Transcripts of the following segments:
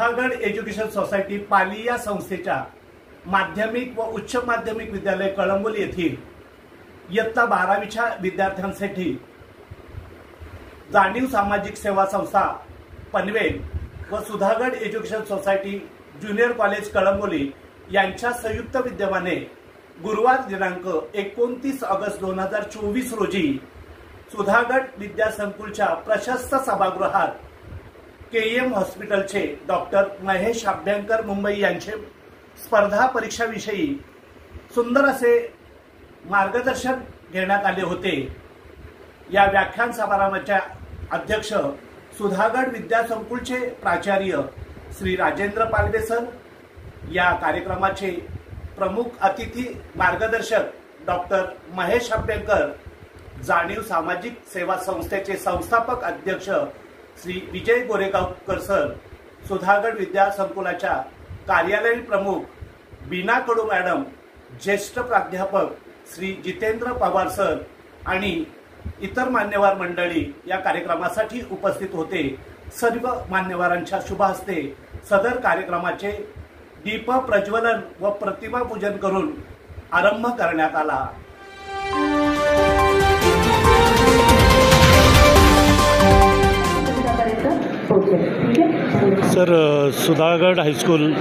Sudhagad education society Pali या संस्थेच्या माध्यमिक व उच्च माध्यमिक विद्यालय कळंबोली येथील इयत्ता 12वीच्या विद्यार्थ्यांसाठी जाणीव सामाजिक सेवा संस्था पनवेल व Sudhagad education society junior college Kalamboli यांच्या संयुक्त विद्यमाने गुरुवार दिनांक 29 ऑगस्ट 2024 रोजी सुधागड विद्यासंकुलच्या प्रशस्त सभागृहात केएम हॉस्पिटलचे डॉक्टर महेश अभ्यंकर मुंबई यांचे स्पर्धा परीक्षाविषयी सुंदर असे मार्गदर्शन घेण्यात आले होते। या व्याख्यान समारंभाच्या अध्यक्ष सुधागड विद्यासंकुलचे प्राचार्य श्री राजेंद्र पालवे सर, या कार्यक्रमाचे प्रमुख अतिथी मार्गदर्शक डॉक्टर महेश अभ्यंकर, जाणीव सामाजिक सेवा संस्थेचे संस्थापक अध्यक्ष श्री विजय गोरेगावकर सर, सुधागड विद्यासंकुलाच्या कार्यालयीन प्रमुख बीना कडू मॅडम, ज्येष्ठ प्राध्यापक श्री जितेंद्र पवार सर आणि इतर मान्यवर मंडळी या कार्यक्रमासाठी उपस्थित होते। सर्व मान्यवरांच्या शुभ हस्ते सदर कार्यक्रमाचे दीप प्रज्वलन व प्रतिमा पूजन करून आरंभ करण्यात आला। सर, सुधागड हायस्कूल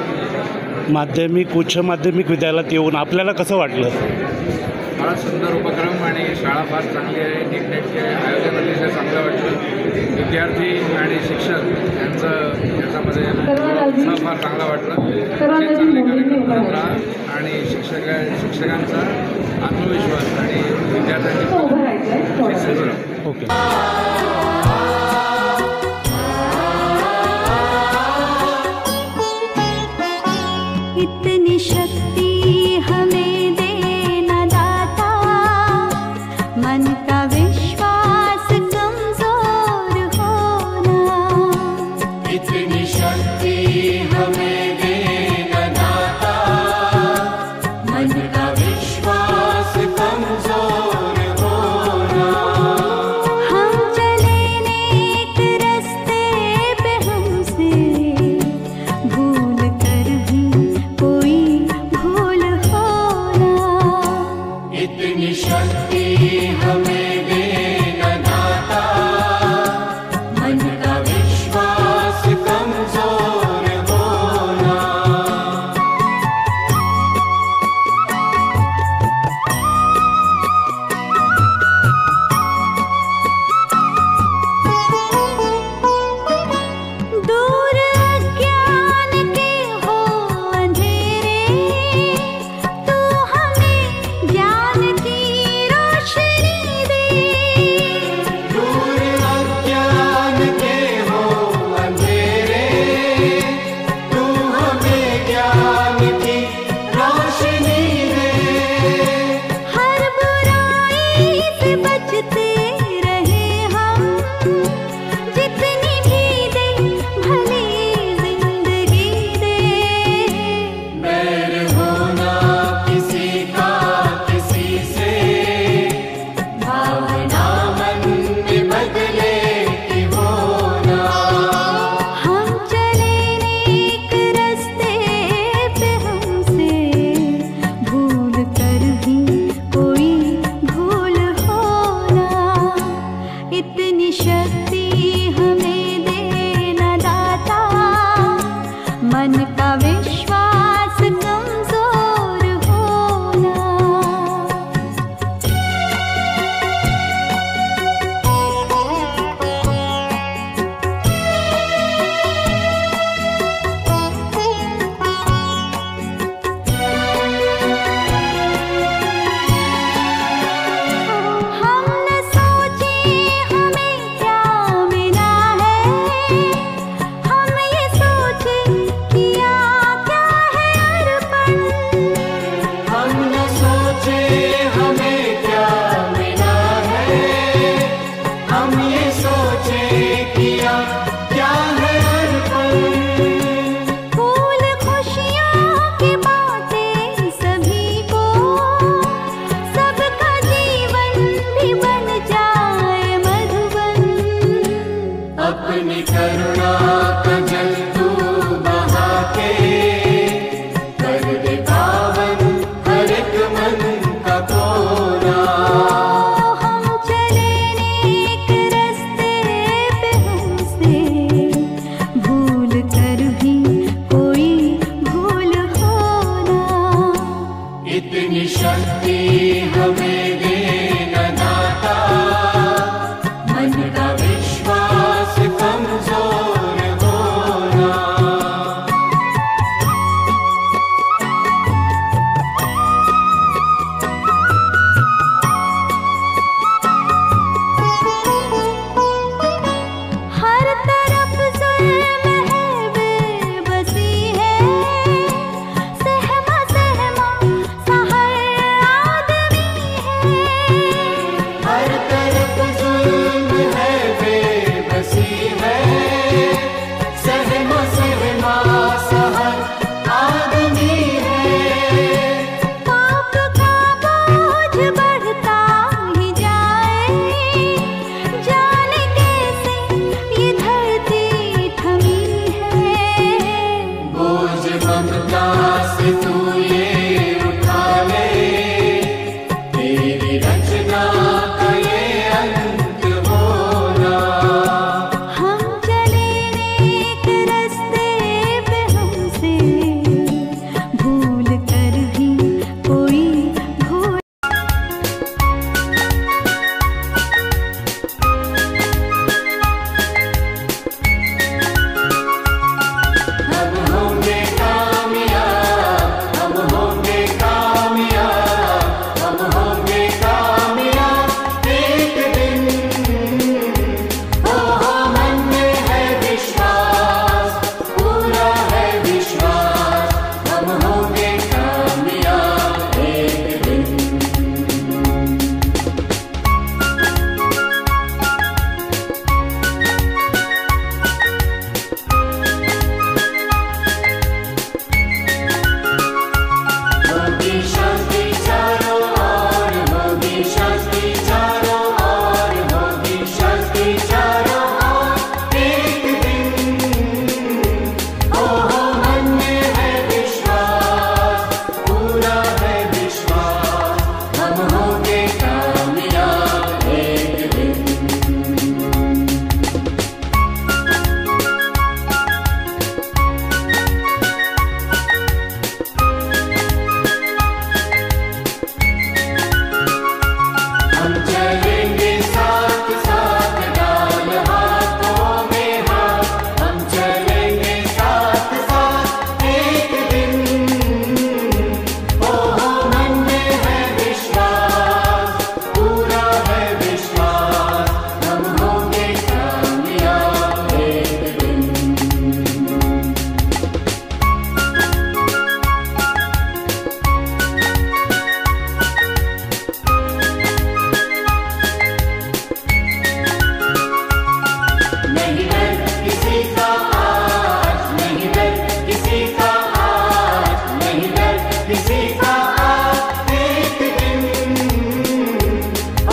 माध्यमिक उच्च माध्यमिक विद्यालयात येऊन आपल्याला कसं वाटलं? फार सुंदर उपक्रम आणि शाळा फार चांगली आहे। नीटनेटके आयोजन अतिशय चांगलं वाटलं। विद्यार्थी आणि शिक्षक याच्यामध्ये उत्साह फार चांगला वाटला। चांगले कार्यक्रम करत राहा आणि शिक्षकांचा आत्मविश्वास आणि विद्यार्थ्यांची ओके। इतनी शक्ति हमें देना दाता, मन का विश्वास कमजोर होना। इतनी शक्ति हमें देना दाता, मन का विश्वास कमजोर होना। हम चले नेक रास्ते पे हमसे भूल कर भी कोई भूल होना। इतनी शक्ति हमें देना दाता, मन का विश्वास कमजोर होना। दूर अज्ञान के हो अंधेरे, तू हमें ज्ञान की रोशनी शक्ति हमें देना दाता, मन का विश्वास कमजोर होना। हर तरफ जुल्म है, बेबसी है, सहमा सहमा सा हर आदमी है। हर तरफ जुल्म है, बेबसी है, सहमा सहमा सा हर आदमी है। पाप का बोझ बढ़ता ही जाए, जाने कैसे ये धरती थमी है। बोझ ममता से तू ये उठा ले, तेरी रचना का ये अंत होना। हम चले नेक रास्ते पे, हमसे भूल कर भी कोई भूल। हम होंगे कामयाब, हम होंगे कामयाब, हम होंगे कामयाब एक दिन। ओ मन में है विश्वास, पूरा है विश्वास, हम होंगे कामयाब एक दिन। होगी शांति चारों ओर, होगी शांति चारों ओर, होगी शांति चारों ओर एक दिन। ओ मन में है विश्वास, पूरा है विश्वास, हम होंगे कामयाब एक दिन। हम चलेंगे साथ साथ, डाल हाथों में हाथ, हम चलेंगे साथ साथ एक दिन। ओ मन में है विश्वास, पूरा है विश्वास, हम होंगे कामयाब एक दिन। नहीं डर किसी का आज, नहीं डर किसी का आज, नहीं डर किसी का आज एक दिन। ओ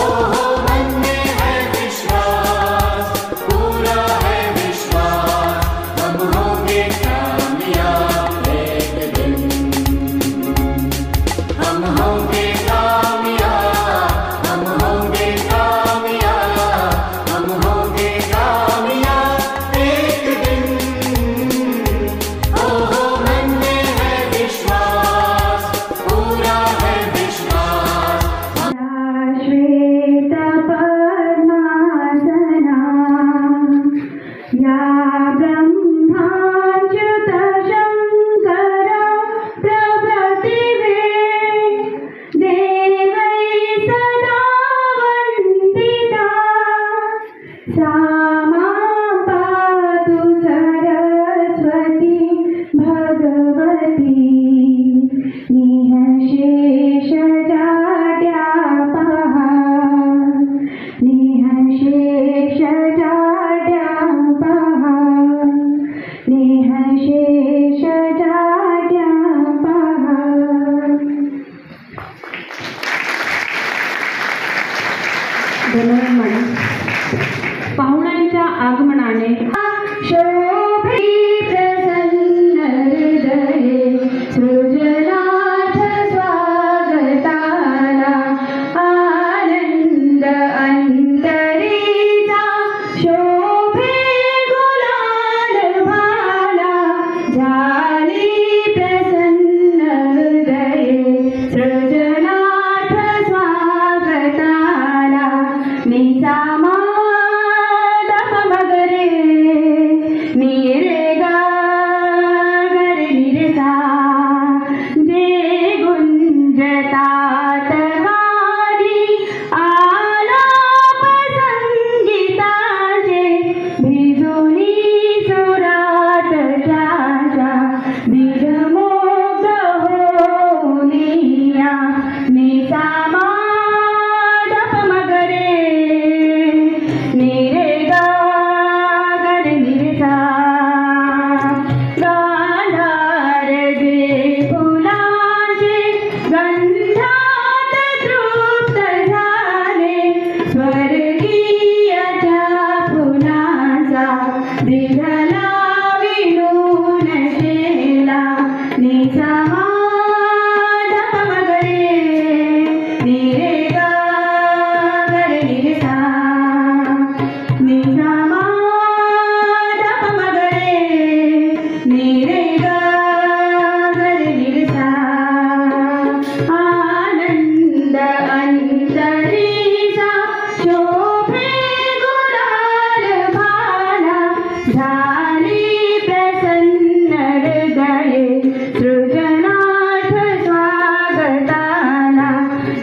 मन में है विश्वास, पूरा है विश्वास, हम होंगे कामयाब एक दिन। हम होंगे कामयाब, हम होंगे कामयाब, हम होंगे कामयाब एक दिन। ओ मन में है विश्वास, पूरा है विश्वास, श्वेतपद्मासना या ब्रह्माच्युतशङ्कर प्रभृतिवे देवै सदा वन्दिता, सा मां पातु सरस्वती भगवती निःशेषजाड्यापः, निःशेषजाड्यापः, निःशेषजाड्यापः। धन्यवाद मॅडम. पाहुण्यांच्या आगमनाने शोभे प्रसन्न हृदये, सृजनार्थ स्वागताला आनंद अंतरेचा, शोभे गुलाल भाला झाली प्रसन्न हृदये, सृजनार्थ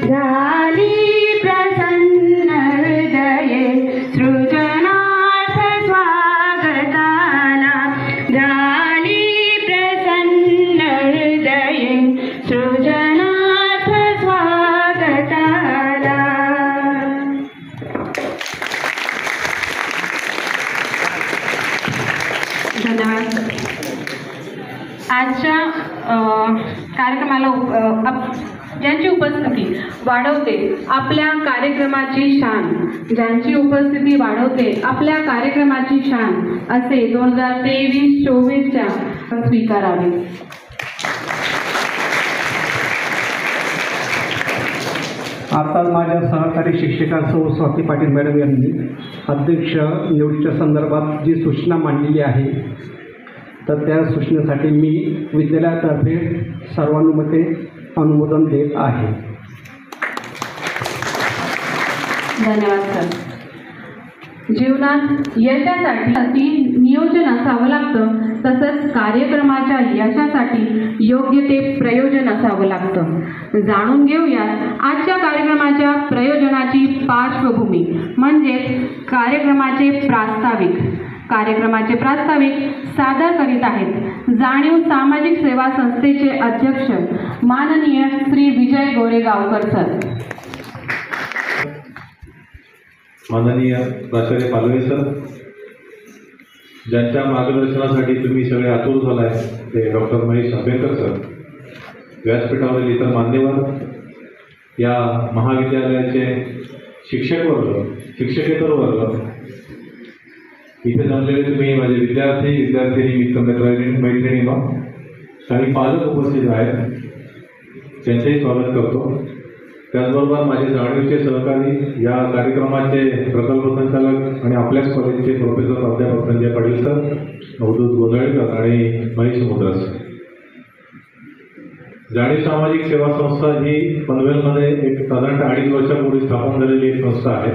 झाली प्रसन्न हृदये सृजनार्थ स्वागताला झाली प्रसन्न हृदये सृजनार्थ स्वागताला. धन्यवाद. आजच्या कार्यक्रमाला ज्यांची उपस्थिती वाढवते आपल्या कार्यक्रमाची शान, ज्यांची उपस्थिती वाढवते आपल्या कार्यक्रमाची शान असे 2023-24च्या स्वीकारावे. आता माझ्या सहकारी शिक्षिका सौ स्वाती पाटील मॅडम यांनी अध्यक्ष निवडीच्या संदर्भात जी सूचना मांडलेली आहे तर त्या सूचनेसाठी मी विद्यालयातर्फे सर्वानुमते अनुमोदन देत आहे. धन्यवाद सर. जीवनात यशासाठी नियोजन असावं लागतं, तसंच कार्यक्रमाच्या यशासाठी योग्य ते प्रयोजन असावं लागतं. जाणून घेऊयात आजच्या कार्यक्रमाच्या प्रयोजनाची पार्श्वभूमी म्हणजेच कार्यक्रमाचे प्रास्ताविक सादर करीत आहेत जाणीव सामाजिक सेवा संस्थेचे अध्यक्ष माननीय श्री विजय गोरेगावकर सर. माननीय प्राचार्य पालवे सर, ज्यांच्या मार्गदर्शनासाठी तुम्ही सगळे आतुर झालाय ते डॉक्टर महेश आंबेडकर सर, व्यासपीठावरील इतर मान्यवर, या महाविद्यालयाचे शिक्षक वर्ग, शिक्षकेतर वर्ग, इथे जमलेले तुम्ही माझे विद्यार्थिनी, मैत्रिणी काही पालक उपस्थित आहेत, त्यांचेही स्वागत करतो. त्याचबरोबर माझे जाणीवचे सहकारी, या कार्यक्रमाचे प्रकल्प संचालक आणि आपल्याच कॉलेजचे प्रोफेसर प्राध्यापक संजय पाटील सर, अवधूत गोंधळकर आणि महेश मुद्रा सर. जाणीव सामाजिक सेवा संस्था ही पनवेलमध्ये एक साधारण 2.5 वर्षापूर्वी स्थापन झालेली एक संस्था आहे.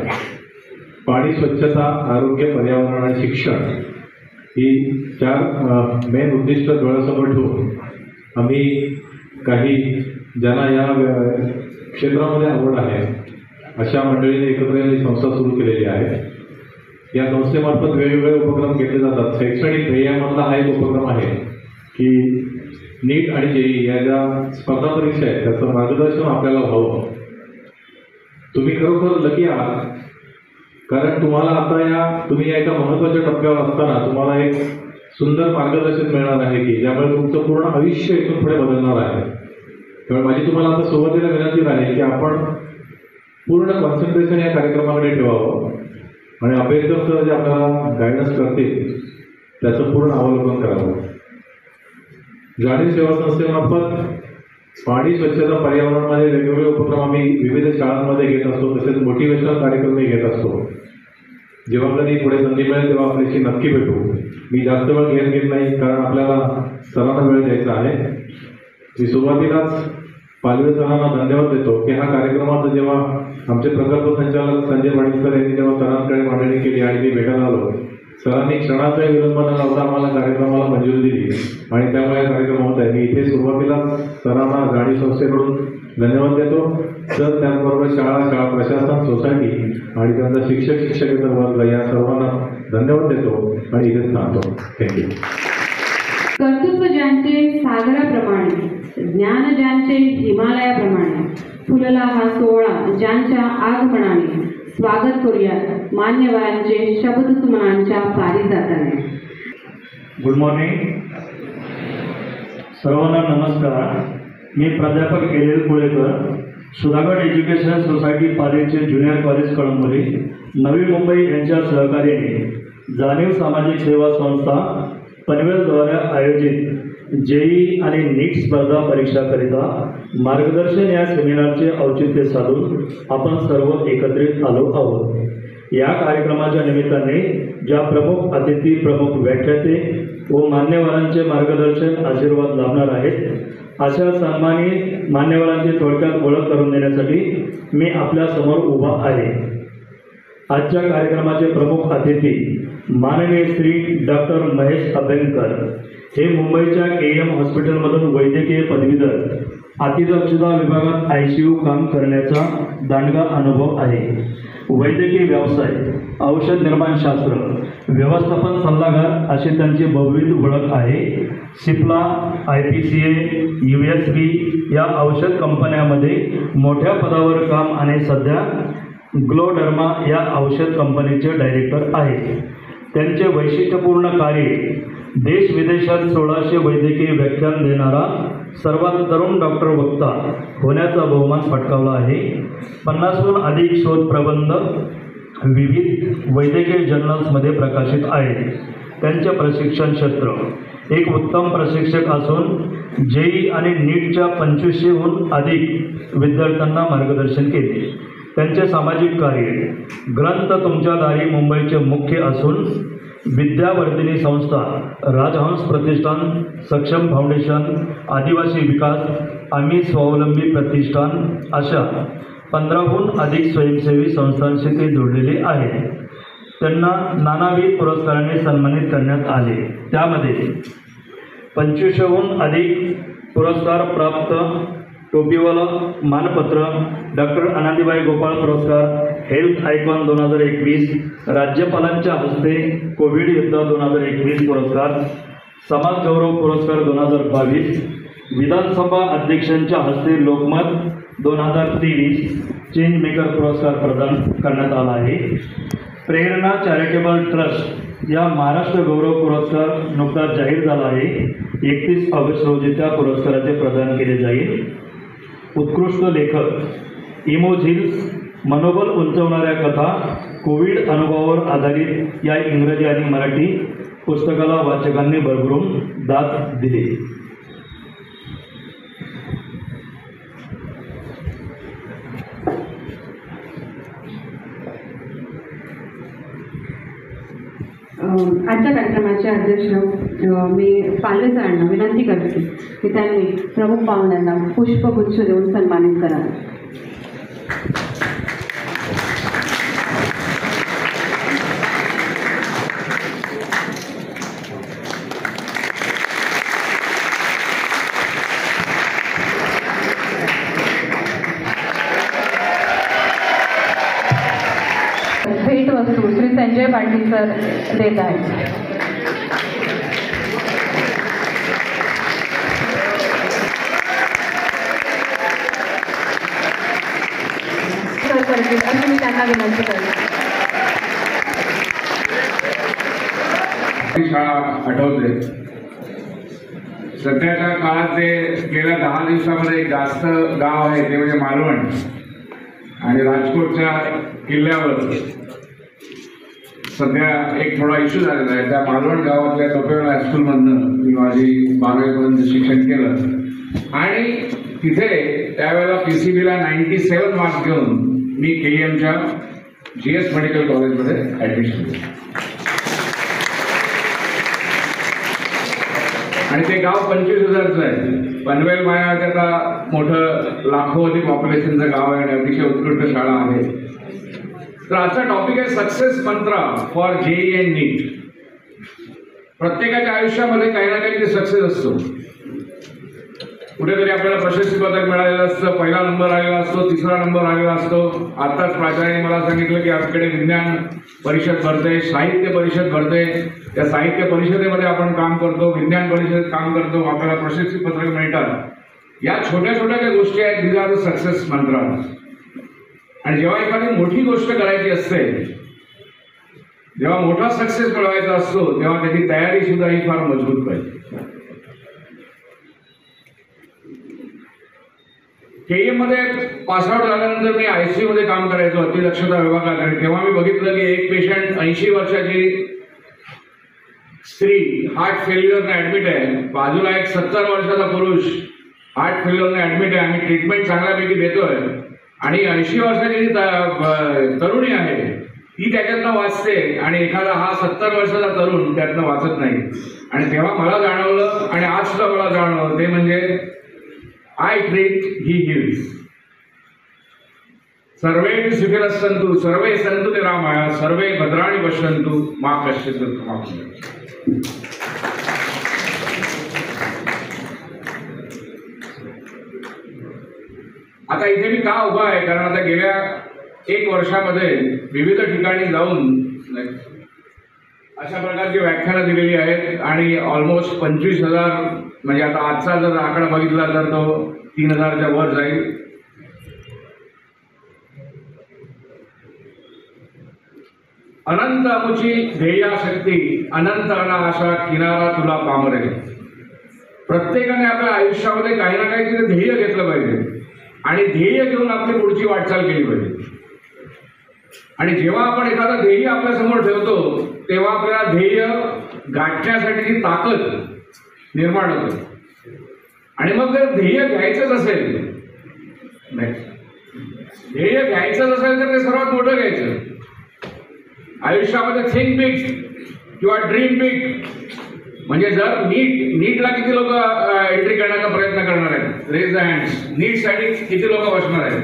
पाणी, स्वच्छता, आरोग्य, पर्यावरण आणि शिक्षण ही 4 मेन उद्दिष्ट डोळ्यासमोर ठेवून आम्ही काही ज्यांना या क्षेत्रामध्ये आवड आहे अशा मंडळीने एकत्र ही संस्था सुरू केलेली आहे. या संस्थेमार्फत वेगवेगळे उपक्रम घेतले जातात. शैक्षणिक ध्येयामधला हा एक उपक्रम आहे की नीट आणि जेई या ज्या स्पर्धा परीक्षा आहेत त्याचं मार्गदर्शन आपल्याला व्हावं. तुम्ही खरोखर लकी आहात, कारण तुम्हाला आता तुम्ही या एका महत्त्वाच्या टप्प्यावर असताना तुम्हाला एक सुंदर मार्गदर्शन मिळणार आहे की ज्यामुळे तुमचं पूर्ण आयुष्य इथून पुढे बदलणार आहे. त्यामुळे माझी तुम्हाला आता सुरुवातीला विनंती आहे की आपण पूर्ण कॉन्सन्ट्रेशन या कार्यक्रमाकडे ठेवावं आणि आंबेडकर सर जे आपल्याला गायडन्स करतील त्याचं पूर्ण अवलोकन करावं. जाणीव सेवा संस्थेमार्फत पाणी, स्वच्छता, पर्यावरणामध्ये वेगवेगळे उपक्रम आम्ही विविध शाळांमध्ये घेत असतो, तसेच मोटिवेशनल कार्यक्रमही घेत असतो. जेव्हा कधी पुढे संधी मिळेल तेव्हा आपल्याशी नक्की भेटू. मी जास्त वेळ घेत नाही कारण आपल्याला सरांना वेळ द्यायचा आहे. मी सुरुवातीलाच पालवे सरांना धन्यवाद देतो की हा कार्यक्रमाचं जेव्हा आमचे प्रकल्प संचालक संजय पाटील सर यांनी जेव्हा सरांकडे मांडणी केली आणि मी भेटायला आलो, सरांनी क्षणाचाही विलंब न लावता आम्हाला कार्यक्रमाला मंजुरी दिली आणि त्यामुळे कार्यक्रम होत आहे. मी इथे सुरुवातीला सरांना जाणीव संस्थेकडून धन्यवाद देतो. तर त्याचबरोबर शाळा प्रशासन, सोसायटी आणि त्यांचा शिक्षकेतर वर्ग या सर्वांना धन्यवाद देतो आणि इथेच थांबतो. थँक्यू. कर्तृत्व ज्यांचे सागराप्रमाणे, ज्ञान ज्यांचे हिमालयाप्रमाणे, फुलला हा सोहळा ज्यांच्या आगमनाने, स्वागत करूया मान्यवरांचे शब्दसुमनांच्या पारिजाताने. गुड मॉर्निंग सर्वांना. नमस्कार. मी प्राध्यापक L Kulekar, Sudhagad education society पालिकेचे ज्युनियर कॉलेज कळंबोली, नवी मुंबई यांच्या सहकार्याने जाणीव सामाजिक सेवा संस्था पनवेलद्वारे आयोजित जेई आणि नीट स्पर्धा परीक्षाकरिता मार्गदर्शन या सेमिनारचे औचित्य साधून आपण सर्व एकत्रित आलो आहोत. या कार्यक्रमाच्या निमित्ताने ज्या प्रमुख अतिथी, प्रमुख व्याख्याते व मान्यवरांचे मार्गदर्शन, आशीर्वाद लाभणार आहेत अशा सन्मानित मान्यवरांची थोडक्यात ओळख करून देण्यासाठी मी आपल्यासमोर उभा आहे. आजच्या कार्यक्रमाचे प्रमुख अतिथी माननीय श्री डॉक्टर महेश अभ्यंकर हे मुंबईच्या KM हॉस्पिटलमधून वैद्यकीय पदवीधर, अतिदक्षता विभागात ICU काम करण्याचा दांडगा अनुभव आहे. वैद्यकीय व्यवसाय, औषध निर्माणशास्त्र, व्यवस्थापन सल्लागार अशी त्यांची बहुविध ओळख आहे. सिप्ला, IPCA, USB या औषध कंपन्यांमध्ये मोठ्या पदावर काम आणि सध्या ग्लोडर्मा या औषध कंपनीचे डायरेक्टर आहेत. त्यांचे वैशिष्ट्यपूर्ण कार्य देश विदेशात 1600 वैद्यकीय व्याख्यान देणारा सर्वात तरुण डॉक्टर वक्ता होण्याचा बहुमान पटकावला आहे. 50हून अधिक शोध प्रबंध विविध वैद्यकीय जर्नल्समध्ये प्रकाशित आहेत. त्यांचे प्रशिक्षण क्षेत्र एक उत्तम प्रशिक्षक असून JEE आणि नीटच्या 2500हून अधिक विद्यार्थ्यांना मार्गदर्शन केले. त्यांचे सामाजिक कार्य ग्रंथ तुमच्या दारी मुंबईचे मुख्य असून विद्यावर्धिनी संस्था, राजहंस प्रतिष्ठान, सक्षम फाउंडेशन, आदिवासी विकास, आम्ही स्वावलंबी प्रतिष्ठान अशा 15हून अधिक स्वयंसेवी संस्थांशी ते जोडलेले आहेत. त्यांना नानाविध पुरस्कारांनी सन्मानित करण्यात आले. त्यामध्ये 25हून अधिक पुरस्कार प्राप्त टोपीवाला मानपत्र, डॉक्टर आनंदीबाई गोपाळ पुरस्कार, हेल्थ आयकॉन 2021, राज्यपालांच्या हस्ते कोविड युद्ध 2021 पुरस्कार, समाज गौरव पुरस्कार 2022, विधानसभा अध्यक्षांच्या हस्ते लोकमत 2023 चेंज मेकर पुरस्कार प्रदान करण्यात आला आहे. प्रेरणा चॅरिटेबल ट्रस्ट या महाराष्ट्र गौरव पुरस्कार नुकताच जाहीर झाला आहे. 31 ऑगस्ट रोजी त्या पुरस्काराचे प्रदान केले जाईल. उत्कृष्ट लेखक इमोझिल्स, मनोबल उंचवणाऱ्या कथा, कोविड अनुभवावर आधारित या इंग्रजी आणि मराठी पुस्तकाला वाचकांनी भरभरून दाद दिली. आजच्या कार्यक्रमाचे अध्यक्ष मी पालवे सरांना विनंती करते की त्यांनी प्रमुख पाहुण्यांना पुष्पगुच्छ देऊन सन्मानित करावे. भेटवस्तू श्री संजय पाटील सर देत आहेत. असं मी त्यांना विनंती करते. शाळा आठवते. सध्याच्या काळात ते गेल्या 10 दिवसामध्ये एक जास्त गाव आहे ते म्हणजे मालवण. आणि राजकोटच्या किल्ल्यावर सध्या एक थोडा इश्यू झालेला आहे. त्या मालवण गावातल्या टोपेवाला हायस्कूलमधनं मी माझी 12वीपर्यंत शिक्षण केलं आणि तिथे त्यावेळेला PCBला 97 मार्क्स घेऊन मी KEMच्या GS मेडिकल कॉलेजमध्ये ॲडमिशन केलं. आणि ते गाव 25,000चं आहे. पनवेल मायाचं आता मोठं लाखो अधिक पॉप्युलेशनचं गाव आहे आणि अतिशय उत्कृष्ट शाळा आहे. तर आजचा टॉपिक आहे सक्सेस मंत्र फॉर JEE अँड नीट. प्रत्येकाच्या आयुष्यामध्ये काही ना काही सक्सेस असतो. कुठेतरी आपल्याला प्रशस्ती पदक मिळालेलं असतं, पहिला नंबर आलेला असतो, तिसरा नंबर आलेला असतो. आताच प्राचार्याने मला सांगितलं की आपल्याकडे विज्ञान परिषद भरते, साहित्य परिषद भरते. त्या साहित्य परिषदेमध्ये आपण काम करतो, विज्ञान परिषदेत काम करतो, आपल्याला प्रशस्ती पत्रक मिळतात. या छोट्या छोट्या ज्या गोष्टी आहेत दिस आर द सक्सेस मंत्र. आणि जेव्हा एखादी मोठी गोष्ट करायची असते, जेव्हा मोठा सक्सेस मिळवायचा असतो, तेव्हा त्याची तयारी सुद्धा ही फार मजबूत पाहिजे. KEM मध्ये पासआउट झाल्यानंतर मी ICU मध्ये काम करायचो अतिदक्षता विभागात. आणि तेव्हा मी बघितलं की एक पेशंट 80 वर्षाची स्त्री हार्ट फेल्युअरने ऍडमिट आहे, बाजूला एक 70 वर्षाचा पुरुष हार्ट फेल्युअरने ऍडमिट आहे. आम्ही ट्रीटमेंट चांगल्यापैकी देतोय आणि 80 वर्षाची जी तरुणी आहे ती त्याच्यातनं वाचते आणि एखादा हा 70 वर्षाचा तरुण त्यातनं वाचत नाही. आणि तेव्हा मला जाणवलं आणि आज सुद्धा मला जाणवलं ते म्हणजे आय ट्रीट ही हिल्स. सर्वे सुखिनः सन्तु सर्वे सन्तु निरामया सर्वे भद्राणि पश्यन्तु मा कश्चित् दुःखं भवेत्। आता इथे मी का उभा आहे, कारण आता गेल्या 1 वर्षामध्ये विविध ठिकाणी जाऊन अशा प्रकारची व्याख्यानं दिलेली आहेत आणि ऑलमोस्ट 25,000, म्हणजे आता आजचा जर आकडा बघितला तर तो 3,000च्या वर जाईल। अनंत अमुची ध्येयाशक्ती अनंत अनाशा किनारा तुला पामरे। प्रत्येकाने आपल्या आयुष्यामध्ये काही ना काहीतरी ध्येय घेतलं पाहिजे आणि ध्येय घेऊन आपली पुढची वाटचाल केली पाहिजे। आणि जेव्हा आपण एखादं ध्येय आपल्या समोर ठेवतो तेव्हा आपल्याला ध्येय गाठण्यासाठीची ताकद निर्माण होते। आणि मग जर ध्येय घ्यायचंच असेल तर ते सर्वात मोठं घ्यायचं आयुष्यामध्ये। थिंक बिग किंवा ड्रीम बिग। म्हणजे जर नीटला किती लोक एंट्री करण्याचा प्रयत्न करणार आहेत? Raise the hands. नीटसाठी किती लोक बसणार आहेत?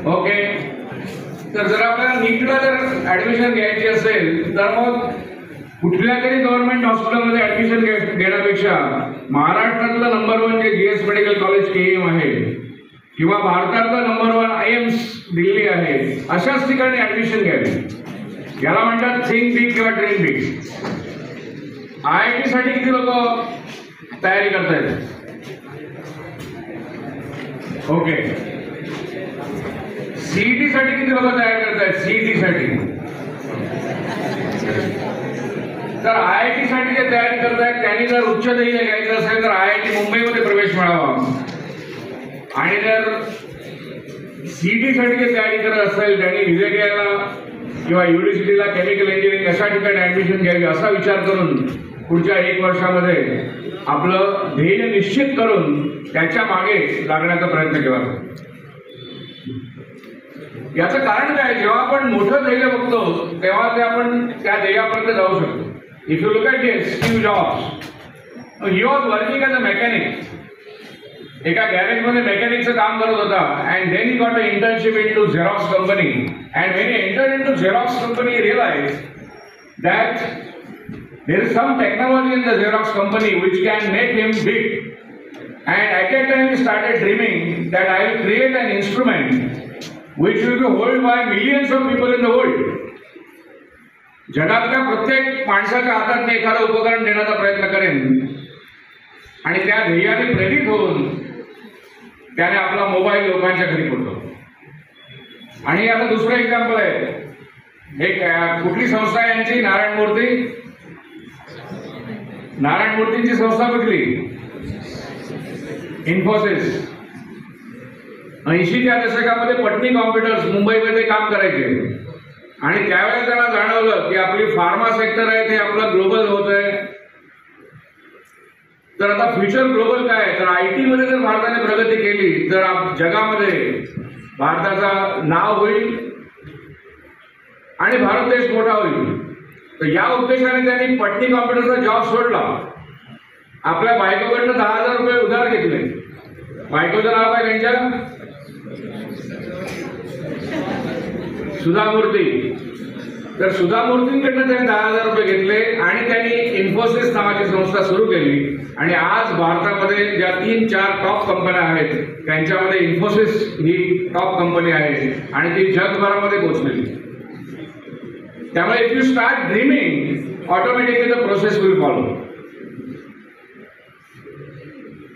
ओके, तर जर आपल्याला नीटला जर ऍडमिशन घ्यायची असेल तर मग कुठल्या तरी गव्हर्नमेंट हॉस्पिटलमध्ये ऍडमिशन घेण्यापेक्षा महाराष्ट्रातलं नंबर 1 जे GS मेडिकल कॉलेज KEM आहे किंवा भारतातलं नंबर 1 IIMS दिल्ली आहे, अशाच ठिकाणी ऍडमिशन घ्यावी। याला म्हणतात थिंक बिग किंवा ड्रीम बिग। IIT साठी किती लोक तयारी करतायत? ओके, CET साठी किती लोक तयारी करतायत? CET साठी तर IIT साठी जे तयारी करतायत त्यांनी जर उच्च ध्येय घ्यायचं असेल तर IIT मुंबईमध्ये प्रवेश मिळावा। आणि जर CET साठी जे तयारी करत असेल त्यांनी विजेटीला किंवा युनिव्हर्सिटीला केमिकल इंजिनिअरिंग अशा ठिकाणी ऍडमिशन घ्यावी असा विचार करून पुढच्या 1 वर्षामध्ये आपलं ध्येय निश्चित करून त्याच्या मागे लागण्याचा प्रयत्न केला। याचं कारण काय? जेव्हा आपण मोठं ध्येय बघतो तेव्हा ते आपण त्या ध्येयापर्यंत जाऊ शकतो। If you look at Steve Jobs, he was working as a mechanic. एका गॅरेजमध्ये मेकॅनिकचं काम करत होता and then he got a internship into Xerox company and when he entered into Xerox company he realize that there is some technology in the Xerox company which can make him big, and at that time he started dreaming that I will create an instrument which will be held by millions of people in the world. जगातल्या प्रत्येक माणसाच्या हातात मी एखादं उपकरण देण्याचा प्रयत्न करेन आणि त्या ध्येयाने प्रेरित होऊन त्याने आपला मोबाईल लोकांच्या घरी पोहोचवतो। आणि आता दुसरं एक्झाम्पल आहे, एक कुठली संस्था आहे यांची? नारायण मूर्तींची संस्था कुठली? इन्फोसिस। 80च्या दशकामध्ये पटनी कॉम्प्युटर्स मुंबईमध्ये काम करायचे आणि त्यावेळेस त्यांना जाणवलं की आपली फार्मा सेक्टर आहे ते आपलं ग्लोबल होत आहे। तर आता फ्युचर ग्लोबल काय आहे? तर IT मध्ये जर भारताने प्रगती केली तर जगामध्ये भारताचा नाव होईल आणि भारत देश मोठा होईल। तर या उद्देशाने त्यांनी पटनी कॉम्प्युटरचा जॉब सोडला। आपल्या बायकोकडनं 10,000 रुपये उधार घेतले। बायकोचं नाव काय त्यांच्या? सुधा मूर्ती। तर सुधा मूर्तींकडनं त्यांनी 10,000 रुपये घेतले आणि त्यांनी इन्फोसिस नावाची संस्था सुरू केली आणि आज भारतामध्ये ज्या 3-4 टॉप कंपन्या आहेत त्यांच्यामध्ये इन्फोसिस ही टॉप कंपनी आहे आणि ती जगभरामध्ये पोहोचलेली। त्यामुळे if you start dreaming automatically the process will follow.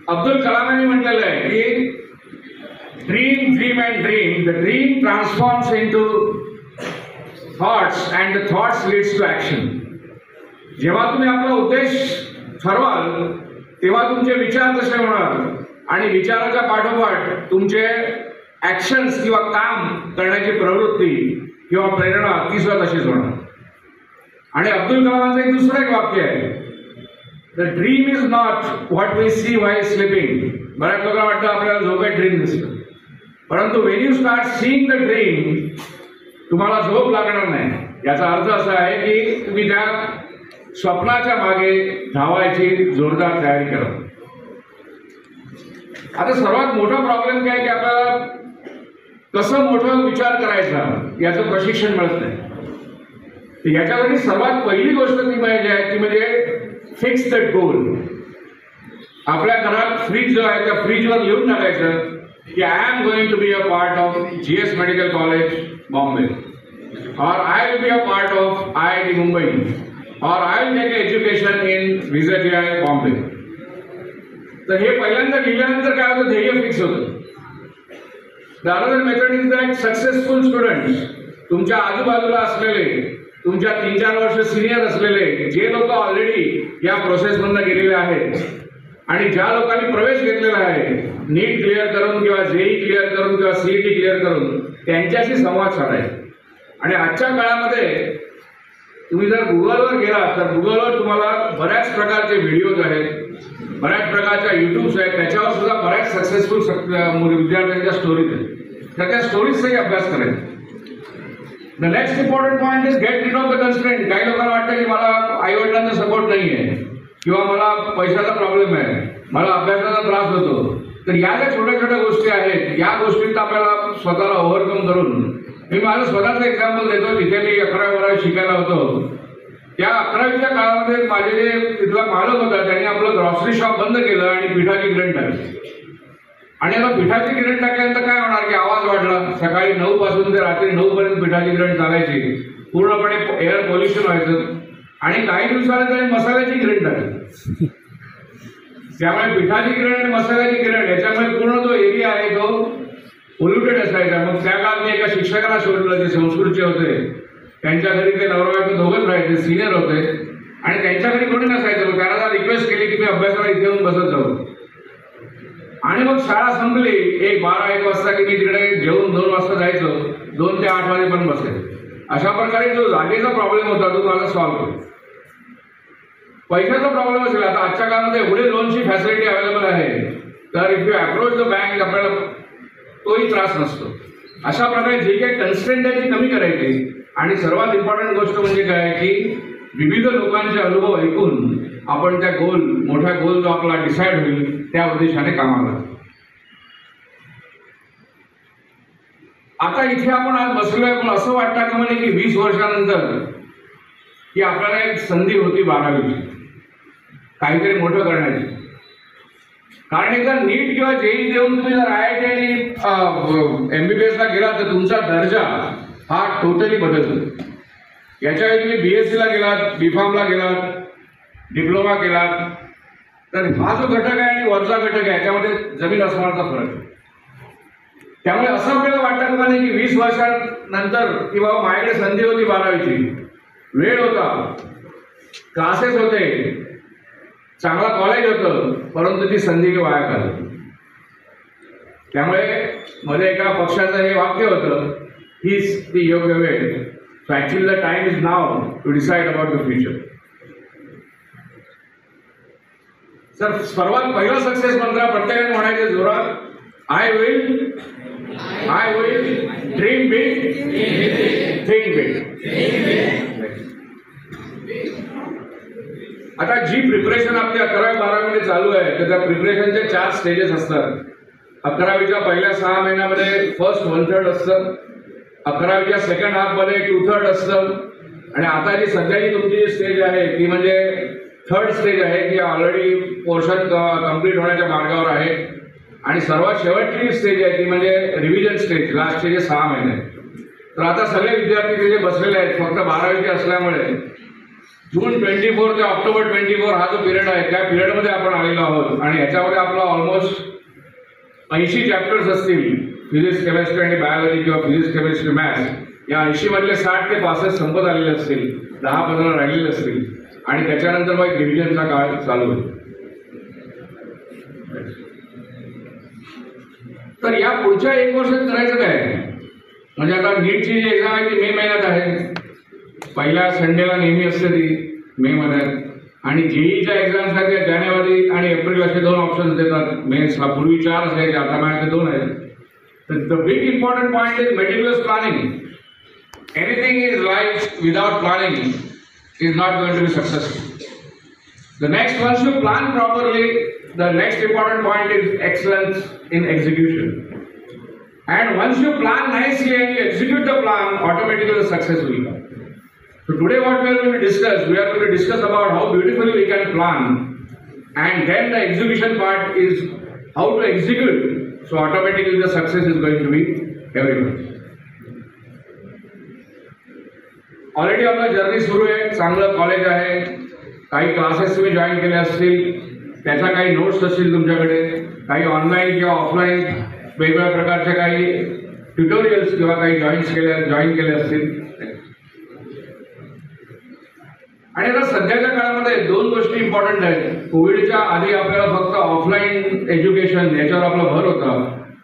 Abdul कलामांनी म्हटलेलं आहे की dream dream and dream, the dream transforms into thoughts and the thoughts leads to action. जेव्हा तुम्ही आपला उद्देश ठरवाल तेव्हा तुमचे विचार तसे होणार आणि विचाराच्या पाठोपाठ तुमचे ऍक्शन्स किंवा काम करण्याची प्रवृत्ती किंवा प्रेरणा ती सुद्धा तशीच होणार। आणि अब्दुल कलामांचं एक दुसरं एक वाक्य आहे, the dream is not what we see while sleeping. बऱ्याच लोकांना वाटतं आपल्याला झोपेत ड्रीम दिसतं, परंतु when you start seeing the dream तुम्हाला झोप लागणार नाही। याचा अर्थ असा आहे की तुम्ही त्या स्वप्नाच्या मागे धावायची जोरदार तयारी करा। आता सर्वात मोठा प्रॉब्लेम काय की आपल्याला कसं मोठं विचार करायचा याचं प्रशिक्षण मिळत नाही. तर याच्यासाठी सर्वात पहिली गोष्ट ती आहे ती म्हणजे फिक्स दॅट गोल. आपल्या घरात फ्रीज जो आहे त्या फ्रीजवर लिहून टाकायचं की I am going to be a part of GS medical college Bombay, or I will be a part of IIT Mumbai, or I will take education in VZI Bombay. तर हे पहिल्यांदा लिहिल्यानंतर काय होतं, ध्येय फिक्स होतं. The other method is that successful students, तुमच्या आजूबाजूला असलेले, तुमच्या 3-4 वर्ष सिनियर असलेले जे लोक ऑलरेडी या प्रोसेसमधून गेलेले आहेत आणि ज्या लोकांनी प्रवेश घेतलेला आहे नीट क्लिअर करून किंवा जेई क्लिअर करून किंवा CET क्लिअर करून, त्यांच्याशी संवाद साधायचा. आणि आजच्या काळामध्ये तुम्ही जर गुगलवर गेलात तर गुगलवर तुम्हाला बऱ्याच प्रकारचे व्हिडिओज आहेत, बऱ्याच प्रकारच्या युट्यूब्स आहेत, त्याच्यावर सुद्धा बऱ्याच सक्सेसफुल विद्यार्थ्यांच्या स्टोरीज आहेत. तर त्या स्टोरीजचाही अभ्यास करायचा. The next important point is get rid of the constraint. काही लोकांना वाटतं की मला आईवडिलांचा सपोर्ट नाही आहे किंवा मला पैशाचा प्रॉब्लेम आहे, मला अभ्यासाचा त्रास होतो. तर या ज्या छोट्या छोट्या गोष्टी आहेत या गोष्टींचा आपल्याला स्वतःला ओव्हरकम करून, मी माझं स्वतःचं एक्झाम्पल देतो. जिथे मी 11वी-12वी शिकायला होतो त्या 11वीच्या काळामध्ये माझे जे तिथला मालक होता त्यांनी आपलं ग्रॉसरी शॉप बंद केलं आणि पिठाची गिरण टाकली. आणि आता पिठाची गिरण टाकल्यानंतर काय होणार की आवाज वाढला. सकाळी 9 पासून ते रात्री 9 पर्यंत पिठाची गिरण चालायची, पूर्णपणे एअर पोल्युशन व्हायचं. आणि काही दिवसांनी त्यांनी मसाल्याची गिरण टाकली. त्यामुळे पिठाची गिरण आणि मसाल्याची गिरण याच्यामुळे पूर्ण जो एरिया आहे तो पोल्युटेड असायचा. मग त्या काळात मी एका शिक्षकाला शोधलं जे संस्कृतचे होते. त्यांच्या घरी ते नवरा बायको दोघंच राहायचे, सिनियर होते आणि त्यांच्या घरी कोणी नसायचं. मग त्यांना रिक्वेस्ट केली की मी अभ्यासाला इथे येऊन बसत जाऊ. आणि मग शाळा संपली 12-1 वाजता की मी तिकडे जेवून 2 वाजता जायचो, 2 ते 8 वाजेपर्यंत बसायचो. अशा प्रकारे जो जागेचा प्रॉब्लेम होता तो मला सॉल्व्ह केला. पैशाचा प्रॉब्लेम असेल, आता आजच्या काळामध्ये एवढे लोनची फॅसिलिटी अवेलेबल आहे तर if you approach the bank आपल्याला तोही त्रास नसतो. अशा प्रकारे जे काही कन्स्ट्रेंट आहे ती कमी करायची. आणि सर्वात इम्पॉर्टंट गोष्ट म्हणजे काय की विविध लोकांचे अनुभव ऐकून आपण त्या मोठ्या गोल जो आपला डिसाईड होईल त्या उद्देशाने कामाला. आता इथे आपण आज बसलोय पण असं वाटतं का म्हणे की 20 वर्षानंतर की आपल्याला एक संधी होती 12वीची काहीतरी मोठं करण्याची. कारण एकदा नीट किंवा जेई देऊन तुम्ही जर IIT आणि MBBS ला गेलात तर तुमचा दर्जा हा टोटली बदलतो. याच्यावेळी तुम्ही BSc ला गेलात, B.Pharm ला गेलात, डिप्लोमा केलात तर हा जो घटक आहे आणि वरचा घटक आहे याच्यामध्ये जमीन आसमानाचा फरक आहे. त्यामुळे असं आपल्याला वाटतं का नाही की 20 वर्षानंतर की बाबा माझ्याकडे संधी होती 12वीची, वेळ होता, क्लासेस होते, चांगला कॉलेज होतं, परंतु ती संधी मी वाया घालवली. त्यामुळे मध्ये एका पक्षाचं हे वाक्य होतं, हीच ती योग्य वेळ. So actually the time is now to decide about the future. Sir सर्वात पहिला सक्सेस मंत्र प्रत्येकाने म्हणायचे जोरात, I will dream big, think big. आता जी प्रिपरेशन आपली 11वी-12वी चालू आहे तर त्या प्रिपरेशनचे 4 स्टेजेस असतात. 11वीच्या पहिल्या 6 महिन्यामध्ये फर्स्ट 1/3 असतं, 11वीच्या सेकंड हाफमध्ये 2/3 असतं आणि आता जी सध्याची तुमची जी स्टेज आहे ती म्हणजे 3rd स्टेज आहे की ऑलरेडी पोर्शन कंप्लीट होण्याच्या मार्गावर आहे. आणि सर्वात शेवटची स्टेज आहे ती म्हणजे रिव्हिजन स्टेज, लास्टचे जे 6 महिने. तर आता सगळे विद्यार्थी जे बसलेले आहेत फक्त 12वीचे असल्यामुळे जून 24 ते ऑक्टोबर 24 हा जो पिरियड आहे त्या पिरियडमध्ये आपण आलेलो आहोत. आणि याच्यामध्ये आपला ऑलमोस्ट 80 चॅप्टर्स असतील, फिजिक्स, केमिस्ट्री आणि बायोलॉजी किंवा फिजिक्स, केमिस्ट्री, मॅथ्स. या 80 मधले 60 ते 65 संपत आलेले असतील, 10-15 राहिलेले असतील आणि त्याच्यानंतर मग रिव्हिजनचा काळ चालू होईल. तर या पुढच्या 1 वर्षात करायचं काय म्हणजे आता नीटची जी एक्झाम आहे ती मे महिन्यात आहे. पहिल्या संडेला नेहमी असते ती मे महिन्यात. आणि जेईच्या एक्झाम्स आहेत त्या जानेवारी आणि एप्रिल असे 2 ऑप्शन्स देतात. मेन्सला पूर्वी 4 असायचे, आता माझ्याकडे 2 आहेत. तर the big important point is meticulous planning. Anything is life without planning is not going to be successful. The next, once you plan properly, the next important point is excellence in execution. And once you plan nicely and you execute the plan, automatically the success will come. So today what we are going to discuss, about how beautifully we can plan, and then the execution part is how to execute. So automatically the success is going to be everyone. Already आपला journey सुरू आहे, चांगलं college आहे, काही classes तुम्ही join केले असतील, त्याच्या काही नोट्स असतील तुमच्याकडे, काही ऑनलाईन किंवा ऑफलाईन वेगवेगळ्या प्रकारचे काही ट्युटोरियल्स किंवा काही जॉईन केले असतील. आणि आता सध्याच्या काळामध्ये दोन गोष्टी इम्पॉर्टंट आहेत. कोविडच्या आधी आपल्याला फक्त ऑफलाईन एज्युकेशन याच्यावर आपला भर होता,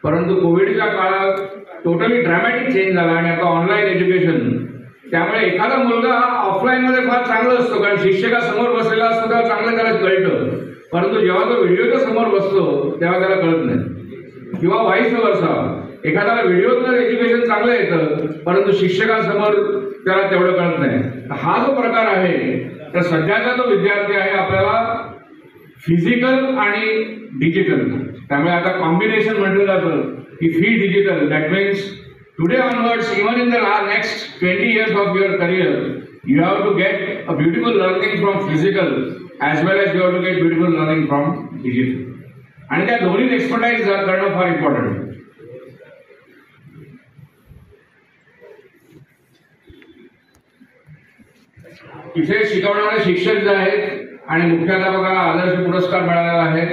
परंतु कोविडच्या काळात टोटली ड्रॅमॅटिक चेंज झाला आणि आता ऑनलाईन एज्युकेशन. त्यामुळे एखादा मुलगा हा ऑफलाईनमध्ये फार चांगला असतो, कारण शिक्षकासमोर बसलेला असतो तेव्हा चांगलं त्याला कळतं, परंतु जेव्हा तो व्हिडिओच्या समोर बसतो तेव्हा त्याला कळत नाही. किंवा व्हाईस वर्सा, एखाद्याला व्हिडिओतलं एज्युकेशन चांगलं येतं, परंतु शिक्षकांसमोर त्याला तेवढं कळत नाही. हा जो प्रकार आहे, तर सध्याचा जो विद्यार्थी आहे आपल्याला फिजिकल आणि डिजिटल, त्यामुळे आता कॉम्बिनेशन म्हटलं जातं की fee digital. That means today onwards, even in the next 20 years of your career, you have to get a beautiful learning from physical as well as you have to get beautiful learning from digital. आणि त्या दोन्ही expertise करणं फार important आहे. इथे शिकवणारे शिक्षक जे आहेत आणि मुख्याध्यापकाला आदर्श पुरस्कार मिळालेला आहे,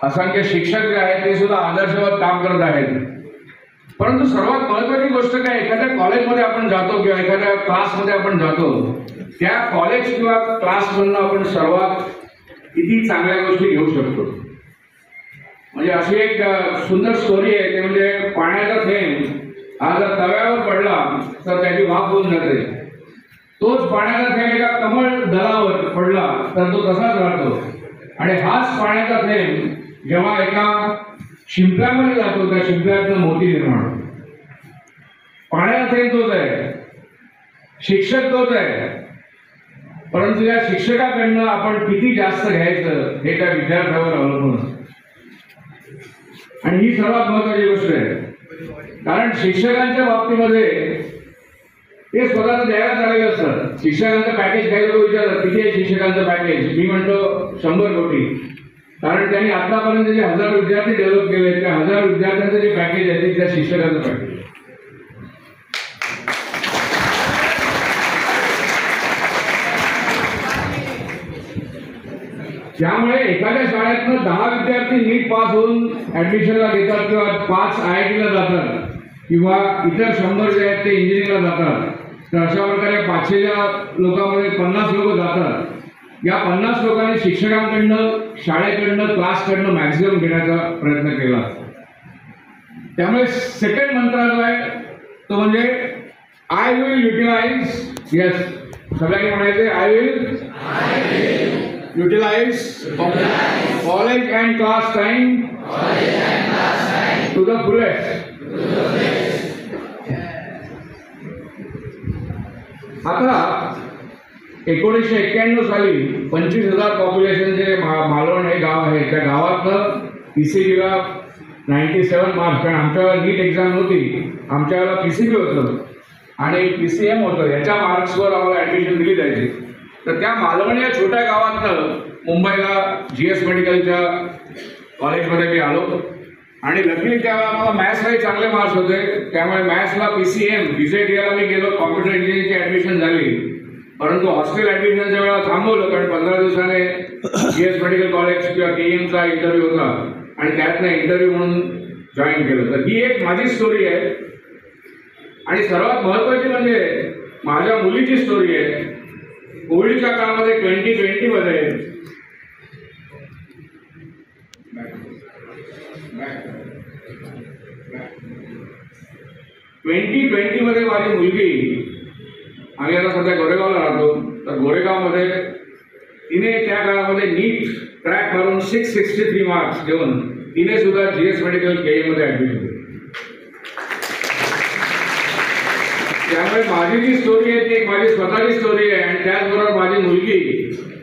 असंख्य शिक्षक जे आहेत ते सुद्धा आदर्शवत काम करत आहेत. परंतु सर्वात महत्त्वाची गोष्ट काय, एखाद्या कॉलेजमध्ये आपण जातो किंवा एखाद्या क्लासमध्ये आपण जातो, त्या कॉलेज किंवा क्लासमधून आपण सर्वात किती चांगल्या गोष्टी घेऊ शकतो. म्हणजे अशी एक सुंदर स्टोरी आहे, ते म्हणजे पाण्याचा थेंब हा जर तव्यावर पडला तर त्याची वाफ होऊन जाते. तोच पाण्याचा थेंब एका कमळ दलावर पडला तर तो तसाच राहतो. आणि हाच पाण्याचा थेंब जेव्हा एका शिंपल्यामध्ये जातो, त्या शिंपल्यातनं मोती निर्माण होतो. पाण्याचा थेंब तोच आहे, शिक्षक तोच आहे, परंतु या शिक्षकाकडनं आपण किती जास्त घ्यायचं हे त्या विद्यार्थ्यावर अवलंबून असतं. आणि ही सर्वात महत्वाची गोष्ट आहे, कारण शिक्षकांच्या बाबतीमध्ये ते स्वतःच द्यायला चालले असतात. शिक्षकांचं पॅकेज काही लोक विचारतात किती आहे शिक्षकांचं पॅकेज, मी म्हणतो 100 कोटी. कारण त्यांनी आतापर्यंत जे 1000 विद्यार्थी डेव्हलप केले, त्या 1000 विद्यार्थ्यांचं जे पॅकेज आहे ते त्या शिक्षकांचं पॅकेज. त्यामुळे एखाद्या शाळेतनं 10 विद्यार्थी नीट पास होऊन ऍडमिशनला घेतात किंवा 5 IIT ला जातात किंवा इतर 100 जे आहेत ते इंजिनिअरिंगला जातात, तर अशा प्रकारे 500च्या लोकांमध्ये 50 लोक जातात. या 50 लोकांनी शिक्षकांकडनं, शाळेकडनं, क्लासकडनं मॅक्झिमम घेण्याचा प्रयत्न केला. त्यामुळे सेकंड मंत्र जो आहे तो म्हणजे आय विल युटिलाइज. यस, सगळ्यांनी म्हणायचे I will utilize college and class time to the fullest. आता 1991 साली 25,000 पॉप्युलेशनचे मालवण हे गाव आहे, त्या गावातनं PCBला 97 मार्क्स, कारण आमच्या नीट एक्झाम नव्हती, आमच्या वेळेला PCB होतं आणि PCM होतं, याच्या मार्क्सवर आम्हाला ॲडमिशन दिली जायची. तर त्या मालवण या छोट्या गावातनं मुंबईला GS मेडिकलच्या कॉलेजमध्ये मी आलो. आणि लकीली त्यावेळेला आम्हाला मॅथ्सलाही चांगले मार्क्स होते, त्यामुळे मॅथ्सला PCM BZTला मी गेलो, कॉम्प्युटर इंजिनिअरिंगची ॲडमिशन झाली. परंतु हॉस्टेल ॲडमिशनच्या वेळेला थांबवलं, कारण 15 दिवसाने GS मेडिकल कॉलेज किंवा KEMचा इंटरव्ह्यू होता आणि त्यातनं इंटरव्ह्यू म्हणून जॉईन केलं. तर ही एक माझी स्टोरी आहे. आणि सर्वात महत्त्वाची म्हणजे माझ्या मुलीची स्टोरी आहे. कोविडच्या काळामध्ये 2020 मध्ये माझी मुलगी, आम्ही आता सध्या गोरेगावला राहतो, तर गोरेगावमध्ये तिने त्या काळामध्ये नीट क्रॅक मारून 663 मार्क्स घेऊन तिने सुद्धा GS मेडिकल KEमध्ये ऍडमिशन केलं. त्यामुळे माझी जी स्टोरी आहे ती एक माझी स्वतःची स्टोरी आहे. आणि त्याचबरोबर माझी मुलगी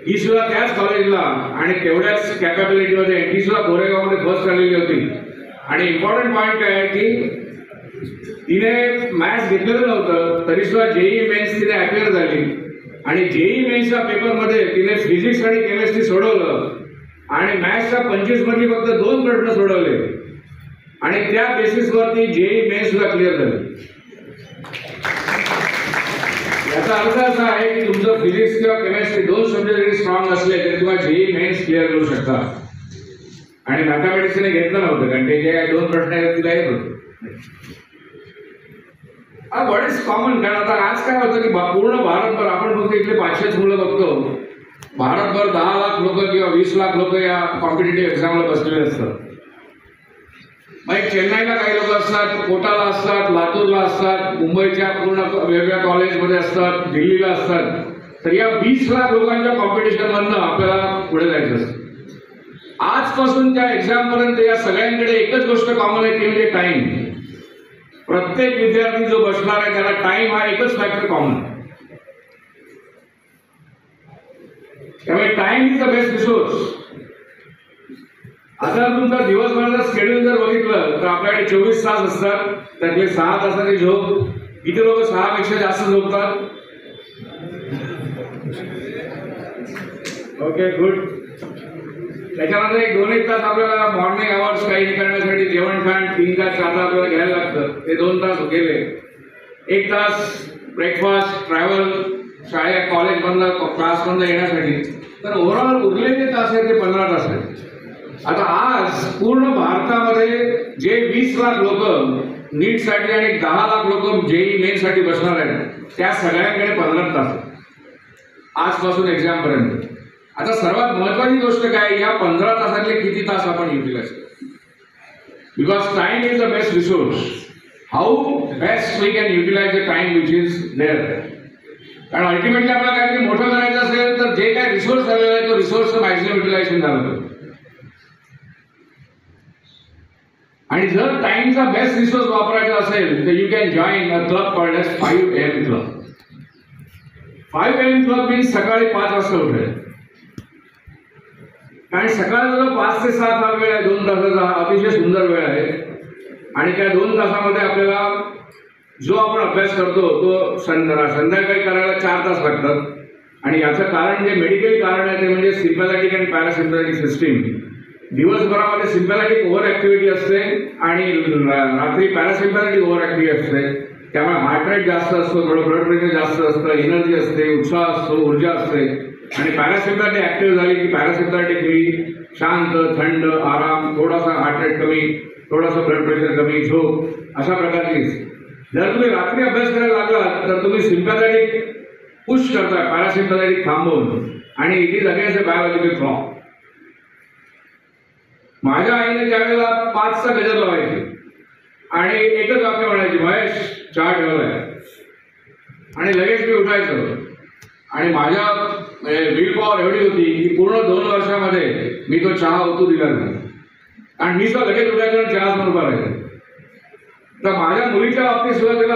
ही सुद्धा त्याच कॉलेजला आणि तेवढ्याच कॅपॅबिलिटीमध्ये ती सुद्धा गोरेगावमध्ये फर्स्ट आलेली होती. आणि इम्पॉर्टंट पॉईंट काय आहे की तिने मॅथ्स घेतलेलं नव्हतं तरी सुद्धा जेईई मेन्स तिने अपिअर झाली आणि जेईई मेन्सच्या पेपरमध्ये तिने फिजिक्स आणि केमिस्ट्री सोडवलं आणि मॅथ्सच्या 25 मधली फक्त 2 प्रश्न सोडवले आणि त्या बेसिसवरती जेईई मेन्स सुद्धा क्लिअर झाली. याचा अर्थ असा आहे की तुमचं फिजिक्स किंवा केमिस्ट्री 2 सब्जेक्ट जरी स्ट्रॉंग असले तरी तुम्हाला जेईई मेन्स क्लिअर करू शकता. आणि मॅथमॅटिक्स तिने घेतलं नव्हतं कारण ते जे 2 प्रश्न आहेत तिला येत होते. व्हॉट इज कॉमन, कारण आता आज काय होतं की पूर्ण भारतभर आपण फक्त इथले 500 मुलं बघतो, भारतभर 10 लाख लोक किंवा 20 लाख लोक या कॉम्पिटेटिव्ह एक्झामला बसलेले असतात. मग चेन्नईला काही लोक असतात, कोटाला असतात, लातूरला असतात, मुंबईच्या पूर्ण वेगवेगळ्या कॉलेजमध्ये असतात, दिल्लीला असतात. तर या 20 लाख लोकांच्या कॉम्पिटिशनमधनं आपल्याला पुढे जायचं असतं. आजपासून त्या एक्झाम पर्यंत या सगळ्यांकडे एकच गोष्ट कॉमन आहे ती म्हणजे टाइम. प्रत्येक विद्यार्थी जो बसणार आहे त्याला टाइम हा एकच फॅक्टर कॉमन आहे. त्यामुळे time is the best resource. आता तुमचा दिवसभराचा शेड्यूल जर बघितलं तर आपल्याकडे 24 तास असतात, त्यातले 6 तासाची झोप. किती लोक 6 पेक्षा जास्त झोपतात? Okay, good. त्याच्यानंतर एक 2-1 तास आपल्याला मॉर्निंग आवर्स काही हे करण्यासाठी जेवण खाण 3 तास 4 तास आपल्याला घ्यायला लागतं. ते 2 तास गेले. 1 तास ब्रेकफास्ट, ट्रॅव्हल, शाळेत कॉलेजमधनं क्लासमधनं येण्यासाठी. तर ओव्हरऑल उरलेले तास आहेत ते 15 तास आहेत. आता आज पूर्ण भारतामध्ये जे 20 लाख लोक नीटसाठी आणि 10 लाख लोक जेईई मेन्ससाठी बसणार आहेत त्या सगळ्यांकडे 15 तास आजपासून एक्झाम पर्यंत. आता सर्वात महत्वाची गोष्ट काय, या 15 तासातले किती तास आपण युटिलाइज करतो. Because time is the best resource. How best we can utilize the time which is there. कारण अल्टिमेटली आपल्याला काहीतरी मोठं करायचं असेल तर जे काय रिसोर्स आलेला आहे तो रिसोर्सचं मॅक्सिमम युटिलायझेशन झालं पाहिजे. आणि जर टाइमचा बेस्ट रिसोर्स वापरायचा असेल तर you can join a club called as 5 AM club. 5 AM club means सकाळी 5 वाजता उठायचं. कारण सकाळचा 5 ते 7 हा वेळ आहे, 2 तासाचा अतिशय सुंदर वेळ आहे. आणि त्या 2 तासामध्ये आपल्याला जो आपण अभ्यास करतो तो संध्याकाळी करायला 4 तास लागतात. आणि याचं कारण जे मेडिकल कारण आहे ते म्हणजे सिम्पॅथॅटिक आणि पॅरासिम्पॅथॅटिक सिस्टीम. दिवसभरामध्ये सिम्पॅथॅटिक ओव्हर ऍक्टिव्हिटी असते आणि रात्री पॅरासिम्पॅथॅटिक ओव्हर ऍक्टिव्हिटी असते. त्यामुळे हार्ट रेट जास्त असतो, थोडं ब्लड प्रेशर जास्त असतं, एनर्जी असते, उत्साह असतो, ऊर्जा असते. आणि पॅरासिम्पॅथॅटिक ऍक्टिव्ह झाली की पॅरासिम्पॅथॅटिक ही शांत, थंड, आराम, थोडासा हार्ट रेट कमी, थोडासा ब्लड प्रेशर कमी, झोप, अशा प्रकारची. जर तुम्ही रात्री अभ्यास करायला लागलात तर तुम्ही सिम्पॅथॅटिक पुश करताय, पॅरासिम्पॅथॅटिक थांबवून. आणि it is against a biological clock. माझ्या आईने ज्यावेळेला 5चा गजर लावायची आणि एकच वाक्य म्हणायची, महेश चहा ठेवलाय, आणि लगेच मी उठायचो. आणि माझ्या विल पॉवर एवढी होती की पूर्ण 2 वर्षामध्ये मी तो चहा ओतू दिला नाही. आणि मी सुद्धा लगेच उठायचो आणि चहा समोर करायचो. तर माझ्या मुलीच्या बाबतीत सुद्धा तिला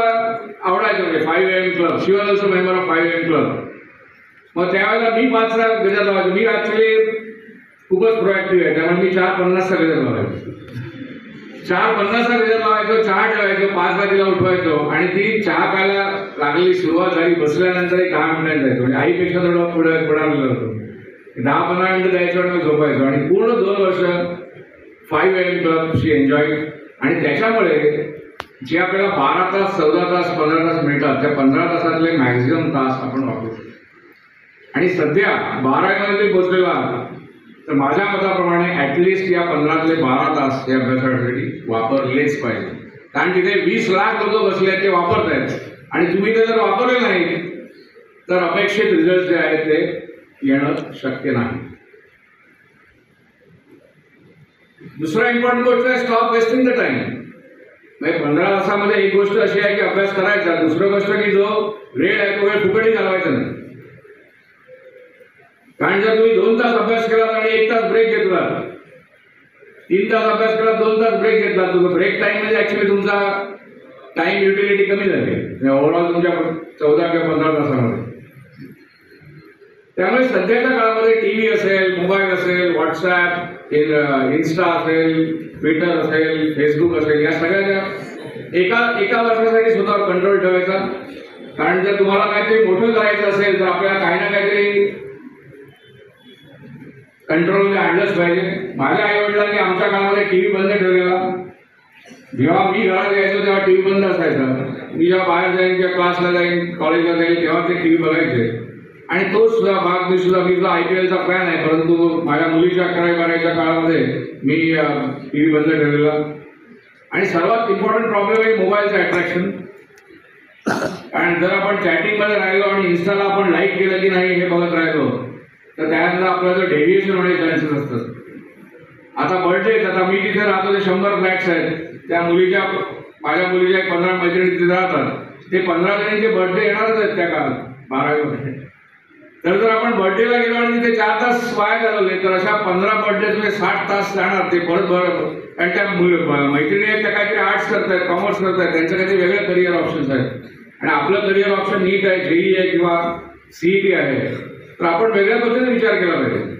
आवडायचं म्हणजे 5 AM club. She was also member of 5 AM club. मग त्यावेळेला मी 5चा गजर लावायचो. मी ऍक्च्युली खूपच प्रोएक्टिव्ह आहे त्यामुळे मी 4:50चा गजर लावायचो. 4:50चा गजर लावायचो, चहा ठेवायचो, 5 वाजेला उठवायचो. आणि ती चहा प्यायला लागलेली सुरुवात झाली, बसल्यानंतर 10 मिनिटांनी जायचो. म्हणजे आईपेक्षा थोडं पुढारलेलं होतो. 10-15 मिनिटं जायचो आणि मग झोपायचो. आणि पूर्ण 2 वर्ष 5 AM क्लब शी एन्जॉय. आणि त्याच्यामुळे जे आपल्याला 12 तास, 14 तास, 15 तास मिळतात त्या 15 तासातले मॅक्झिमम तास आपण वापरू शकतो. आणि सध्या 12मध्ये पोहोचलेला तर माझ्या मताप्रमाणे ऍटलिस्ट या 15तले 12 तास या अभ्यासासाठी वापरलेच पाहिजे. कारण तिथे 20 लाख लोक बसले आहेत ते वापरत आहेत. आणि तुम्ही ते जर वापरले नाही तर अपेक्षित रिझल्ट जे आहेत ते येणं शक्य नाही. दुसरा इम्पॉर्टंट गोष्ट आहे स्टॉप वेस्टिंग द टाइम. म्हणजे 15 तासामध्ये एक गोष्ट अशी आहे की अभ्यास करायचा, दुसरी गोष्ट की जो वेळ आहे तो वेळ फुकटी घालवायचा नाही. कारण जर तुम्ही 2 तास अभ्यास केला आणि 1 तास ब्रेक घेतला, 3 तास अभ्यास केला, 2 तास ब्रेक घेतला, तुम्ही ब्रेक टाइम मध्ये ऍक्च्युली तुमचा टाइम युटिलिटी कमी झाली ओव्हरऑल तुमच्या 14 किंवा 15 तासामध्ये. त्यामुळे सध्याच्या काळामध्ये टीव्ही असेल, मोबाईल असेल, व्हॉट्सॲप, इन्स्टा असेल, ट्विटर असेल, फेसबुक असेल, या सगळ्या ज्या एका वर्षासाठी स्वतःवर कंट्रोल ठेवायचा. कारण जर तुम्हाला काहीतरी मोठं करायचं असेल तर आपल्याला काही ना काहीतरी कंट्रोलमध्ये आणलंच पाहिजे. माझ्या आई वडिलांनी आमच्या काळामध्ये टीव्ही बंद ठेवलेला. जेव्हा मी घरात यायचो तेव्हा टीव्ही बंद असायचा. मी जेव्हा बाहेर जाईन किंवा क्लासला जाईन कॉलेजला जाईल तेव्हा ते टीव्ही बघायचे. आणि तोच सुद्धा भाग मी सुद्धा IPLचा फॅन आहे, परंतु माझ्या मुलीच्या 11-12च्या काळामध्ये मी टीव्ही बंद ठेवलेला. आणि सर्वात इम्पॉर्टंट प्रॉब्लेम आहे मोबाईलचं अट्रॅक्शन. कारण जर आपण चॅटिंगमध्ये राहिलो आणि इन्स्टाला आपण लाईक केलं की नाही हे बघत राहिलो तर त्यानंतर आपल्याला डेव्हिएशन होण्याचे चान्सेस असतात. आता बर्थडे, आता मी तिथे राहतो ते 100 फ्लॅट्स आहेत. त्या माझ्या मुलीच्या 15 मैत्रिणी तिथे राहतात. ते 15 जणांचे बर्थडे येणारच आहेत त्या काळात 12वीमध्ये. तर जर आपण बर्थडेला गेलो आणि तिथे 4 तास वाया घालवले तर अशा 15 बर्थडेमध्ये 60 तास जाणार ते परत बरं. कारण त्या मैत्रिणी आहेत त्या काहीतरी आर्ट्स करतायत, कॉमर्स करतायत, त्यांचं काहीतरी वेगळे करिअर ऑप्शन्स आहेत. आणि आपलं करिअर ऑप्शन नीट आहे, JEE आहे किंवा CET आहे. तर आपण वेगळ्या पद्धतीने विचार केला पाहिजे.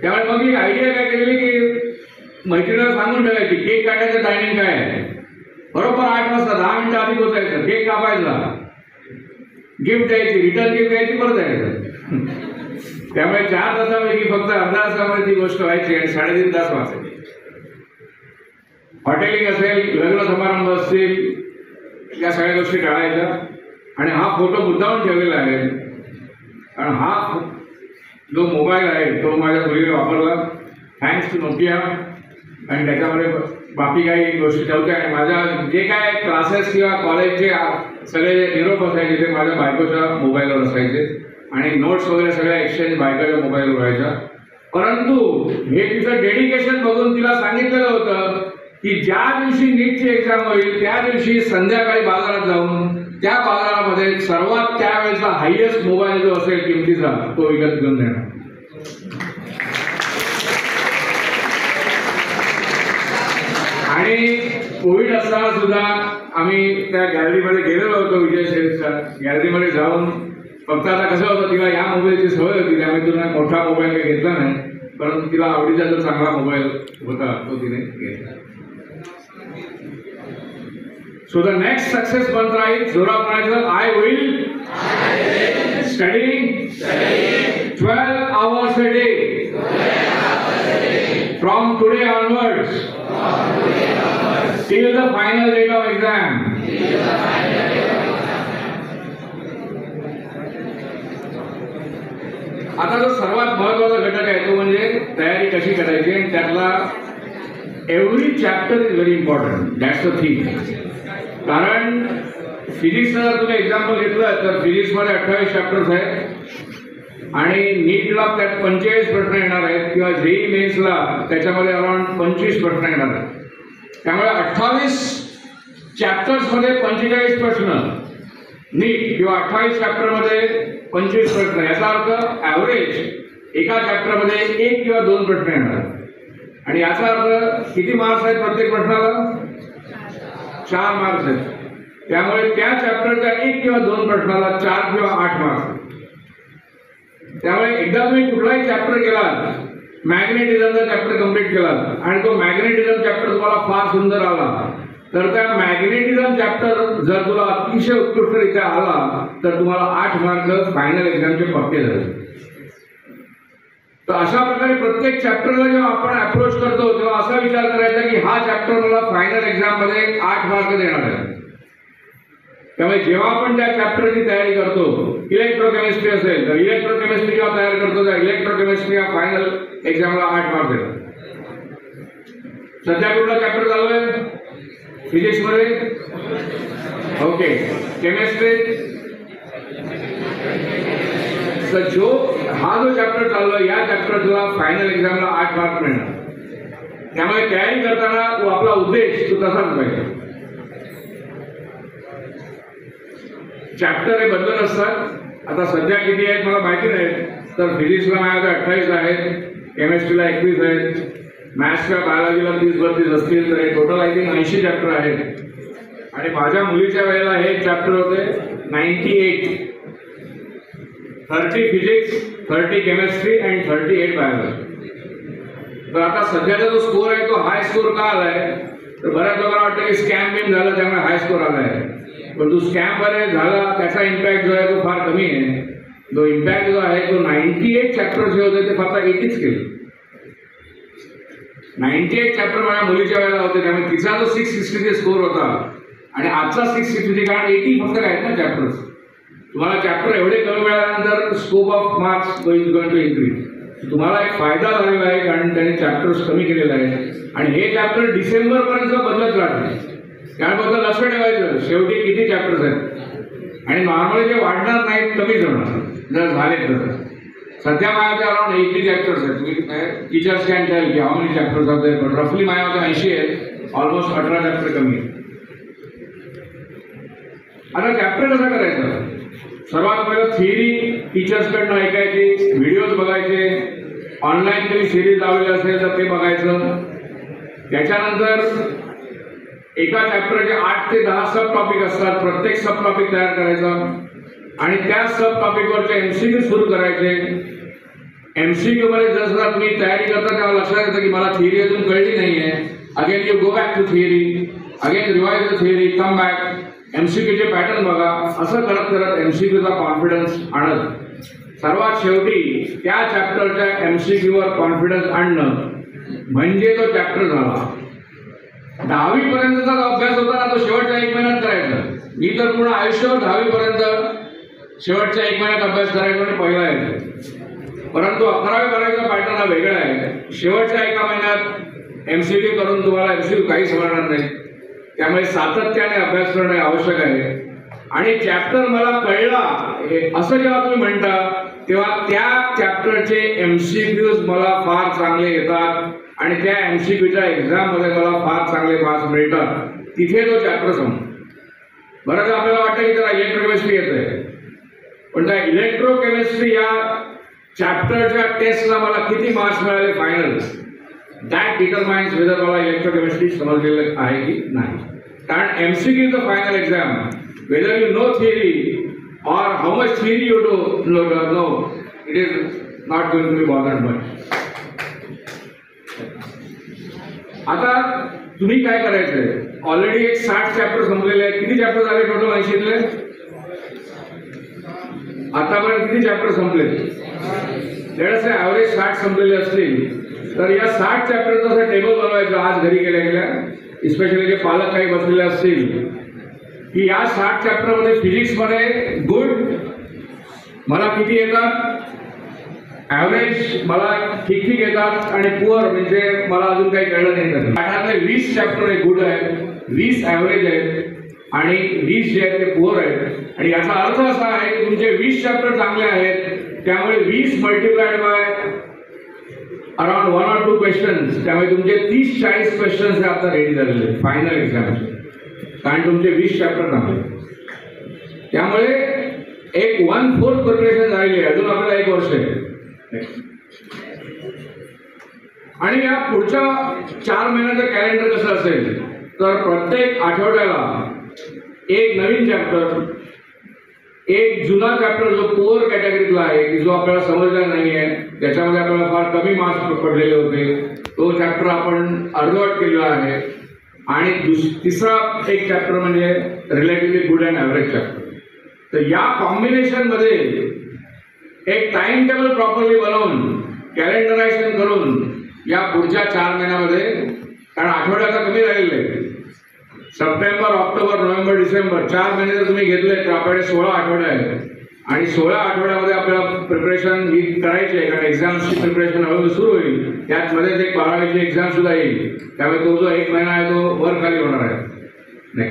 त्यामुळे मग मी आयडिया काय केलेली की मैत्रिणीला सांगून ठेवायची केक काटायचं टायमिंग काय आहे. बरोबर 8 वाजता 10 मिनिटं आधी पोचायचं, केक कापायचा, गिफ्ट द्यायची, रिटर्न गिफ्ट द्यायची, परत यायचं. त्यामुळे 4 तासापैकी फक्त अर्धा तासामध्ये ती गोष्ट व्हायची आणि 3.5 तास वाचायची. हॉटेलिंग असेल, लग्न समारंभ असतील, या सगळ्या गोष्टी टाळायच्या. आणि हा फोटो मुद्दामून ठेवलेला आहे कारण हा जो मोबाईल आहे तो माझ्या मुलीने वापरला थँक्स टू नोकिया. आणि त्याच्यामध्ये बाकी काही गोष्टी ठेवत्या. आणि माझ्या जे काय क्लासेस किंवा कॉलेजचे सगळे निरोप असायचे ते माझ्या बायकोच्या मोबाईलवर असायचे. आणि नोट्स वगैरे सगळ्या एक्सचेंज बायकोच्या मोबाईलवर व्हायच्या. परंतु हे तिचं डेडिकेशन बघून तिला सांगितलेलं होतं की ज्या दिवशी नीटची एक्झाम होईल त्या दिवशी संध्याकाळी बाजारात जाऊन त्या बाजारामध्ये सर्वात त्यावेळेचा हायएस्ट मोबाईल जो असेल किमतीचा तो विकत घेऊन देणार. आणि कोविड असताना सुद्धा आम्ही त्या गॅलरीमध्ये गेलेलो होतो, विजय सेल्सच्या गॅलरीमध्ये जाऊन. फक्त आता कसं होतं तिला या मोबाईलची सवय होती त्यामुळे तिला मोठा मोबाईल काही घेतला नाही, परंतु तिला आवडीचा जो चांगला मोबाईल होता तो तिने घेतला. सो द नेक्स्ट सक्सेस मंत्र आहे जोरात म्हणायचं I will study 12 hours a day from today onwards till the final date of exam. आता जो सर्वात महत्वाचा घटक आहे तो म्हणजे तयारी कशी करायची. आणि त्यातला every chapter is very important. That's the thing. कारण फिजिक्सचं जर तुम्ही एक्झाम्पल घेतलं तर फिजिक्समध्ये 28 चॅप्टर्स आहेत आणि नीटला त्यात 45 प्रश्न येणार आहेत किंवा JEE मेन्सला त्याच्यामध्ये अराउंड 25 प्रश्न येणार आहेत. त्यामुळे 28 चॅप्टर्समध्ये 45 प्रश्न नीट किंवा 28 चॅप्टरमध्ये 25 प्रश्न. याचा अर्थ ॲव्हरेज एका चॅप्टरमध्ये 1 किंवा 2 प्रश्न येणार. आणि याचा अर्थ किती मार्क्स आहेत प्रत्येक प्रश्नाला? 4 मार्क्स आहेत. त्यामुळे त्या चॅप्टरच्या 1 किंवा 2 प्रश्नाला 4 किंवा 8 मार्क्स. त्यामुळे एकदा तुम्ही कुठलाही चॅप्टर केलात, मॅग्नेटिझमचा चॅप्टर कम्प्लीट केलात आणि तो मॅग्नेटिझम चॅप्टर तुम्हाला फार सुंदर आला तर त्या मॅग्नेटिझम चॅप्टर जर तुला अतिशय उत्कृष्टरित्या आला तर तुम्हाला 8 मार्क फायनल एक्झामचे पक्के झाले. तर अशा प्रकारे प्रत्येक चॅप्टरला जेव्हा आपण अप्रोच करतो तेव्हा असा विचार करायचा की हा चॅप्टर मला फायनल एक्झाम मध्ये 8 मार्क देणार आहे. त्यामुळे जेव्हा आपण त्या चॅप्टरची तयारी करतो, इलेक्ट्रोकेमिस्ट्री असेल तर इलेक्ट्रोकेमिस्ट्री जेव्हा तयार करतो तर इलेक्ट्रोकेमिस्ट्री हा फायनल एक्झामला 8 मार्क देणार. सध्या कुठला चॅप्टर चालू आहे? फिजिक्स मध्ये. ओके. केमिस्ट्री. तर हा जो चॅप्टर चालू आहे या चॅप्टरला फायनल एक्झामला 8 मार्क मिळणार. त्यामुळे तयारी करताना तो आपला उद्देश तो तसाच पाहिजे. चॅप्टर हे बदलत असतात. आता सध्या किती आहेत मला माहिती नाही, तर फिजिक्सला माझ्या 28 आहेत, केमिस्ट्रीला 21 आहेत, मॅथ्स किंवा बायोलॉजीला 30-32 असतील, तर हे टोटल आय थिंक 80 चॅप्टर आहेत. आणि माझ्या मुलीच्या वेळेला हे चॅप्टर होते 98. 30 फिजिक्स, 30 केमिस्ट्री अँड 38 बायोलॉजी. तर आता सध्याचा जो स्कोर आहे तो हाय स्कोर का आलाय तर बऱ्याच लोकांना वाटतं की स्कॅम बिम झालं त्यामुळे हाय स्कोर आला आहे, पण तो स्कॅम वगैरे झाला त्याचा इम्पॅक्ट जो आहे तो फार कमी आहे. जो इम्पॅक्ट जो आहे तो 98 चॅप्टर जे होते ते फक्त 80च केले. 98 चॅप्टर माझ्या मुलीच्या वेळेला होते, त्यामुळे तिचा जो 660 स्कोर होता आणि आजचा 660, कारण 80 फक्त काय ना चॅप्टर्स. तुम्हाला चॅप्टर एवढे कमी मिळाल्यानंतर scope of marks going to increase. तुम्हाला एक फायदा झालेला आहे कारण त्यांनी चॅप्टर्स कमी केलेला आहे आणि हे चॅप्टर डिसेंबरपर्यंत बदलत राहते. त्याबद्दल लक्ष ठेवायचं शेवटी किती चॅप्टर्स आहेत आणि नॉर्मली जे वाढणार नाहीत कमीच होणार जर झाले तर. सध्या माझ्याकडे अराउंड 80 चॅप्टर्स आहेत. तुम्ही टीचर्स कॅन टेल की how many chapters are there, पण रफली माझ्याकडे 80 आहेत. ऑलमोस्ट 18 चॅप्टर कमी आहेत. आता चॅप्टर कसं करायचं? सर्वात पहिलं थिअरी टीचर्सकडनं ऐकायची, व्हिडिओज बघायचे, ऑनलाईन काही सिरीज लावलेली असेल तर ते बघायचं. त्याच्यानंतर एका चॅप्टरचे 8 ते 10 सब टॉपिक असतात. प्रत्येक सब टॉपिक तयार करायचा आणि त्या सब टॉपिकवरचे MCQ सुरू करायचे. MCQ मध्ये जसं तुम्ही तयारी करता तेव्हा लक्षात येतं की मला थिअरी अजून कळली नाहीये. Again you go back to theory, again revise the theory, come back, MCQचे पॅटर्न बघा. असं करत करत MCQचा कॉन्फिडन्स आणत सर्वात शेवटी त्या चॅप्टरच्या MCQवर कॉन्फिडन्स आणणं म्हणजे तो चॅप्टर झाला. 10वी पर्यंतचा जो अभ्यास होता ना तो शेवटच्या 1 महिन्यात करायचा. मी तर पूर्ण आयुष्यभर 10वी पर्यंत शेवटच्या 1 महिन्यात अभ्यास करायचा आणि पहिला यायचा. परंतु 11वी 12वीचा पॅटर्न हा वेगळा आहे. शेवटच्या 1 महिन्यात MCQ करून तुम्हाला MCQ काही समजणार नाही. त्यामुळे सातत्याने अभ्यास करणे आवश्यक आहे. आणि चॅप्टर मला कळला असं जेव्हा तुम्ही म्हणता तेव्हा त्या चॅप्टरचे MCQज मला फार चांगले येतात आणि त्या MCQच्या एक्झाममध्ये मला फार चांगले मार्क्स मिळतात. तिथे तो चॅप्टर समजतो. बरं आपल्याला वाटतं की त्याला इलेक्ट्रोकेमिस्ट्री येते, पण त्या इलेक्ट्रोकेमिस्ट्री या चॅप्टरच्या टेस्टला मला किती मार्क्स मिळाले फायनल, दॅट डिटरमाइन्स वेदर मला इलेक्ट्रोकेमिस्ट्री समजलेलं आहे की नाही. कारण MCQ is the final exam. Whether you know theory or how much theory you do no, it is not going to be bothered much. आता तुम्ही काय करायचंय? ऑलरेडी एक 60 चॅप्टर संपलेले आहेत. किती चॅप्टर झाले टोटल 80तले? आतापर्यंत किती चॅप्टर संपले? त्याचे ॲव्हरेज 60 संपलेले असतील तर या 60 चॅप्टरचं असं टेबल बनवायचं आज घरी गेल्या स्पेशली जे पालक काही बसलेले असतील की या 60 चॅप्टरमध्ये फिजिक्समध्ये गुड मला किती येतात, ॲव्हरेज मला ठीक ठीक येतात आणि पुअर म्हणजे मला अजून काही कळलं नाही. पाठातले 20 चॅप्टर हे गुड आहेत, 20 ॲव्हरेज आहेत आणि 20 जे आहेत ते पुअर आहेत. आणि याचा अर्थ असा आहे की तुमचे 20 चॅप्टर चांगले आहेत त्यामुळे 20 multiplied by around 1 or 2 questions, त्यामुळे तुमचे 30-40 क्वेश्चन्स हे आता रेडी झालेले फायनल एक्झामचे. कारण तुमचे 20 चॅप्टर चांगले. त्यामुळे एक 1/4 प्रिपरेशन झालेली आहे. अजून आपल्याला 1 वर्ष आहे. आणि या पुढच्या 4 महिन्याचं कॅलेंडर कसं असेल तर प्रत्येक आठवड्याला एक नवीन चॅप्टर, एक जुना चॅप्टर जो पुअर कॅटेगरीतला आहे की जो आपल्याला समजला नाहीये, त्याच्यामध्ये आपल्याला फार कमी मार्क्स पडलेले होते, तो चॅप्टर आपण अर्धवट केलेला आहे. आणि तिसरा एक चॅप्टर म्हणजे relatively good and average chapter. तर या कॉम्बिनेशनमध्ये एक टाइम टेबल प्रॉपरली बनवून कॅलेंडरायझेशन करून या पुढच्या 4 महिन्यामध्ये, कारण आठवड्याचा कमी राहिलेला आहे, सप्टेंबर, ऑक्टोबर, नोव्हेंबर, डिसेंबर 4 महिने जर तुम्ही घेतले तर आपल्याकडे 16 आठवडे आहेत आणि 16 आठवड्यामध्ये आपल्याला प्रिपरेशन ही करायची आहे. कारण एक्झाम्सची प्रिपरेशन हळूहळू सुरू होईल. त्यात मध्येच एक 12वीची एक्झाम सुद्धा येईल. त्यामुळे तो जो 1 महिना आहे तो वर खाली होणार आहे. नाही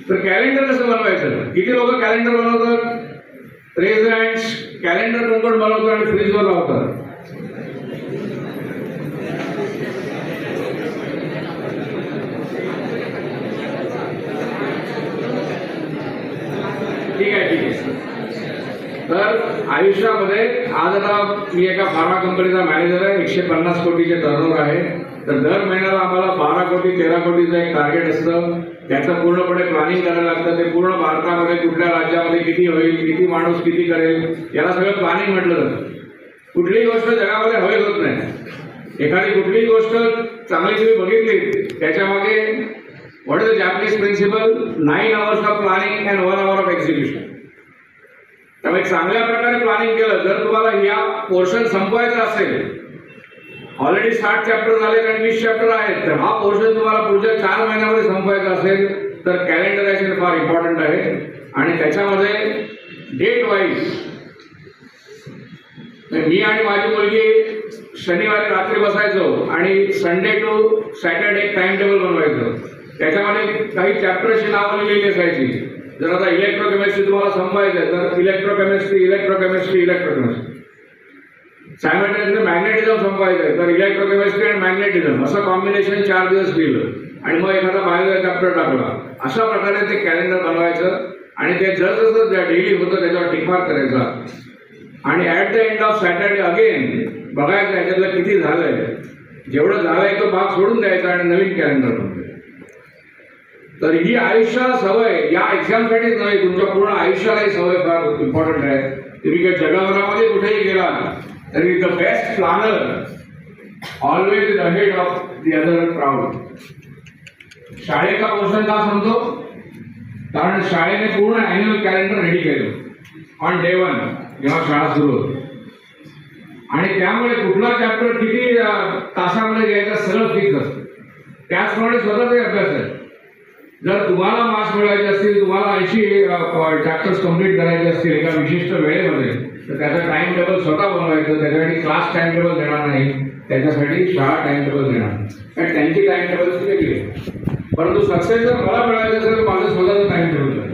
तर कॅलेंडर कसं बनवायचं? किती लोक कॅलेंडर बनवतात? Raise hands. कॅलेंडर कोण बनवतात आणि फ्रीजवर लावतात? ठीक आहे. तर आयुष्यामध्ये आज आता मी एका फार्मा कंपनीचा मॅनेजर आहे. 150 कोटीचे टर्नओव्हर आहे. तर दर महिन्याला आम्हाला 12 कोटी 13 कोटीचं एक टार्गेट असतं. त्याचं पूर्णपणे प्लॅनिंग करायला लागतं. ते पूर्ण भारतामध्ये कुठल्या राज्यामध्ये किती होईल, किती माणूस किती करेल, याला सगळं प्लॅनिंग म्हटलं जातं. कुठलीही गोष्ट जगामध्ये हवी होत नाही. एखादी कुठलीही गोष्ट चांगली तुम्ही बघितली, त्याच्यामागे what is the Japanese principle, 9 hours of planning and 1 hour of execution. त्यामुळे चांगल्या प्रकारे प्लॅनिंग केलं. जर तुम्हाला या पोर्शन संपवायचा असेल, ऑलरेडी 60 चॅप्टर झालेत आणि 20 चॅप्टर आहेत, तर हा पोर्शन तुम्हाला पुढच्या 4 महिन्यामध्ये संपवायचा असेल तर कॅलेंडरायझेशन फार इम्पॉर्टंट आहे. आणि त्याच्यामध्ये डेट वाईज मी आणि माझी मुलगी शनिवारी रात्री बसायचो आणि Sunday to Saturday time table बनवायचं. त्याच्यामध्ये काही चॅप्टरची नावं लिहिलेली असायची. जर आता इलेक्ट्रोकेमिस्ट्री तुम्हाला संपवायचं आहे तर इलेक्ट्रोकेमिस्ट्री सायमल्टेनियसली मॅग्नेटिझम संपवायचं आहे तर इलेक्ट्रोकेमिस्ट्री आणि मॅग्नेटिझम असं कॉम्बिनेशन 4 दिवस लिहिलं आणि मग एखादा बाहेरचा चॅप्टर टाकला. अशा प्रकारे ते कॅलेंडर बनवायचं आणि ते जसं डेली होतं त्याच्यावर टिकमार्क करायचा आणि at the end of Saturday again बघायचं ह्याच्यातलं किती झालंय. जेवढं झालंय तो भाग सोडून द्यायचा आणि नवीन कॅलेंडर बनवायचं. तर ही आयुष्याला सवय या एक्झामसाठीच नव्हे, तुमच्या पूर्ण आयुष्याला ही सवय फार इम्पॉर्टंट आहे. तुम्ही काही जगभरामध्ये कुठेही गेला तरी the best planner always is ahead of the other crowd. शाळेचा पोर्शन का सांगतो, कारण शाळेने पूर्ण अॅन्युअल कॅलेंडर रेडी केलं ऑन डे 1 जेव्हा शाळा सुरू होती. आणि त्यामुळे कुठला चॅप्टर किती तासामध्ये घ्यायचा सगळं फिक्स असतं. त्याचप्रमाणे स्वतःचे अभ्यास आहे. जर तुम्हाला मार्क्स मिळवायचे असतील, तुम्हाला 80 चॅप्टर्स कंप्लीट करायचे असतील एका विशिष्ट वेळेमध्ये, तर त्याचं टाइम टेबल स्वतः बनवायचं. त्याच्यासाठी क्लास टाइम टेबल देणार नाही, त्याच्यासाठी शाळा टाइम टेबल देणार. कारण त्यांची टाइम टेबल वेगळी आहे. परंतु सक्सेस जर मला मिळवायचं असेल तर माझं स्वतःचं टाइम टेबल आहे.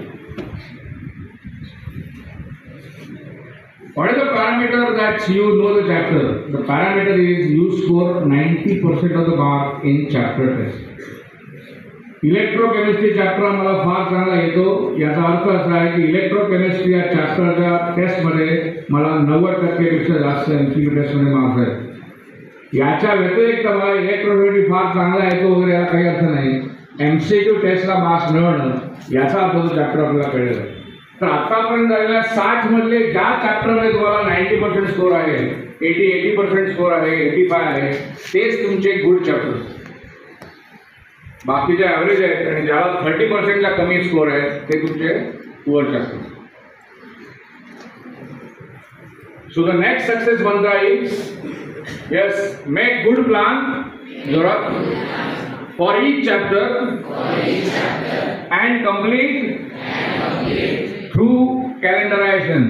What is the parameter that you know the chapter? The parameter is you score 90% of the mark in chapter test. Electrochemistry chapter मला फार चांगला येतो, याचा अर्थ असा आहे की इलेक्ट्रोकेमिस्ट्री या चॅप्टरच्या टेस्टमध्ये मला 90% पेक्षा जास्त MCQ टेस्टमध्ये मार्क्स आहेत. याच्या व्यतिरिक्त मला इलेक्ट्रोकेमिस्ट्री फार चांगला येतो वगैरे याला काही अर्थ नाही. MCQ टेस्टला मार्क्स मिळवणं याचा अर्थ तो चॅप्टर आपल्याला कळेल. तर आतापर्यंत झालेल्या 60 मधले ज्या चॅप्टरमध्ये तुम्हाला 90% स्कोर आहे, 80% स्कोर आहे, 85 आहे, तेच तुमचे गुड चॅप्टर. बाकीचे ॲव्हरेज आहेत आणि ज्याला 30%ला कमी स्कोर आहे ते तुमचे poor chapter. So the next success mantra is yes make good plan जोरात for each chapter and complete through calendarization.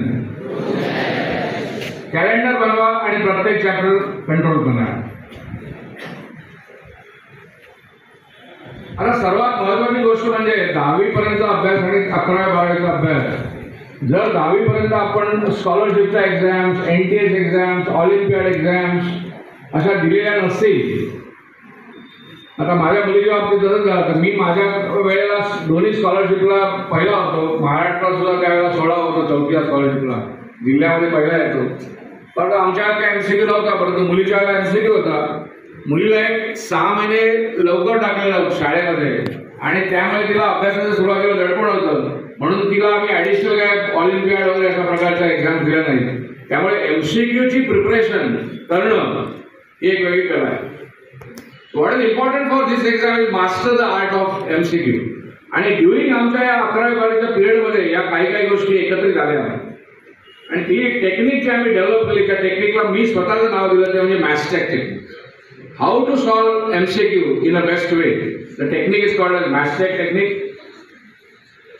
Calendar बनवा आणि प्रत्येक चॅप्टर कंट्रोल करा. आता सर्वात महत्त्वाची गोष्ट म्हणजे 10वी पर्यंत अभ्यास आणि 11वी 12वीचा अभ्यास. जर 10वी पर्यंत आपण स्कॉलरशिपच्या exams, NTS exams, olympiad exams अशा दिलेल्या नसतील. आता माझ्या मुलीच्या बाबतीत जसं झालं तर मी माझ्या वेळेला दोन्ही स्कॉलरशिपला पहिला होतो. महाराष्ट्रात सुद्धा त्यावेळेला 16 होतो, 4थीच्या स्कॉलरशिपला जिल्ह्यामध्ये पहिला येतो. परंतु आमच्या काय MCQ नव्हता, परंतु मुलीच्या वेळेला MCQ होता. मुलीला एक 6 महिने लवकर टाकलेलं शाळेमध्ये आणि त्यामुळे तिला अभ्यासाचं सुरुवातीला दडपण होतं. म्हणून तिला आम्ही ॲडिशनल काय ऑलिम्पियाड वगैरे अशा प्रकारच्या एक्झाम दिल्या नाही. त्यामुळे MCQची प्रिपरेशन करणं ही एक वेगळी कला आहे. What is important for this exam is master the art of MCQ. आणि ड्युरिंग आमच्या या 11वी 12वीच्या पिरियडमध्ये या काही गोष्टी एकत्रित झाल्या आणि ती एक टेक्निक जी आम्ही डेव्हलप केली, त्या टेक्निकला मी स्वतःचं नाव दिलं ते म्हणजे मॅस्टॅक technique. How to solve MCQ in a best way. The technique is called as Mastech technique.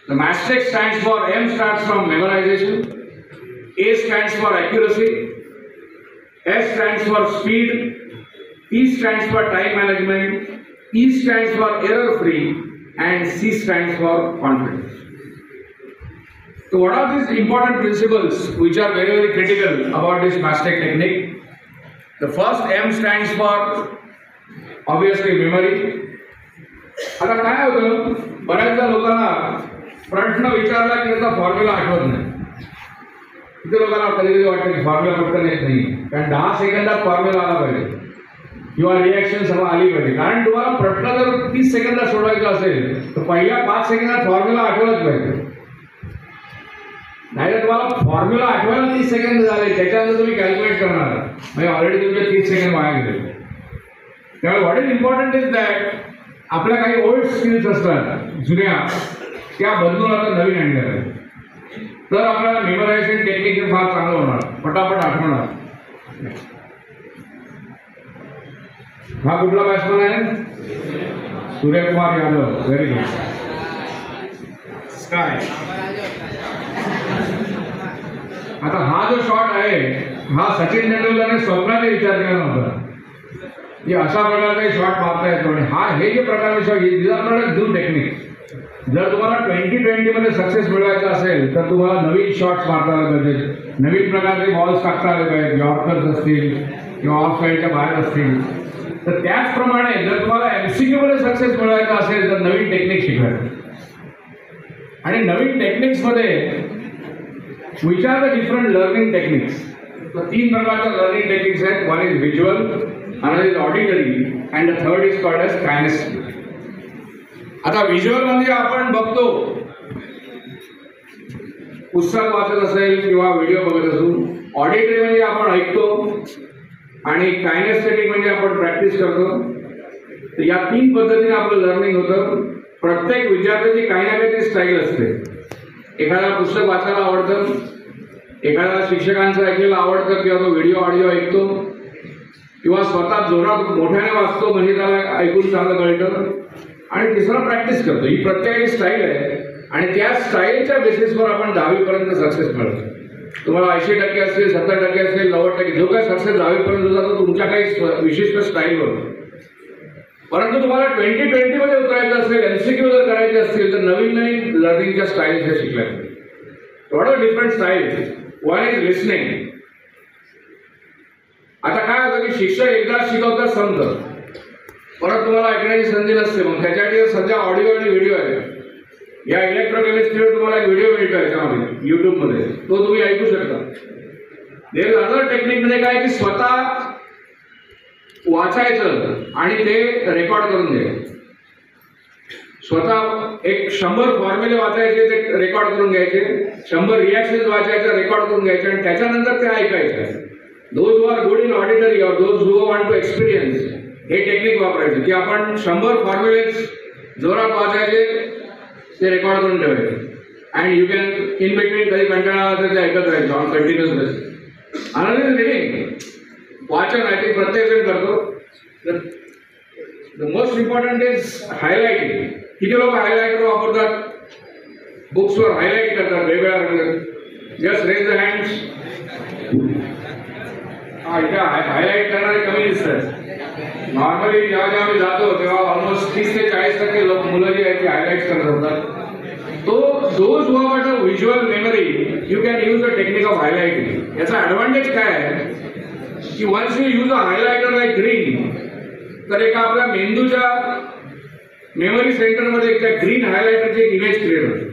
The Mastech stands for M stands from memorization, A stands for accuracy, S stands for speed, T stands for time management, E stands for error free, and C stands for confidence. So what are these important principles which are very critical about this Mastech technique? The first M stands for obviously memory. आता काय होतं, बऱ्याचदा लोकांना प्रश्न विचारला की त्याचा formula आठवत नाही. किती लोकांना कधी वाटतं की फॉर्म्युला पटकन येत नाही, कारण 10 सेकंदात फॉर्म्युला आला पाहिजे किंवा रिॲक्शन सर्व आली पाहिजे. कारण तुम्हाला प्रश्न जर 30 सेकंदात सोडवायचा असेल तर पहिल्या 5 सेकंदात फॉर्म्युला आठवलंच पाहिजे. नाही तर तुम्हाला फॉर्म्युला आठवायला 30 सेकंद झाले, त्याच्यानंतर तुम्ही कॅल्क्युलेट करणार म्हणजे ऑलरेडी तुमचे 30 सेकंद वाया गेले. त्यामुळे what is important is that आपल्या काही ओल्ड स्किल्स असतात जुन्या, त्या बदलून आता नवीन आणल्या आहेत. तर आपल्याला मेमोरायझेशन टेक्निक फार चांगलं होणार, पटापट आठवणार. हा कुठला बॅट्समन आहे? Suryakumar Yadav. Very good. Sky. आता हा जो शॉट आहे हा सचिन तेंडुलकरने स्वप्नाने विचार केला नव्हता की अशा प्रकारचे शॉट मारता येतो. आणि हे जे प्रकारचे shot this are not new technique. जर तुम्हाला 2020 मध्ये सक्सेस मिळवायचं असेल तर तुम्हाला नवीन शॉट्स मारता आले पाहिजेत, नवीन प्रकारचे बॉल्स टाकता आले पाहिजेत, यॉर्कर्स असतील किंवा ऑफ साईडच्या बाहेर असतील. तर त्याचप्रमाणे जर तुम्हाला MCQ मध्ये सक्सेस मिळवायचं असेल तर नवीन टेक्निक शिकवायचं. आणि नवीन टेक्निक्समध्ये which are the different learning techniques. तर 3 प्रकारच्या लर्निंग टेक्निक्स आहेत. One is visual, another is auditory and the third is called as kinesthetic. आता व्हिज्युअल म्हणजे आपण बघतो, पुस्तक वाचत असेल किंवा व्हिडिओ बघत असू. ऑडिटरी म्हणजे आपण ऐकतो आणि कायनेस्थेटिक म्हणजे आपण प्रॅक्टिस करतो. तर या 3 पद्धतीने आपलं लर्निंग होतं. प्रत्येक विद्यार्थ्याची काही ना काहीतरी स्टाईल असते. एखाद्याला पुस्तक वाचायला आवडतं, एखाद्याला शिक्षकांचं ऐकलेलं आवडतं किंवा तो व्हिडिओ ऑडिओ ऐकतो, किंवा स्वतः जोरात मोठ्याने वाचतो म्हणजे त्याला ऐकून चांगलं कळतं, आणि तिसरा प्रॅक्टिस करतो. ही प्रत्येकाची स्टाईल आहे आणि त्या स्टाईलच्या बेसिसवर आपण 10वीपर्यंत सक्सेस मिळतो. तुम्हाला 80% असेल, 70% असेल, 90%, जो काही सक्सेस 10वीपर्यंत जातो तुमच्या काही विशिष्ट स्टाईलवर. परंतु तुम्हाला 2020 मध्ये उतरायचं असेल, MCQ जर करायचे असतील तर नवीन नवीन लर्निंगच्या स्टाईल हे शिकल्या. What are different style? One is listening. आता काय होतं की शिक्षक एकदा शिकवतात समजतं, परत तुम्हाला ऐकण्याची संधी नसते. मग त्याच्यासाठी सध्या ऑडिओ आणि व्हिडिओ आहे. या इलेक्ट्रोकेमिस्ट्रीवर तुम्हाला एक व्हिडिओ मिळतो याच्यामध्ये युट्यूबमध्ये, तो तुम्ही ऐकू शकता. देयर इज अदर टेक्निकमध्ये काय की स्वतः वाचायचं आणि ते रेकॉर्ड करून घ्यायचं. स्वतः एक 100 फॉर्म्युले वाचायचे, ते रेकॉर्ड करून घ्यायचे. 100 रिॲक्शन्स वाचायचे, रेकॉर्ड करून घ्यायचे आणि त्याच्यानंतर ते ऐकायचं. Those who are good in auditory और those who want to experience हे टेक्निक वापरायचं की आपण 100 फॉर्म्युलेज जोरात वाचायचे, ते रेकॉर्ड करून ठेवायचे. And you can in between कधी कंटाळा आला तर ते ऐकत राहायचं on continuous basis. Another is reading. वाचन आहे ते प्रत्येकजण करतो. The most important is highlighting. किती लोक हायलायटर वापरतात, बुक्सवर हायलाईट करतात वेगवेगळ्या रंगात? Just raise the hands. इथे हायलाईट करणारे कमी दिसतात. नॉर्मली जेव्हा जेव्हा आम्ही जातो तेव्हा ऑलमोस्ट 30 ते 40% लोक मुलं जी आहेत ती हायलाईट करत होतात. तो those who have got a visual memory you can use the technique of highlighting. याचा ॲडव्हान्टेज काय आहे की once you use a highlighter like green, तर एका आपल्या मेंदूच्या मेमरी सेंटरमध्ये एक त्या ग्रीन हायलायटरची एक इमेज क्रिएट होते.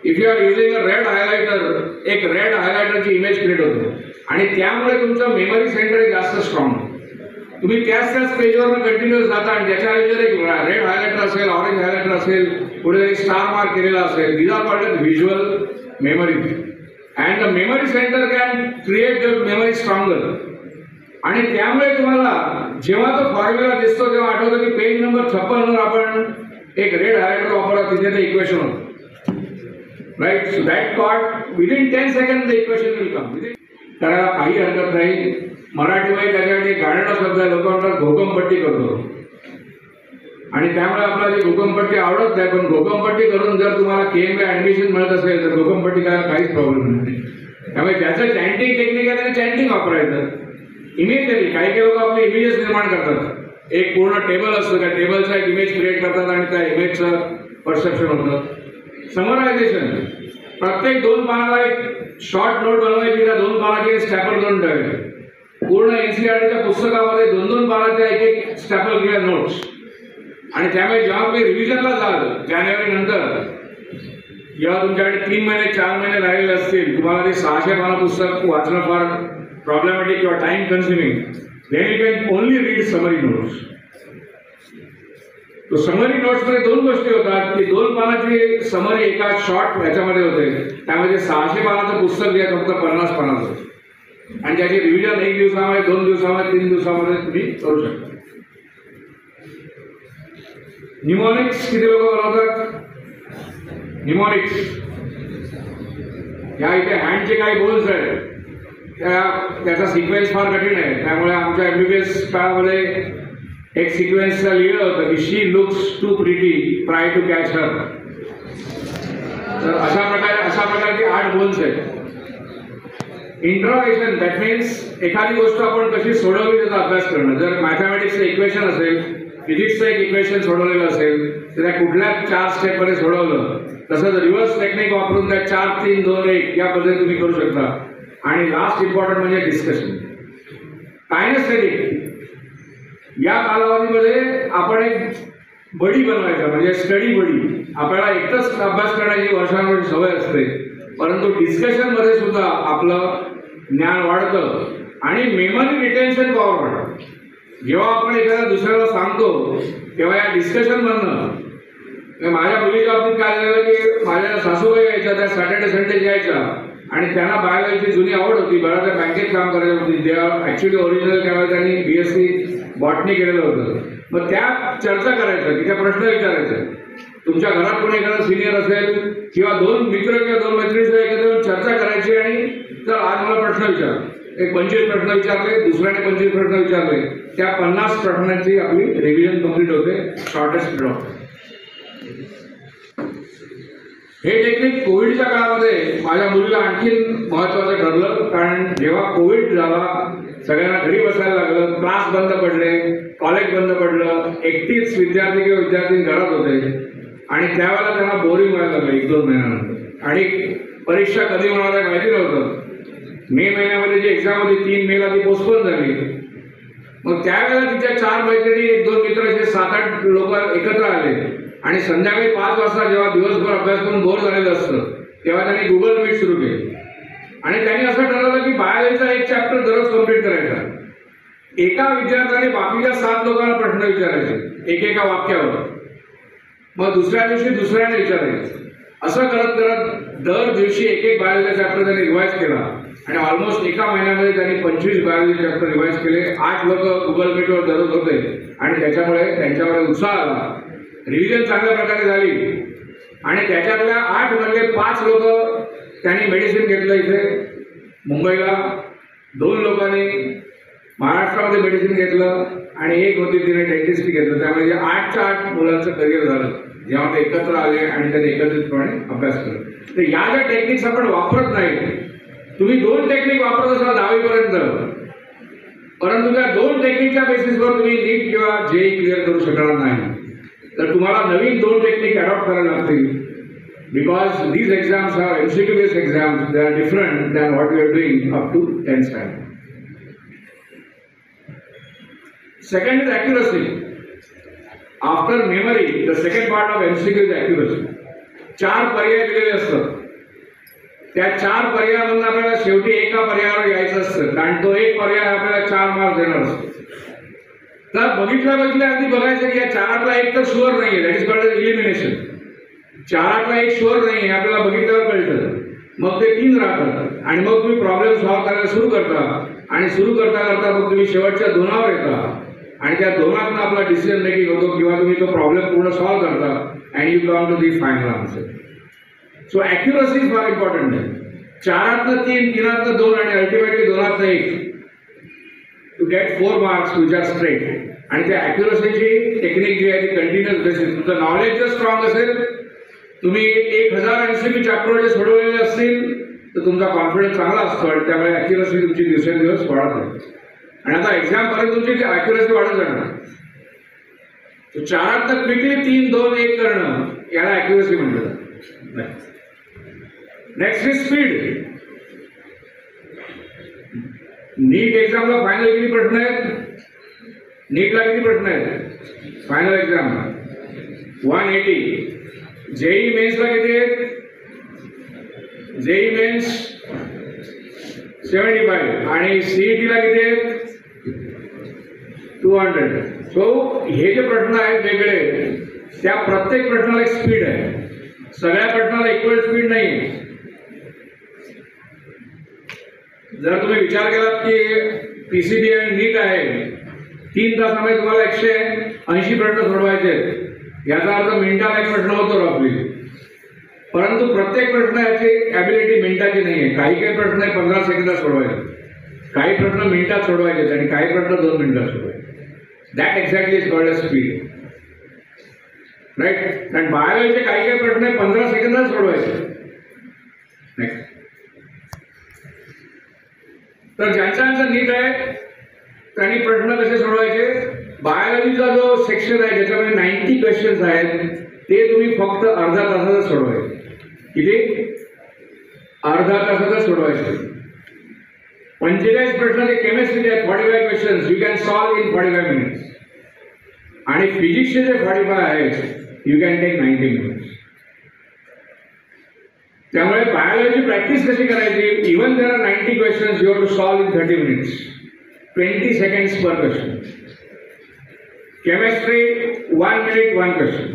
If you are using a red highlighter, एक रेड हायलायटरची इमेज क्रिएट होते आणि त्यामुळे तुमचं मेमरी सेंटर जास्त स्ट्रॉंग होतं. तुम्ही त्याच पेजवरून कंटिन्युअस जाता आणि त्याच्या जर एक रेड हायलायटर असेल, ऑरेंज हायलायटर असेल, पुढे एक स्टार मार्क केलेला असेल, these are called as visual memory and the memory center can create the memory stronger. आणि त्यामुळे तुम्हाला जेव्हा तो फॉर्म्युला दिसतो तेव्हा आठवतं की पेज नंबर 56 वर आपण एक रेड हायलायटर वापरला, तिथे ते इक्वेशन होतं. Right. So that caught within 10 second the equation will come. करायला काही हरकत नाही. मराठीमध्ये त्याच्यासाठी गाणं शब्द आहे, लोक म्हणतात घोकमपट्टी करतो आणि त्यामुळे आपल्याला जी घोकमपट्टी आवडत नाही. पण घोकमपट्टी करून जर तुम्हाला KM ऍडमिशन मिळत असेल तर घोकमपट्टी करायला काहीच प्रॉब्लेम नाही. त्यामुळे ज्याचं चॅन्टिंग टेक्निक आहे त्याने चॅन्टिंग वापरायचं. इमेजरी काही लोक आपले इमेजेस निर्माण करतात. एक पूर्ण टेबल असतं, त्या टेबलचा एक इमेज क्रिएट करतात आणि त्या इमेजचं परसेप्शन होतं. समरायझेशन. प्रत्येक 2 पानाला एक शॉर्ट नोट बनवायची, त्या 2 पानाची स्टॅपल करून ठेवायची. पूर्ण NCERTच्या पुस्तकामध्ये 2-2 पानाच्या एक स्टॅपल केल्या नोट्स. आणि त्यामुळे जेव्हा तुम्ही रिव्हिजनला जाल जानेवारी नंतर, जेव्हा तुमच्याकडे 3 महिने 4 महिने राहिलेले असतील, तुम्हाला ते 600 पानं पुस्तक वाचणं फार प्रॉब्लेमॅटिक किंवा time consuming, then you can only read summary notes. तो समरी नोट्समध्ये 2 गोष्टी होतात की 2 पानाची समरी एका शॉर्ट याच्यामध्ये होते. त्यामध्ये 600 पानाचं पुस्तक जे फक्त 50 पानाचं होतं आणि त्याचे रिव्हिजन 1 दिवसामध्ये, 2 दिवसामध्ये, 3 दिवसामध्ये तुम्ही करू शकता. न्यूमॉनिक्स किती लोक बनवतात? न्यूमॉनिक्स ह्या इथे हँडचे काही बोल्स आहेत, त्याचा सिक्वेन्स फार कठीण आहे. त्यामुळे आमच्या MBBS काळामध्ये एक सिक्वेन्सला लिहिलं होतं की she looks too pretty try to catch her. तर अशा प्रकारचे 8 बोल्स आहेत. इंट्रोगेशन दॅट मीन्स एखादी गोष्ट आपण कशी सोडवली त्याचा अभ्यास करणं. जर मॅथमॅटिक्सचं इक्वेशन असेल, फिजिक्सचं एक इक्वेशन सोडवलेलं असेल तर त्या कुठल्या 4 स्टेपमध्ये सोडवलं, तसंच रिव्हर्स टेक्निक वापरून त्या 4, 3, 2, 1 या पद्धतीने तुम्ही करू शकता. आणि लास्ट इम्पॉर्टंट म्हणजे डिस्कशन. कायनेस्थेटिक या कालावधीमध्ये आपण एक बडी बनवायचा, म्हणजे स्टडी बडी. आपल्याला एकच अभ्यास करण्याची वर्षानुवर्ष सवय असते, परंतु डिस्कशनमध्ये सुद्धा आपलं ज्ञान वाढतं आणि मेमरी रिटेन्शन पॉवर वाढतं. जेव्हा आपण एखाद्या दुसऱ्याला सांगतो तेव्हा या डिस्कशनमधनं, माझ्या मुलीच्या बाबतीत काय झालं की माझ्या सासूबाई यायच्या, त्या सॅटर्डे संडे यायच्या आणि त्यांना बायोलॉजीची जुनी आवड होती, बऱ्याचदा बँकेत काम करायला होती. ते ॲक्च्युली ओरिजिनल त्यावेळेस त्यांनी BSc बॉटनी केलेलं होतं. मग त्या चर्चा करायचं की त्या प्रश्न विचारायचे. तुमच्या घरात कोणी एखादा सिनियर असेल किंवा 2 मित्र किंवा 2 मैत्रिणींसह एकत्र येऊन चर्चा करायची आणि तर आज मला प्रश्न विचार, एक 25 प्रश्न विचारले, दुसऱ्याने 25 प्रश्न विचारले, त्या 50 प्रश्नांची आपली रिव्हिजन कंप्लीट होते शॉर्टेस्ट ड्रॉप. हे टेक्निक कोविडच्या काळामध्ये माझ्या मुलीला आणखीन महत्त्वाचं ठरलं, कारण जेव्हा कोविड झाला, सगळ्यांना घरी बसायला लागलं, क्लास बंद पडले, कॉलेज बंद पडलं, एकटीच विद्यार्थी किंवा विद्यार्थी घरात होते आणि त्यावेळेला त्यांना बोरिंग व्हायला लागलं 1-2 महिन्यानंतर. आणि परीक्षा कधी होणार आहे माहिती नव्हतं. मे महिन्यामध्ये जी एक्झाम होती 3 मेला ती पोस्टपोन झाली. मग त्यावेळेला तिच्या 4 मैत्रिणी, 1-2 मित्र असे 7-8 लोक एकत्र आले आणि संध्याकाळी 5 वाजता जेव्हा दिवसभर अभ्यास करून बोर झालेलं असतं तेव्हा त्यांनी गुगल मीट सुरू केली आणि त्यांनी असं ठरवलं की बायोलॉजीचा 1 चॅप्टर दररोज कंप्लीट करायचा. एका विद्यार्थ्याने बाकीच्या 7 लोकांना प्रश्न विचारायचे एकेका वाक्यावर, मग दुसऱ्या दिवशी दुसऱ्याने विचारायचं. असं करत करत दर दिवशी 1 बायोलॉजी चॅप्टर त्यांनी रिवाईज केला आणि ऑलमोस्ट एका महिन्यामध्ये त्यांनी 25 बायोलॉजी चॅप्टर रिवाईज केले. 8 लोक गुगल मीटवर दररोज होते आणि त्याच्यामुळे त्यांच्यामध्ये उत्साह आला. रिव्हिजन चांगल्या प्रकारे झाली आणि त्याच्यातल्या 8 मधले 5 लोक त्यांनी मेडिसिन घेतलं इथे मुंबईला, 2 लोकांनी महाराष्ट्रामध्ये मेडिसिन घेतलं आणि 1 होती तिने डेंटिस्ट घेतलं. त्यामुळे 8च्या 8 मुलांचं करिअर झालं जेव्हा ते एकत्र आले आणि त्यांनी एकत्रितपणे अभ्यास केला. तर या ज्या टेक्निक्स आपण वापरत नाही, तुम्ही 2 टेक्निक वापरत असाल 10वीपर्यंत, परंतु त्या 2 टेक्निकच्या बेसिसवर तुम्ही नीट किंवा JEE क्लिअर करू शकणार नाही. तर तुम्हाला नवीन 2 टेक्निक अडॉप्ट करायला लागतील. Because these exams are MCQ based exams, they are different than what we are doing up to 10th standard. Second is accuracy. After memory, the second part of MCQ is accuracy. 4 पर्याय दिलेले असतात. त्या 4 पर्यायामधून आपल्याला शेवटी एका पर्यायावर यायचं असतं, कारण तो एक पर्याय आपल्याला 4 मार्क्स देणार असतो. तर बघितल्या अगदी बघायचं की या 4तला 1 तर शुअर नाहीये, दॅट इज कॉल्ड इलिमिनेशन. 4तला 1 शुअर नाही आपल्याला बघितल्यावर कळतं. मग ते 3 राहतात आणि मग तुम्ही प्रॉब्लेम सॉल्व्ह करायला सुरू करता आणि सुरू करता करता मग तुम्ही शेवटच्या 2वर येता आणि त्या 2तनं आपला डिसिजन मेकिंग होतो किंवा तुम्ही तो प्रॉब्लेम पूर्ण सॉल्व्ह करता and you come to the final answer. So accuracy is फार इम्पॉर्टंट आहे. 4तनं 3, 3तनं 2 आणि अल्टिमेटली 2तनं 1 to get 4 marks which are straight. आणि त्या ॲक्युरसीची टेक्निक जी आहे ती कंटिन्युअस बेसिस. तुमचं नॉलेज जर स्ट्रॉंग असेल, तुम्ही 1000 MCQ चॅप्टर सोडवलेले असतील तर तुमचा कॉन्फिडन्स चांगला असतो आणि त्यामुळे ॲक्युरसी तुमची दिवसेंदिवस वाढत आहे आणि आता एक्झामपर्यंत तुमची ॲक्युरसी वाढत जाणार. 4तनं क्विकली 3, 2, 1 करणं याला ॲक्युरसी म्हणतात. Next is speed. नीट एक्झामला फायनल किती प्रश्न आहेत? नीटला किती प्रश्न आहेत फायनल एक्झामला? 180. JEE मेन्सला किती आहेत? JEE मेन्स 75 आणि CETला किती आहेत? 200. सो हे जे प्रश्न आहेत वेगळे, त्या प्रत्येक प्रश्नाला एक स्पीड आहे. सगळ्या प्रश्नाला इक्वल स्पीड नाही आहे. जर तुम्ही विचार केलात की PCB आणि नीट आहे, 3 तासामध्ये तुम्हाला 180 प्रश्न सोडवायचे आहेत याचा अर्थ मिनिटाला एक प्रश्न होतो रफली, परंतु प्रत्येक प्रश्नाची ॲबिलिटी मिनिटाची नाही आहे. काही काही प्रश्न 15 सेकंदात सोडवायचे, काही प्रश्न मिनिटात सोडवायचे आणि काही प्रश्न 2 मिनिटात सोडवायचे. That exactly is called a speed, right. कारण बायोलॉजीचे काही काही प्रश्न 15 सेकंदात सोडवायचे. नेक्स्ट. तर ज्यांचं नीट आहे त्यांनी प्रश्न कसे सोडवायचे. बायोलॉजीचा जो सेक्शन आहे ज्याच्यामध्ये 90 क्वेश्चन्स आहेत ते तुम्ही फक्त अर्धा तासाचं सोडवायचे. किती? अर्धा तासाचं सोडवायचे. 45 प्रश्न जे केमिस्ट्रीचे आहेत 45 questions you can solve in 45 minutes. आणि फिजिक्सचे जे 45 आहेत यू कॅन टेक 90 मिनिट्स. त्यामुळे बायोलॉजी प्रॅक्टिस कशी करायची. Even there are 90 questions you have to solve in 30 minutes, 20 seconds per question. Chemistry 1 minute 1 question,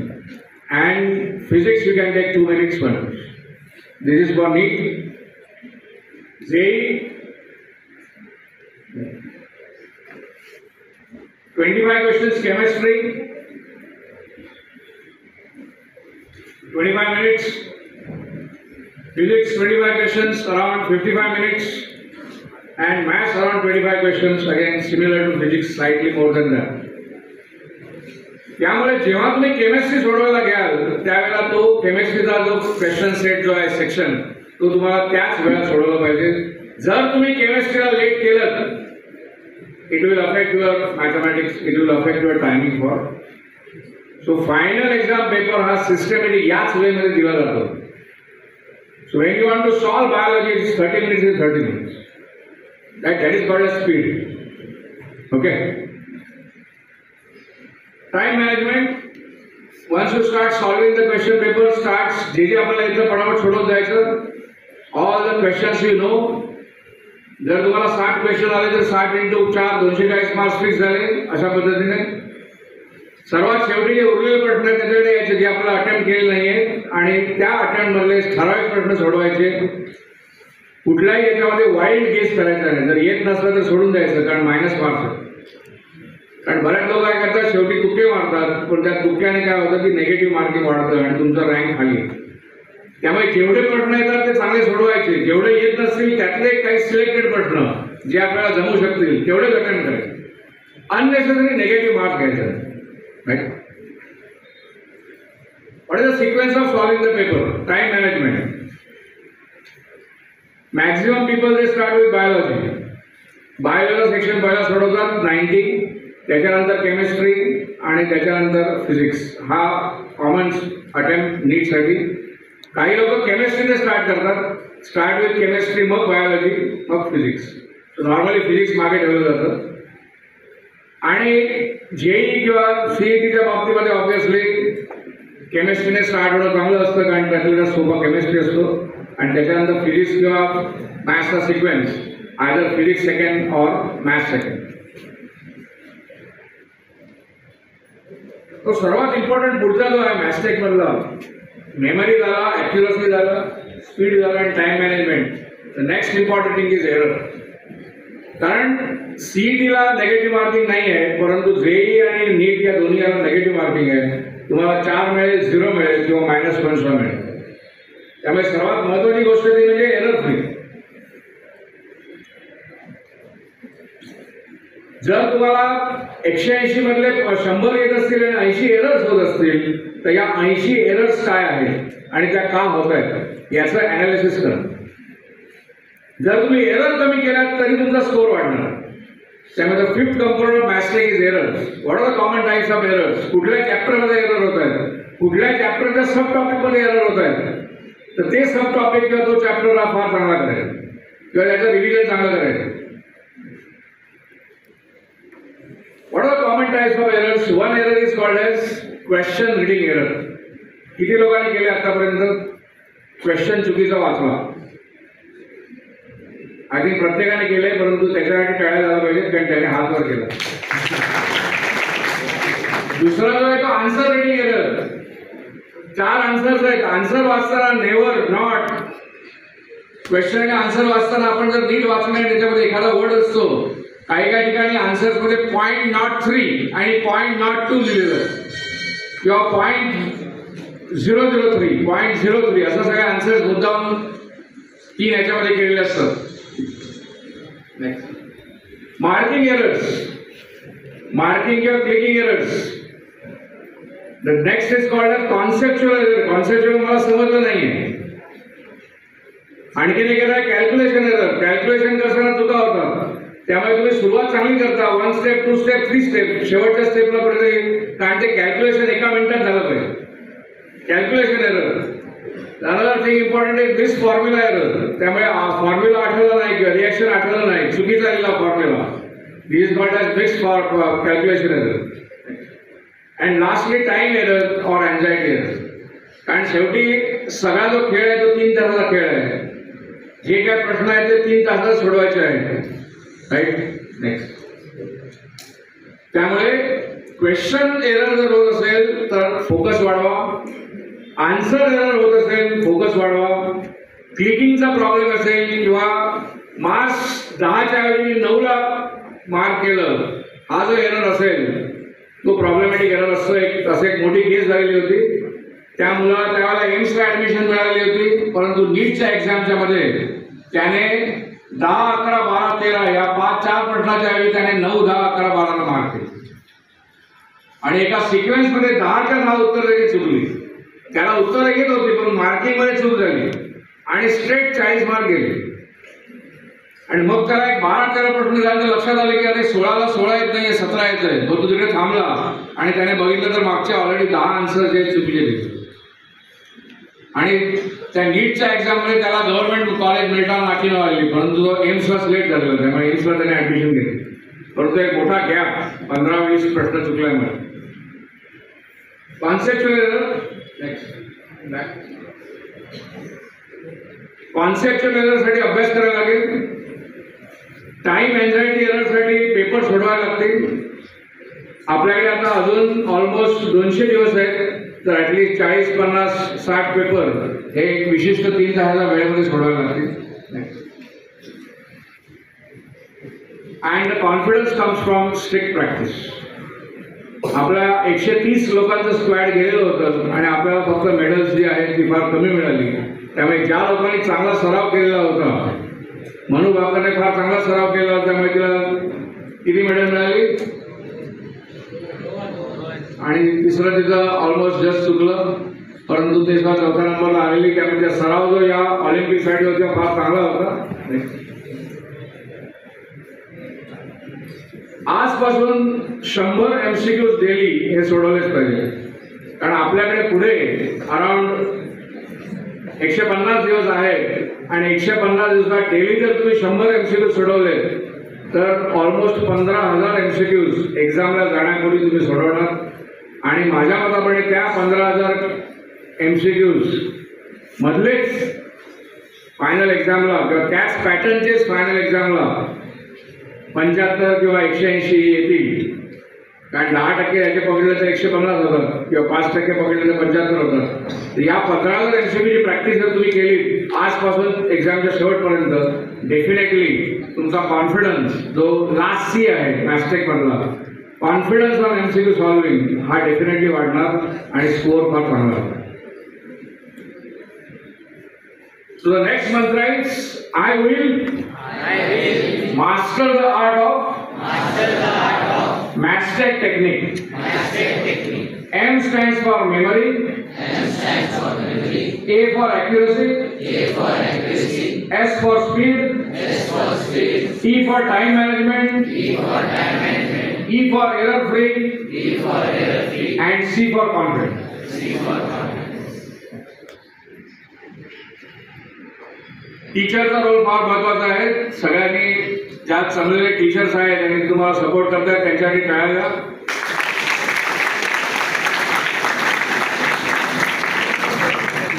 and physics you can take 2 minutes 1 question. This is for NEET. JEE 25 questions chemistry, 25 minutes. Physics 25 questions around 55 minutes. And maths around 25 questions, again similar to physics, slightly more than that. त्यामुळे जेव्हा तुम्ही chemistry सोडवायला घ्याल त्यावेळेला तो केमिस्ट्रीचा जो question set जो आहे सेक्शन तो तुम्हाला त्याच वेळात सोडवला पाहिजे. जर तुम्ही केमिस्ट्रीला लेट केलं it will affect your mathematics, it will affect your timing for. So final exam paper हा सिस्टमॅटिक याच वेमध्ये दिला जातो. So when you want to solve biology it's 30 minutes is 30 minutes. That is called as speed. Okay. Time management. Once you start solving the question paper, starts जे आपल्याला इथं पटापट सोडवत जायचं. All the questions you know. जर तुम्हाला 60 question आले तर 60 × 4 240 मार्क्स फिक्स झाले. अशा पद्धतीने सर्वात शेवटी जे उरलेले प्रश्न त्याच्याकडे यायचे जे आपल्याला अटेम्प्ट केले नाहीये आणि त्या अटेम्प्ट मधले ठराविक प्रश्न सोडवायचे. कुठल्याही याच्यामध्ये वाईल्ड गेस करायचा नाही. जर येत नसलं तर सोडून द्यायचं, कारण मायनस मार्क्स आहे. कारण बऱ्याच लोक काय करतात शेवटी तुक्के मारतात, पण त्या तुक्क्याने काय होतं की निगेटिव्ह मार्किंग वाढतं आणि तुमचा रँक खाली. त्यामुळे जेवढे प्रश्न येतात ते चांगले सोडवायचे. जेवढे येत नसतील त्यातले काही सिलेक्टेड प्रश्न जे आपल्याला जमू शकतील तेवढेच अटेम्प्ट करायचे. अननेसेसरी निगेटिव्ह मार्क्स घ्यायचे. Right. What is the sequence of solving the paper. Time management. Maximum people they start with biology. Biology section पहिला सोडवतात 90, त्याच्यानंतर केमिस्ट्री आणि त्याच्यानंतर फिजिक्स. हा कॉमन अटेम्प्ट नीटसाठी. काही लोक केमिस्ट्रीने स्टार्ट करतात. स्टार्ट विथ केमिस्ट्री, मग बायोलॉजी, मग फिजिक्स. नॉर्मली फिजिक्स मागे ठेवलं जातं. आणि जेईई किंवा सीईटीच्या बाबतीमध्ये ऑब्व्हियसली केमिस्ट्रीने स्टार्ट होणं चांगलं असतं, कारण त्यातला सोपा केमिस्ट्री असतो. आणि त्याच्यानंतर फिजिक्स किंवा मॅथ्सचा सिक्वेन्स आयदर फिजिक्स सेकंड और मॅथ्स सेकंड. तो सर्वात इम्पॉर्टंट पुढचा जो आहे मॅथ्सटेक मधला मेमरी झाला, ॲक्युरसी झालं, स्पीड झालं आणि time management. The next important thing is error. कारण सीईटीला नेगेटिव्ह मार्किंग नाही आहे, परंतु जेईई आणि नीट या दोन्ही याला नेगेटिव्ह मार्किंग आहे. तुम्हाला 4 मिळेल, 0 मिळेल किंवा -1 मिळेल. त्यामुळे सर्वात महत्वाची गोष्ट ती म्हणजे एरर फ्री. जर तुम्हाला 180 मधले 100 येत असतील आणि 80 एरर्स होत असतील तर या 80 एरर्स काय आहेत आणि त्या का होत आहेत याचं अनालिसिस करा. जर तुम्ही एरर कमी केलात तरी तुमचा स्कोर वाढणार. त्यामध्ये 5th कंपोनंट ऑफ मॅथ्सटेक is errors. What are the common types of errors. कुठल्या चॅप्टरमध्ये एरर होत आहेत, कुठल्या चॅप्टरच्या सब टॉपिकमध्ये एरर होत आहेत, तर ते सब टॉपिक किंवा तो चॅप्टर हा फार चांगला करायचा किंवा त्याचं रिव्हिजन चांगलं करायचं. What are common types of errors. One error is called as question reading error. किती लोकांनी केले आतापर्यंत क्वेश्चन चुकीचा वाचला. आय थिंक प्रत्येकाने केलंय, परंतु त्याच्यासाठी टाळ्या झाला पाहिजे कारण त्याने हात वर केला. दुसरा जो आहे तो आन्सर रिडिंग एरर. 4 आन्सर्स आहेत. आन्सर वाचताना नेव्हर नॉट क्वेश्चन आणि आन्सर वाचताना आपण जर नीट वाचणार त्याच्यामध्ये एखादा वर्ड असतो, काही ठिकाणी आन्सर्स मध्ये .03 आणि .02 लिहिलेलं. किंवा 0.003 असं सगळे आन्सर्स मुद्दाम 3 याच्यामध्ये केलेले असतात. मार्किंग किंवा clicking errors. The next is called a conceptual error. Conceptual मला समजलं नाहीये. आणखीन एक आहे कॅल्क्युलेशन एरर. कॅल्क्युलेशन करताना चुका होतात, त्यामुळे तुम्ही सुरुवात चांगली करता, 1 स्टेप 2 स्टेप 3 स्टेप, शेवटच्या स्टेपला पर्यंत कारण ते कॅल्क्युलेशन एका मिनिटात झालं पाहिजे. Calculation error. Another thing important is this formula error. त्यामुळे फॉर्म्युला आठवला नाही किंवा रिॲक्शन आठवलं नाही, चुकीचा झालेला formula. This is called as mixed calculation error. And lastly time error or anxiety error. कारण शेवटी सगळा जो खेळ आहे तो 3 तासाचा खेळ आहे. जे काय प्रश्न आहेत ते 3 तासात सोडवायचे आहेत. राईट. नेक्स्ट. त्यामुळे क्वेश्चन एरर जर होत असेल तर फोकस वाढवा. आन्सर एरर होत असेल फोकस वाढवा. क्लिकिंगचा प्रॉब्लेम असेल किंवा मार्क्स 10च्या ऐवजी 9ला मार्क केलं, हा जो एरर असेल तो प्रॉब्लेमॅटिक एरर असतो. एक मोठी केस झालेली होती. त्या मुलाला त्यावेळेला एम्सला ऍडमिशन मिळालेली होती, परंतु नीटच्या एक्झामच्या मध्ये त्याने 10, 11, 12, 13 या 4 प्रश्नाच्या ऐवजी त्याने 9, 10, 11, 12ला मार्क केले आणि एका सिक्वेन्स मध्ये 10च्या 10 उत्तर त्याची चुकली. त्याला उत्तरं येत होती पण मार्किंग मध्ये चूक झाली आणि स्ट्रेट 40 मार्क गेले. आणि मग त्याला एक 12-13 प्रश्न झाले, लक्षात आले की अरे 16ला 16 येत नाहीये, 17 येत आहे. तो तिकडे थांबला आणि त्याने बघितलं तर मागच्या ऑलरेडी 10 आन्सर जे चुकीचे दिले. आणि त्या नीटच्या एक्झाम मध्ये त्याला गव्हर्नमेंट कॉलेज मिळताना नाकी आलेली, परंतु तो एम्सला सिलेक्ट झालेला, त्यामुळे एम्सला त्याने ऍडमिशन घेतली. परंतु एक मोठा गॅप 15-20 प्रश्न चुकल्यामुळे. Conceptual error. कॉन्सेप्च्युअल एररसाठी अभ्यास करायला लागेल. टाइम एन्झायटी एररसाठी पेपर सोडवायला लागतील. आपल्याकडे आता अजून ऑलमोस्ट 200 दिवस आहेत, तर ॲटलिस्ट 40, 50, 60 पेपर हे एक विशिष्ट 3 तासाच्या वेळेमध्ये सोडवायला लागतील. And confidence comes from strict practice. आपल्या 130 लोकांचं स्क्वॅड गेलेलं होतं आणि आपल्याला फक्त मेडल्स जी आहेत ती फार कमी मिळाली. त्यामुळे ज्या लोकांनी चांगला सराव केलेला होता, मनू भाकरने फार चांगला सराव केला होता, त्यामुळे तिला किती मेडल मिळाली आणि तिसरं तिचं ऑलमोस्ट जस्ट चुकलं, परंतु ते 4थ्या नंबरला आलेली. त्यामुळे त्या सराव जो या ऑलिम्पिकसाठी होता फार चांगला होता. आजपासून 100 MCQs डेली हे सोडवलेच पाहिजे. कारण आपल्याकडे पुढे अराउंड 150 दिवस आहेत आणि 150 दिवसात डेली जर तुम्ही 100 MCQs सोडवले तर ऑलमोस्ट 15,000 MCQs एक्झामला जाण्यापूर्वी तुम्ही सोडवणार. आणि माझ्या मताप्रमाणे त्या 15,000 MCQs मधलेच फायनल एक्झामला किंवा त्याच पॅटर्नचेच फायनल एक्झामला 75 किंवा 180 येतील. कारण 10% याचे पकडले तर 150 होतात किंवा 5% पकडले तर 75 होतात. तर या 15,000 MCQची प्रॅक्टिस जर तुम्ही केली आजपासून एक्झामच्या शेवटपर्यंत, डेफिनेटली तुमचा कॉन्फिडन्स जो लास्ट सी आहे मॅस्टेक मधला, कॉन्फिडन्स ऑन MCQ सॉल्विंग हा डेफिनेटली वाढणार आणि स्कोअर फार चांगला होणार. So the next mantra is I will master the art of Mastech technique. M stands for memory. A for accuracy. S for speed. E for time management. E for error free. And C for confidence. टीचरचा role फार महत्वाचा आहे. सगळ्यांनी ज्यात चांगलेले teachers आहेत आणि तुम्हाला support करतात त्यांच्यासाठी टाळ्या द्या.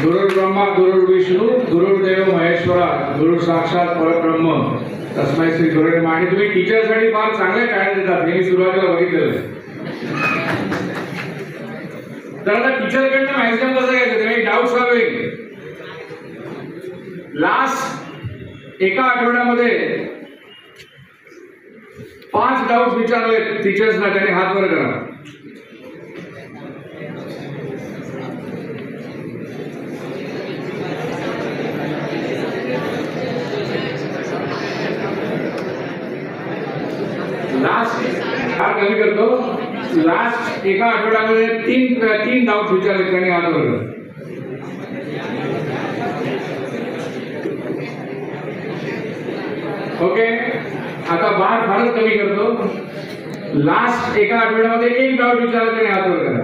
गुरुर्ब्रह्मा गुरुर्विष्णू गुरुर्देव महेश्वरा गुरु साक्षात परब्रह्म तस्मै श्री गुरुवे नमः. आणि तुम्ही टीचरसाठी फार चांगले टाळ्या देतात हे मी सुरुवातीला बघितलेलं. तर आता टीचरकडनं मॅक्झिमम कसं घ्यायचं ते डाऊट सॉल्विंग. लास्ट एका आठवड्यामध्ये 5 डाऊट विचारले टीचर्सना, त्यांनी हात वर करा. कमी करतो. लास्ट एका आठवड्यामध्ये तीन डाऊट विचारले त्यांनी आजवर. ओके, आता बार फारच कमी करतो. लास्ट एका आठवड्यामध्ये एक डाऊट विचारला त्याने आजवर करा.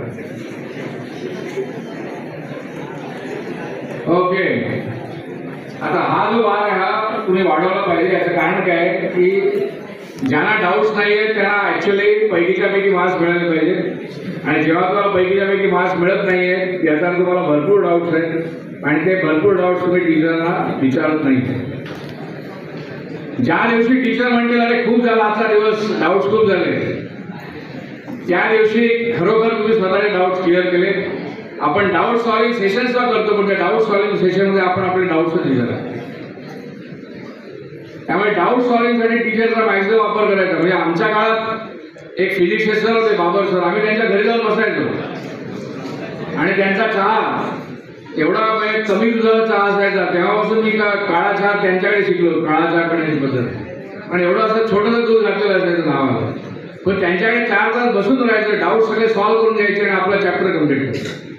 ओके, आता हा जो बार आहे हा तुम्ही वाढवला पाहिजे. याचं कारण काय आहे की ज्यांना डाऊट्स नाही आहेत त्यांना ऍक्च्युअली पैकीच्या पैकी मार्क्स मिळाले पाहिजे. आणि जेव्हा तुम्हाला पैकीच्या पैकी मार्क्स मिळत नाही आहेत याचा तुम्हाला भरपूर डाऊट्स आहेत आणि ते भरपूर डाऊट्स तुम्ही टीचरना विचारत नाही. ज्या दिवशी टीचर म्हणतील अरे खूप झाला आजचा दिवस, डाऊट्स खूप झाले, त्या दिवशी खरोखर तुम्ही स्वतःचे डाऊट्स क्लिअर केले. आपण डाऊट सॉल्विंग सेशन्स करतो पण त्या डाऊट सॉल्विंग सेशनमध्ये आपण आपले डाऊट्सच विचारा. त्यामुळे डाऊट सॉल्विंगसाठी टीचरचा मॅक्सिमम वापर करायचा. म्हणजे आमच्या काळात एक फिजिक्स सर होते बाबर सर, आम्ही त्यांच्या घरी जाऊन बसायचो आणि त्यांचा चहा एवढा कमी दुधाचा चहा असायचा. तेव्हापासून मी काळा चहा त्यांच्याकडे शिकलो, काळा चहा करण्याची पद्धत. आणि एवढं असं छोटंसं दूध घातलेलं असायचं नावाला, पण त्यांच्याकडे 4 तास बसून राहायचं, डाऊट सगळे सॉल्व्ह करून घ्यायचे आणि आपला चॅप्टर कम्प्लीट करायचं.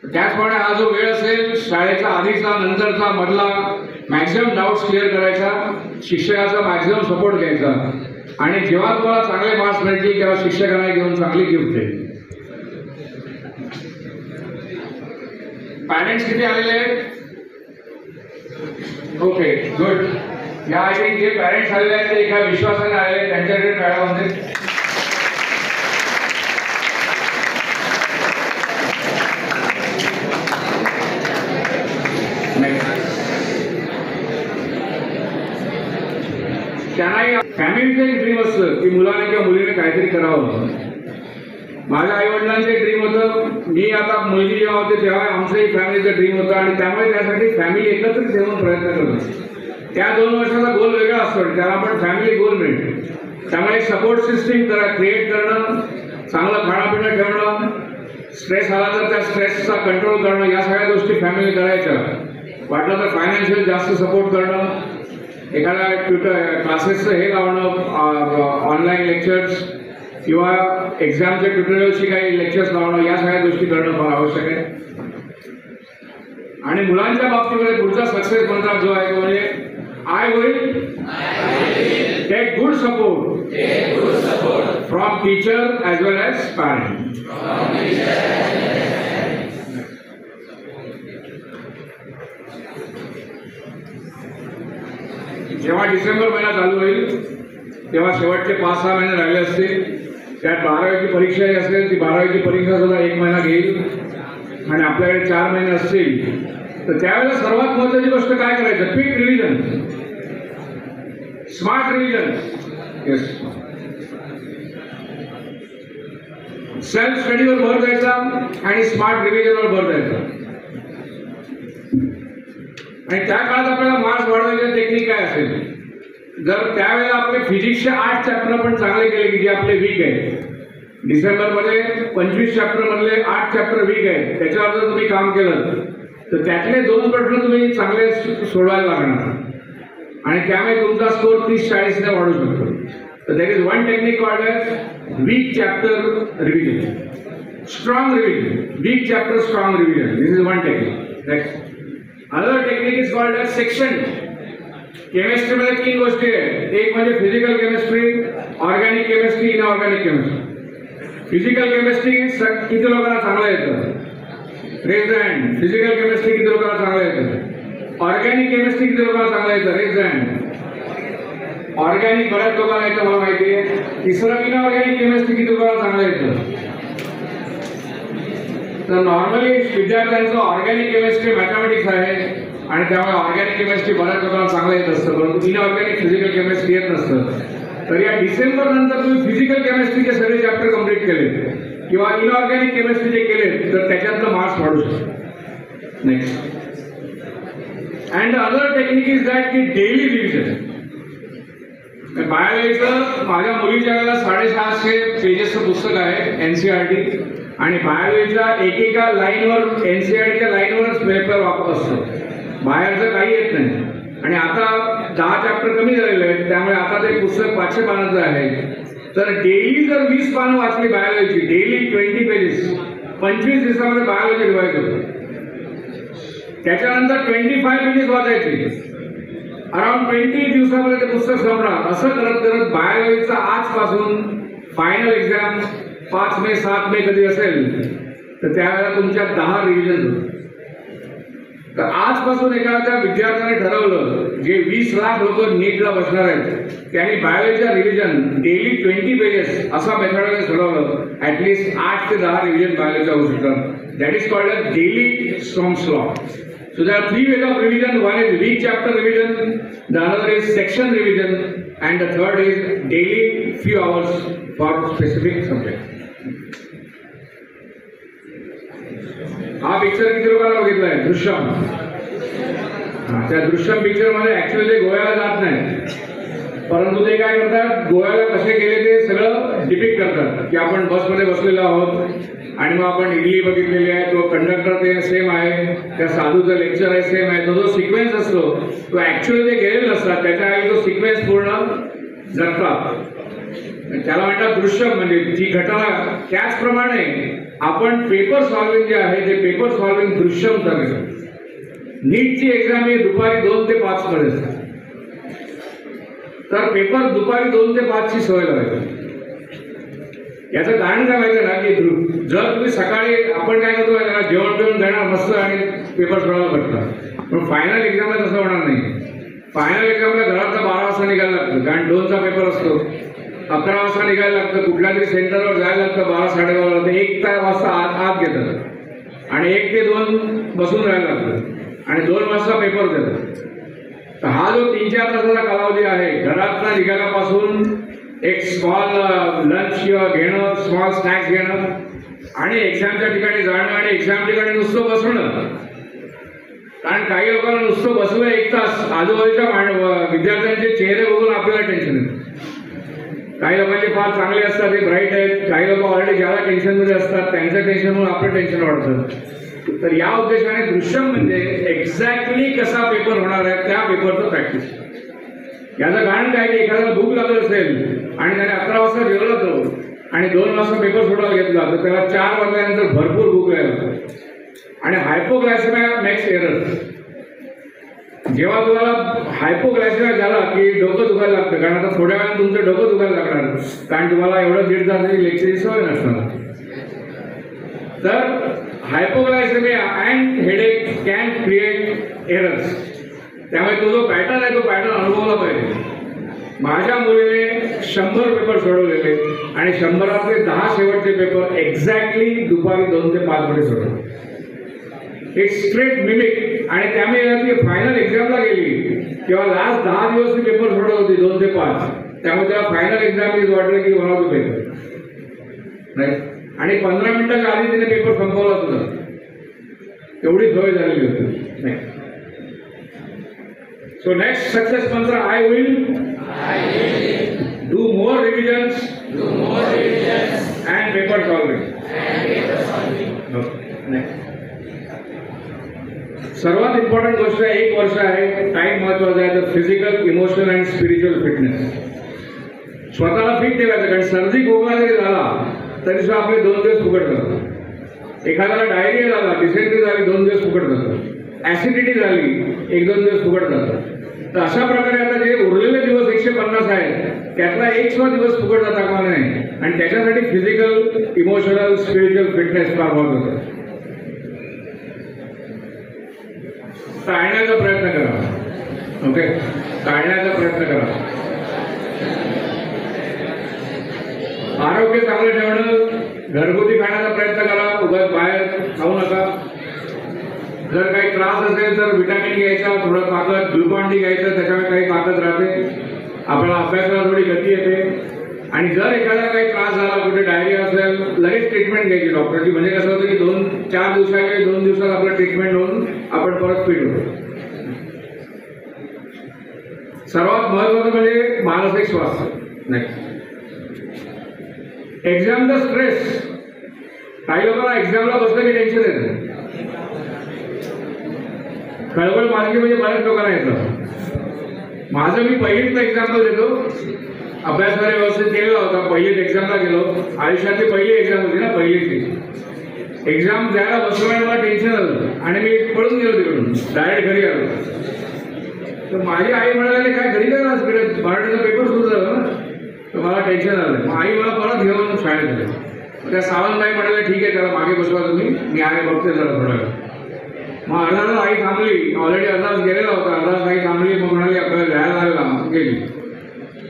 त्याचप्रमाणे हा जो वेळ असेल शाळेचा आधीचा नंतरचा मधला मॅक्झिमम डाऊट्स क्लिअर करायचा, शिक्षकाचा मॅक्झिमम सपोर्ट घ्यायचा आणि जेव्हा तुम्हाला चांगले मार्क्स मिळतील तेव्हा शिक्षकांना घेऊन चांगली गिफ्ट देईल. पॅरेंट्स किती आलेले आहेत? Okay, good. या आय थिंक जे पॅरेंट्स आलेले आहेत ते एका विश्वासाने आलेले आहेत, त्यांच्याकडे मॅडममध्ये त्यांनाही फॅमिलीचं एक ड्रीम असतं की मुलाने किंवा मुलीने काहीतरी करावं. माझ्या आई वडिलांचं एक ड्रीम होतं. मी आता मुलगी जेव्हा होते तेव्हा आमचंही फॅमिलीचं ड्रीम होतं आणि त्यामुळे त्यासाठी फॅमिली एकत्र ठेवून प्रयत्न करतो. त्या 2 वर्षाचा गोल वेगळा असतो, त्याला आपण फॅमिली गोल मिळते. त्यामुळे सपोर्ट सिस्टीम क्रिएट करणं, चांगलं खाणंपिणं ठेवणं, स्ट्रेस आला तर त्या स्ट्रेसचा कंट्रोल करणं, या सगळ्या गोष्टी फॅमिली करायच्या. वाटलं तर फायनान्शियल जास्त सपोर्ट करणं, एखाद्या क्लासेसचं हे लावणं, ऑनलाईन लेक्चर्स किंवा एक्झामच्या ट्युटोरियलची काही लेक्चर्स लावणं, या सगळ्या गोष्टी करणं फार आवश्यक आहे. आणि मुलांच्या बाबतीमध्ये पुढचा सक्सेस मंत्र जो आहे तो म्हणजे I will take good support from teacher as well as parent. जेव्हा डिसेंबर महिना चालू होईल तेव्हा शेवटचे 5-6 महिने राहिले असतील. त्यात 12वीची परीक्षाही असेल, ती 12वीची परीक्षा सुद्धा 1 महिना घेईल आणि आपल्याकडे 4 महिने असतील. तर त्यावेळेला सर्वात महत्त्वाची गोष्ट काय करायचं? Quick revision, smart revision. Yes, self स्टडीवर भर द्यायचा आणि स्मार्ट रिव्हिजनवर भर द्यायचा. आणि त्या काळात आपल्याला मार्क्स वाढवायचे टेक्निक काय असेल? जर त्यावेळेला आपले फिजिक्सचे 8 चॅप्टर पण चांगले केले की जे आपले वीक आहेत, डिसेंबरमध्ये 25 चॅप्टर मधले 8 चॅप्टर वीक आहेत, त्याच्यावर जर तुम्ही काम केलं तर त्यातले 2 प्रश्न तुम्ही चांगले सोडवायला लागणार आणि त्यामुळे तुमचा स्कोर 30-40ने वाढू शकतो. तर that is one technique called as weak chapter revision, strong revision, weak chapter strong revision. This is one technique. Another technique is called as section. केमिस्ट्रीमध्ये 3 गोष्टी आहेत. एक म्हणजे physical chemistry, organic chemistry, inorganic chemistry. Physical chemistry किती लोकांना चांगलं येतं? Raise the hand. Physical chemistry किती लोकांना चांगलं येतं? ऑर्गॅनिक केमिस्ट्री किती लोकांना चांगलं येतं? Raise the hand. ऑर्गॅनिक बऱ्याच लोकांना येतं, मला माहिती आहे. तिसरं इनऑर्गॅनिक केमिस्ट्री किती लोकांना चांगलं येतं? तर नॉर्मली विद्यार्थ्यांचं ऑर्गॅनिक केमिस्ट्री मॅथमॅटिक्स आहे आणि त्यामुळे ऑर्गॅनिक केमिस्ट्री बऱ्याच लोकांना चांगलं येत असतं, परंतु इनऑर्गॅनिक फिजिकल केमिस्ट्री येत नसतं. तर या डिसेंबर नंतर तुम्ही फिजिकल केमिस्ट्रीचे सगळे चॅप्टर कम्प्लीट केले किंवा इनऑर्गॅनिक केमिस्ट्री जे केले तर त्याच्यातलं मार्क्स वाढू शकतो. Next and other technique is that की डेली रिव्हिजन. बायोलॉजीचं माझ्या मुलीच्या वेळेला 650 पेजेसचं पुस्तक आहे NCERT आणि बायोलॉजीच्या एकेका लाईनवर NCERTच्या लाईनवरच पेपर वापरत असतो, बाहेरचं काही येत नाही. आणि आता 10 चॅप्टर कमी झालेले आहेत त्यामुळे आता ते पुस्तक 500 पानाचं आहे तर डेली जर 20 पानं वाचली बायोलॉजी, डेली 20 पेजेस, 25 दिवसामध्ये बायोलॉजी रिवाईज होतं. त्याच्यानंतर 25 पेजेस वाचायचे, अराउंड 20 दिवसामध्ये ते पुस्तक संपणार. असं करत करत बायोलॉजीचा आजपासून फायनल एक्झाम 5 मे 7 मे कधी असेल तर त्यावेळेला तुमच्या 10 रिव्हिजन होतं. तर आजपासून एखाद्या विद्यार्थ्याने ठरवलं, जे 20 लाख लोक नीटला बसणार आहेत, त्यांनी बायोलॉजीचा रिव्हिजन डेली 20 पेजेस असा मेथडमध्ये ठरवलं, ॲटलिस्ट 8 ते 10 रिव्हिजन बायोलॉजीचा होऊ शकतात. That is called a daily स्ट्रॉंग्स law. So there are 3 ways of revision. One is week chapter revision, the other is section revision, and the third is daily few hours for specific subject. हा picture किती लोकांना बघितलाय? दृश्यम. त्या Drishyam picture मध्ये actually ते गोव्याला जात नाही, परंतु ते काय करतात, गोव्याला कसे गेले ते सगळं डिपिक्ट करतात, की आपण बसमध्ये बसलेलो आहोत आणि मग आपण इडली बघितलेली आहे, तो कंडक्टर ते सेम आहे, त्या साधूचं लेक्चर आहे सेम आहे, तो जो सिक्वेन्स असतो तो ऍक्च्युअली ते गेलेले नसतात, त्याच्याआधी तो सिक्वेन्स पूर्ण जगतात. त्याला म्हणतात दृश्यम. म्हणजे ती घटना. त्याचप्रमाणे आपण पेपर सॉल्विंग जे आहे ते पेपर सॉल्विंग दृश्यम करायचं. नीटची एक्झाम ही दुपारी 2 ते 5 मध्ये असते, तर पेपर दुपारी 2 ते 5 ची सवय लावायची. याचं कारण काय माहिती ना, की जर तुम्ही सकाळी आपण काय करतो, त्याला जेवण बिवण देणार मस्त आणि पेपर सोडायला बसतात, पण फायनल एक्झामला तसं होणार नाही. फायनल एक्झामला घरातनं 12 वाजता निघायला लागतं, कारण 2चा पेपर असतो. 11 वाजता निघायला लागतं, कुठल्या तरी सेंटरवर जायला लागतं, 12 साडेबारा वाजता 1 वाजता आत घेतात आणि 1 ते 2 बसून राहायला लागतं आणि 2 वाजता पेपर देतात. तर हा जो 3-4 तासाचा कालावधी आहे, घरातनं निघाल्यापासून एक स्मॉल लंच किंवा घेणं, स्मॉल स्नॅक्स घेणं आणि एक्झामच्या ठिकाणी जाणं आणि एक्झाम ठिकाणी नुसतं बसणं. कारण काही लोकांना नुसतं बसलं 1 तास, आजूबाजूच्या विद्यार्थ्यांचे चेहरे बघून आपल्याला टेन्शन येतं. काही लोकांचे फार चांगले असतात, ते ब्राईट आहेत, काही लोक ऑलरेडी ज्यादा टेन्शनमध्ये असतात, त्यांचं टेन्शनमुळे आपलं टेन्शन वाढतं. तर या उद्देशाने दृश्यम म्हणजे एक्झॅक्टली कसा पेपर होणार आहे त्या पेपरचं प्रॅक्टिस. याचं कारण काय, की एखाद्याला भूक लागत असेल आणि त्याने 11 वाजता जेवला तो आणि 2 वाजता पेपर सोडायला घेतला, तर त्याला 4 वाजल्यानंतर भरपूर भूक लागते. आणि हायपोग्लायसेमिया मेक्स एरर्स. जेव्हा तुम्हाला हायपोग्लायसेमिया झाला की डोकं दुखायला लागतं, कारण आता थोड्या वेळाने तुमचं डोकं दुखायला लागणार, कारण तुम्हाला एवढं 1.5 तासाची लेक्चरची सवय नसणार. तर hypoglycaemia and headache can create errors. त्यामुळे तो जो पॅटर्न आहे तो पॅटर्न अनुभवला पाहिजे. माझ्या मुलीने 100 पेपर सोडवलेले आणि 100 10 शेवटचे पेपर एक्झॅक्टली दुपारी 2 ते 5 मध्ये सोडवले. एक स्ट्रेट मिमिक. आणि त्यामुळे फायनल एक्झामला गेली तेव्हा लास्ट 10 दिवस ती पेपर सोडत होती 2 ते 5. त्यामुळे तेव्हा फायनल एक्झाम वाटलं की one of the paper right. आणि 15 मिनिटाच्या आधी तिने पेपर संपवला सुद्धा. एवढी सवय झालेली होती. So next success mantra, I will do more revisions and paper solving. सर्वात इम्पॉर्टंट गोष्ट आहे, 1 वर्ष आहे, टाइम महत्वाचा आहे. तर physical, emotional and spiritual fitness. स्वतःला फिट ठेवायचं, कारण सर्दी खोकला जरी झाला तरी सुद्धा आपले 2 दिवस फुकट जातात. एखाद्याला डायरिया झाला, डिसेंट्री झाली, 2 दिवस फुकट जातात. ऍसिडिटी झाली, 1-2 दिवस फुकट जातात. तर अशा प्रकारे आता जे उरलेले दिवस 150 आहेत त्यातला 1 दिवस फुकट जाता कामा नये. आणि त्याच्यासाठी फिजिकल, इमोशनल, स्पिरिच्युअल फिटनेस फार महत्वाचं आहे. टाळण्याचा प्रयत्न करा. ओके, टाळण्याचा प्रयत्न करा. आरोग्य चांगलं ठेवणं, घरगुती खाण्याचा प्रयत्न करा, उगाच बाहेर खाऊ नका. जर काही त्रास असेल तर विटॅमिन घ्यायचा, थोडं ताकद, ग्लुकॉन डी घ्यायचं, त्याच्यामुळे काही ताकद राहते, आपल्याला अभ्यासाला थोडी गती येते. आणि जर एखादा काही त्रास झाला, कुठे डायरिया असेल, लगेच ट्रीटमेंट घ्यायची डॉक्टरची. म्हणजे कसं होतं की 2-4 दिवसाचे 2 दिवसात आपलं ट्रीटमेंट होऊन आपण परत फिट होतो. सर्वात महत्वाचं म्हणजे मानसिक स्वास्थ्य. नाही, एक्झामचा स्ट्रेस. काही लोकांना एक्झामला बसलं की टेन्शन येतं. खळबळ मार्गी म्हणजे बऱ्याच लोकांना येतं. माझं मी पहिलीच एक्झाम्पल देतो. अभ्यास वगैरे व्यवस्थित केलेला होता. पहिलीच एक्झामला गेलो. आयुष्यातली पहिली एक्झाम होती ना, पहिलीची एक्झाम द्यायला बसलो आणि मला टेन्शन आलं आणि मी पळून गेलो तिकडून, डायरेक्ट घरी आलो. तर माझी आई म्हणाली काय घरी काय आज तिकडे मराठीचा पेपर सुरू झाला ना, तर मला टेन्शन आलं. मग आई मला परत घेऊन शाळेत गेली. त्या सावंतबाई म्हणाले ठीक आहे त्याला मागे बसवा तुम्ही, मी आहे बघते जरा थोडा वेळ. मग अर्धा तास आई थांबली, ऑलरेडी अर्धा तास गेलेला होता. अर्धा तास आई थांबली, मग म्हणाली आपल्याला लिहायला लागला गेली.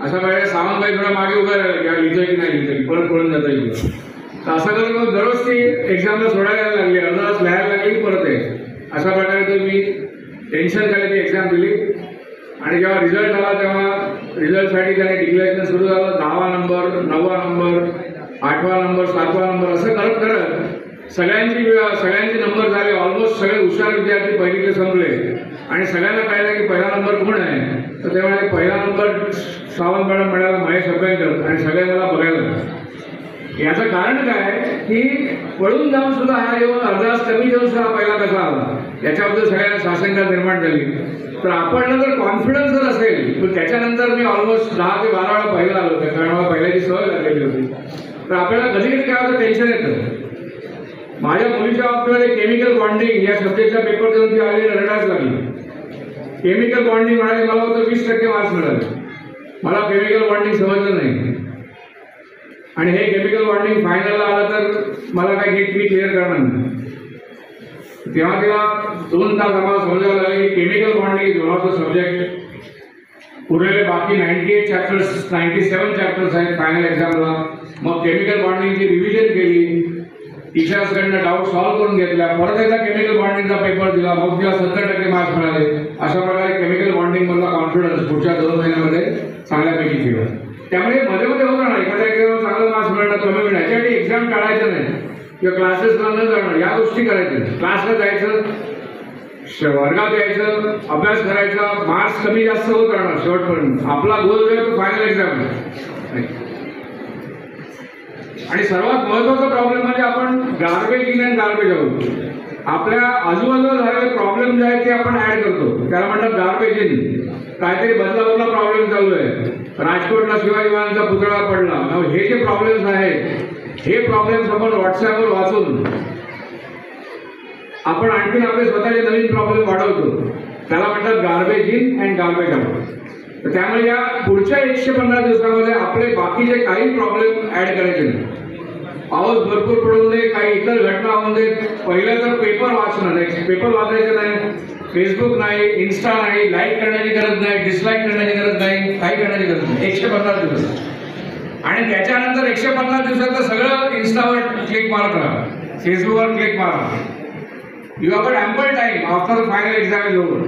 अशा वेळेला सावंतबाई थोडा मागे उभा राहिला की लिहितोय की नाही लिहितोय, परत पळून जाता येईल. तर असं करून मग दररोज ती एक्झामला सोडायला लागली, अर्धा तास लिहायला लागली परत आहे. अशा प्रकारे तर मी टेन्शन खाली ती एक्झाम दिली. आणि जेव्हा रिझल्ट आला तेव्हा रिझल्टसाठी त्याने डिक्लेरेशन सुरू झालं. 10वा नंबर, 9वा नंबर, 8वा नंबर, 7वा नंबर असं करत करत सगळ्यांचे नंबर झाले. ऑलमोस्ट सगळे हुशार विद्यार्थी पहिलीचे संपले आणि सगळ्यांना पाहिलं की पहिला नंबर कोण आहे. तर तेव्हा पहिला नंबर सावंत मॅडम मिळाला, महेश अभ्यंकर, आणि सगळे मला बघायला. याचं कारण काय की पळून जाऊन सुद्धा हा येऊन अर्धा तास कमी देऊन सुद्धा पहिला कसा आला याच्याबद्दल सगळ्यांना साशंकता निर्माण झाली. तर आपण जर कॉन्फिडन्स जर असेल तर त्याच्यानंतर मी ऑलमोस्ट 10 ते 12 वेळा पहिला आलो होतो, कारण मला पहिल्याची सवय लागलेली होती. तर आपल्याला कधी कधी काय होतं टेन्शन येतं. माझ्या मुलीच्या बाबतीमध्ये केमिकल बॉन्डिंग या सब्जेक्टचा पेपर देऊन ती आली रडायच लागली. केमिकल बॉन्डिंग म्हणाले मला होतं 20% मार्क्स मिळाले. मला केमिकल बॉन्डिंग समजलं नाही आणि हे केमिकल बॉन्डिंग फायनलला आलं तर मला काय नीट मी क्लिअर करणार नाही. तेव्हा तिला 2 तास आम्हाला समजायला लागले की chemical bonding is one of the subject. उरलेले बाकी 98 चॅप्टर्स 97 चॅप्टर्स आहेत फायनल एक्झामला. मग केमिकल बॉन्डिंगची रिव्हिजन केली, टीचर्सकडनं डाऊट सॉल्व्ह करून घेतल्या, परत एकदा केमिकल बॉन्डिंगचा पेपर दिला, मग तिला 70% मार्क्स मिळाले. अशा प्रकारे केमिकल बॉन्डिंग मधला कॉन्फिडन्स पुढच्या 2 महिन्यामध्ये चांगल्यापैकी केला. त्यामुळे मध्ये मध्ये होतं ना एखाद्या एक्झामला चांगलं मार्क्स मिळणं कमी मिळणं, याच्यासाठी एक्झाम टाळायचं नाही किंवा क्लासेसला न जाणं, या गोष्टी करायच्या. क्लासला जायचं, वर्गात यायचं, अभ्यास करायचा, मार्क्स कमी जास्त होत राहणार शेवटपर्यंत. आपला गोल जो आहे तो फायनल एक्झाम. आणि सर्वात महत्वाचा प्रॉब्लेम म्हणजे आपण garbage in and garbage out. आपल्या आजूबाजूला झालेले प्रॉब्लेम जे आहेत ते आपण ऍड करतो, त्याला म्हणतात गार्बेज इन. काहीतरी बदलापूरला प्रॉब्लेम चालू आहे, राजकोटला शिवाजी महाराजांचा पुतळा पडला, हे जे प्रॉब्लेम्स आहेत हे प्रॉब्लेम्स आपण व्हॉट्सअपवर वाचून आपण आणखीन आपले स्वतःचे नवीन प्रॉब्लेम वाढवतो. त्याला म्हणतात garbage in and garbage out. तर त्यामुळे या पुढच्या 115 दिवसामध्ये आपले बाकीचे काही प्रॉब्लेम ऍड करायचे नाही. पाऊस भरपूर पडून दे, काही इतर घटना होऊन दे, पहिलं तर पेपर वाचणं नाही, पेपर वाचायचं नाही, फेसबुक नाही, इन्स्टा नाही, लाईक करण्याची गरज नाही, डिसलाईक करण्याची गरज नाही, काही करण्याची गरज नाही. 115 दिवस. आणि त्याच्यानंतर 115 दिवसाचं सगळं इन्स्टावर क्लिक मारत राहा, फेसबुकवर क्लिक मारा. You have got ample time after the final exam is over.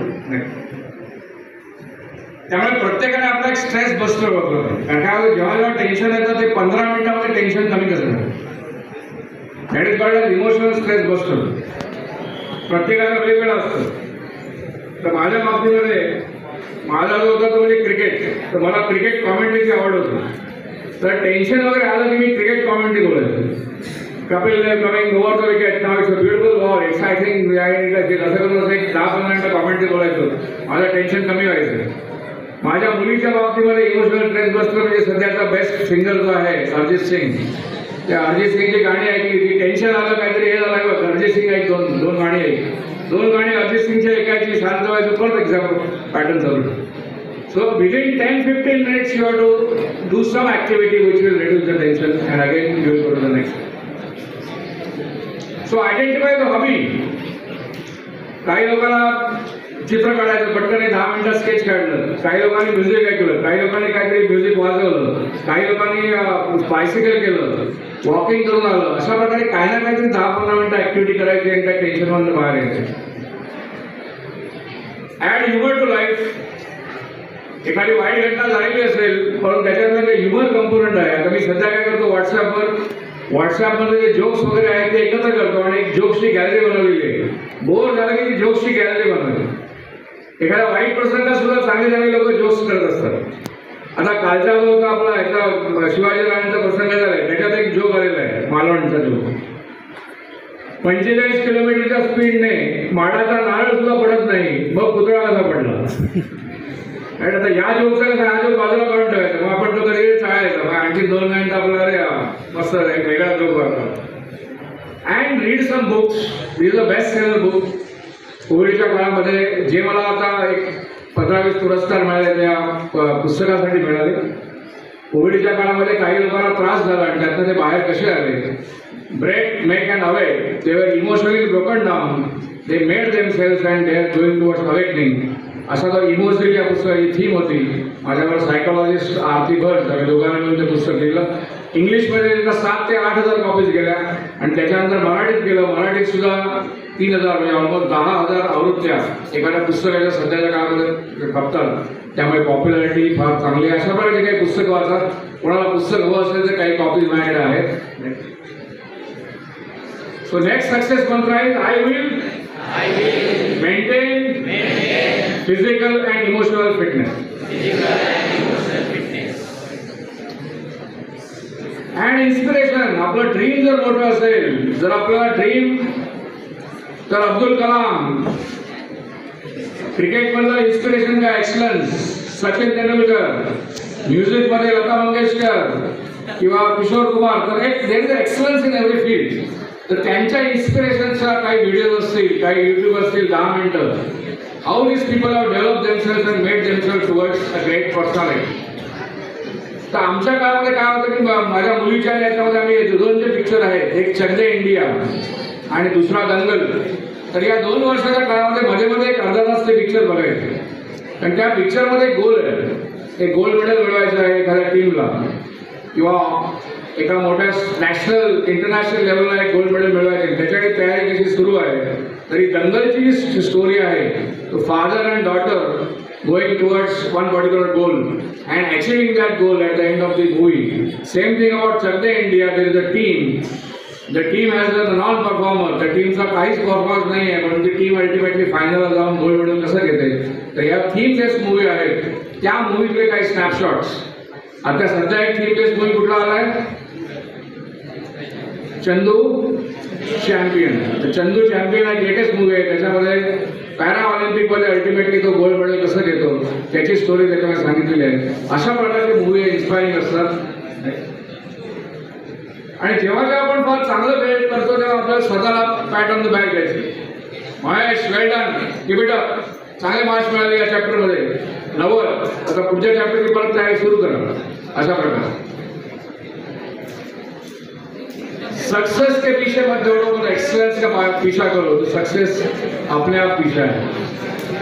त्यामुळे प्रत्येकाने आपला एक स्ट्रेस बस्टर वापरतो. कारण काय जेव्हा जेव्हा टेन्शन येतं ते 15 मिनिटामध्ये टेन्शन कमी करतं. That is called emotional stress buster. प्रत्येकाला वेगवेगळं असतं. तर माझ्या बाबतीमध्ये माझा जो होता तो म्हणजे क्रिकेट. तर मला क्रिकेट कॉमेंट्रीची आवड होती. तर टेन्शन वगैरे आलं की मी क्रिकेट कॉमेंट्री बोलायचो. Kapil Dev coming over the wicket, now it's a beautiful ball, exciting, असं करून एक 10-15 मिनिटं कॉमेंट्री बोलायचो. माझं टेन्शन कमी व्हायचं. माझ्या मुलीच्या बाबतीमध्ये इमोशनल स्ट्रेस बस्टर म्हणजे सध्याचा बेस्ट सिंगर जो आहे अरिजित सिंग. त्या अरिजित सिंगची गाणी ऐकली की टेन्शन आलं, काहीतरी हे झालं बघ, अरिजित सिंग ऐक, 2 गाणी ऐक. 2 गाणी अरिजित सिंगच्या ऐकायची, शांत व्हायचं, परत एक्झाम पॅटर्न चालू. So within 10-15 minutes you have to do some activity which will reduce the tension, and again you will go to the next. So identify the hobby. काही लोकांना चित्र काढायचं, पटकन 10 मिनिटात स्केच काढलं, काही लोकांनी म्युझिक ऐकलं, काही लोकांनी काहीतरी म्युझिक वाजवलं, काही लोकांनी बायसिकल केलं, वॉकिंग करून आलं. अशा प्रकारे काही ना काहीतरी 10-15 मिनिटं ऍक्टिव्हिटी करायची आणि त्या टेन्शनमधून बाहेर यायचं. Add humour to life. एखादी वाईट घटना झालेली असेल पण त्याच्यातलं ह्युमर कंपोनंट आहे. आता मी सध्या काय करतो, व्हॉट्सअपमध्ये जे जोक्स वगैरे आहेत ते एकत्र करतो आणि एक जोक्सची गॅलरी बनवलेली आहे. बोर झालं की ती जोक्सची गॅलरी बनवली. एखाद्या वाईट प्रसंगात सुद्धा चांगले लोक जोक्स करत असतात. आता कालचा जो होता आपला ह्याचा शिवाजी राजांचा प्रसंग झालाय, त्याच्यात एक जोक आलेला आहे, मालवणचा जोक. 45 किलोमीटरच्या स्पीडने माडाचा नारळ सुद्धा पडत नाही, मग पुतळा कसा पडला. आणि आता या जोकचा कसं हा जोक बाजूला काढून ठेवायचा, मग आपण तो कधी टाळायचा, मग आणखी 2 मिनिट आपल्याला अरे मस्त एक वेगळा जोक वाटतो. And read some books. This is a best seller book. कोविडच्या काळामध्ये जे मला आता एक 15-20 पुरस्कार मिळाले त्या पुस्तकासाठी मिळाले. कोविडच्या काळामध्ये काही लोकांना त्रास झाला आणि त्यातनं ते बाहेर कसे आले. Break make and away. They were emotionally broken down. They made themselves and they are going towards awakening. असा तो इमोशनली पुस्तकाची थीम होती. माझ्यावर सायकोलॉजिस्ट आरती भट आम्ही दोघांना मिळून ते पुस्तक लिहिलं. इंग्लिशमध्ये त्याच्या 7,000 ते 8,000 कॉपीज गेल्या आणि त्याच्यानंतर मराठीत गेलं. मराठीत सुद्धा 3,000 म्हणजे ऑलमोस्ट 10,000 आवृत्त्या एखाद्या पुस्तकाच्या सध्याच्या काळामध्ये खपतात. त्यामुळे पॉप्युलॅरिटी फार चांगली आहे. अशा प्रकारचे काही पुस्तकं वाचा. कोणाला पुस्तक हवं असेल तर काही कॉपीज माझ्याकडे आहेत. सो नेक्स्ट सक्सेस मंत्र आहे I will maintain physical and emotional fitness. And inspiration. आपलं ड्रीम जर मोठं असेल, जर आपल्याला ड्रीम, तर अब्दुल कलाम. क्रिकेटमधलं इन्स्पिरेशन काय एक्सलन्स सचिन तेंडुलकर. म्युझिकमध्ये लता मंगेशकर किंवा किशोर कुमार. तर एक there is excellence in every field. तर त्यांच्या इन्स्पिरेशनच्या काही व्हिडिओ असतील, काही युट्यूब असतील 10 मिनिटं. How this people have develop themselves and made themselves towards a great personality. तर आमच्या काळामध्ये काय होतं की माझ्या मुलीच्या याच्यामध्ये आम्ही 2 जे पिक्चर आहेत, एक चक दे इंडिया आणि दुसरा दंगल. तर या 2 वर्षाच्या काळामध्ये मध्ये मध्ये एक अर्धा तास ते पिक्चर बघायचे. आणि त्या पिक्चरमध्ये एक गोल आहे. एक गोल्ड मेडल मिळवायचं आहे एखाद्या टीमला किंवा एका मोठ्या नॅशनल इंटरनॅशनल लेवलला एक गोल्ड मेडल मिळवायचे. त्याच्याकडे तयारी कशी सुरू आहे. तरी दंगलची जी स्टोरी आहे तो father and daughter going towards one particular goal and achieving that goal at the end of the movie. Same thing about Chak De India. There is a team. The team has a non-performer. The teamचा काहीच performance नाही आहे, पण ती team ultimately फायनलला जाऊन gold medal कसं घेते. तर या थीम बेस्ड मूवी आहेत. त्या मूवीतले काही स्नॅपशॉट्स. आता सध्या एक थीम बेस्ड मूवी कुठला आलाय, चंदू चॅम्पियन. तर चंदू चॅम्पियन हा लेटेस्ट मूवी आहे. त्याच्यामध्ये पॅरा ऑलिम्पिकमध्ये अल्टिमेटली तो गोल्ड मेडल कसं घेतो त्याची स्टोरी त्याच्यामध्ये सांगितलेली आहे. अशा प्रकारचे मूवी इन्स्पायरिंग असतात. आणि जेव्हा जेव्हा आपण फार चांगलं क्रिएट करतो तेव्हा आपल्याला स्वतःला पॅट ऑन द बॅक द्यायची. महेश वेल डन, कीप इट अप. चांगले मार्क्स मिळाले या चॅप्टरमध्ये. 90. आता पुढच्या चॅप्टरची परत तयारी सुरू करा. अशा प्रकारे सक्सेस के पीछे मत दौड़ो, एक्सलेंस का पीछा करो, तो सक्सेस अपने आप पीछा आहे.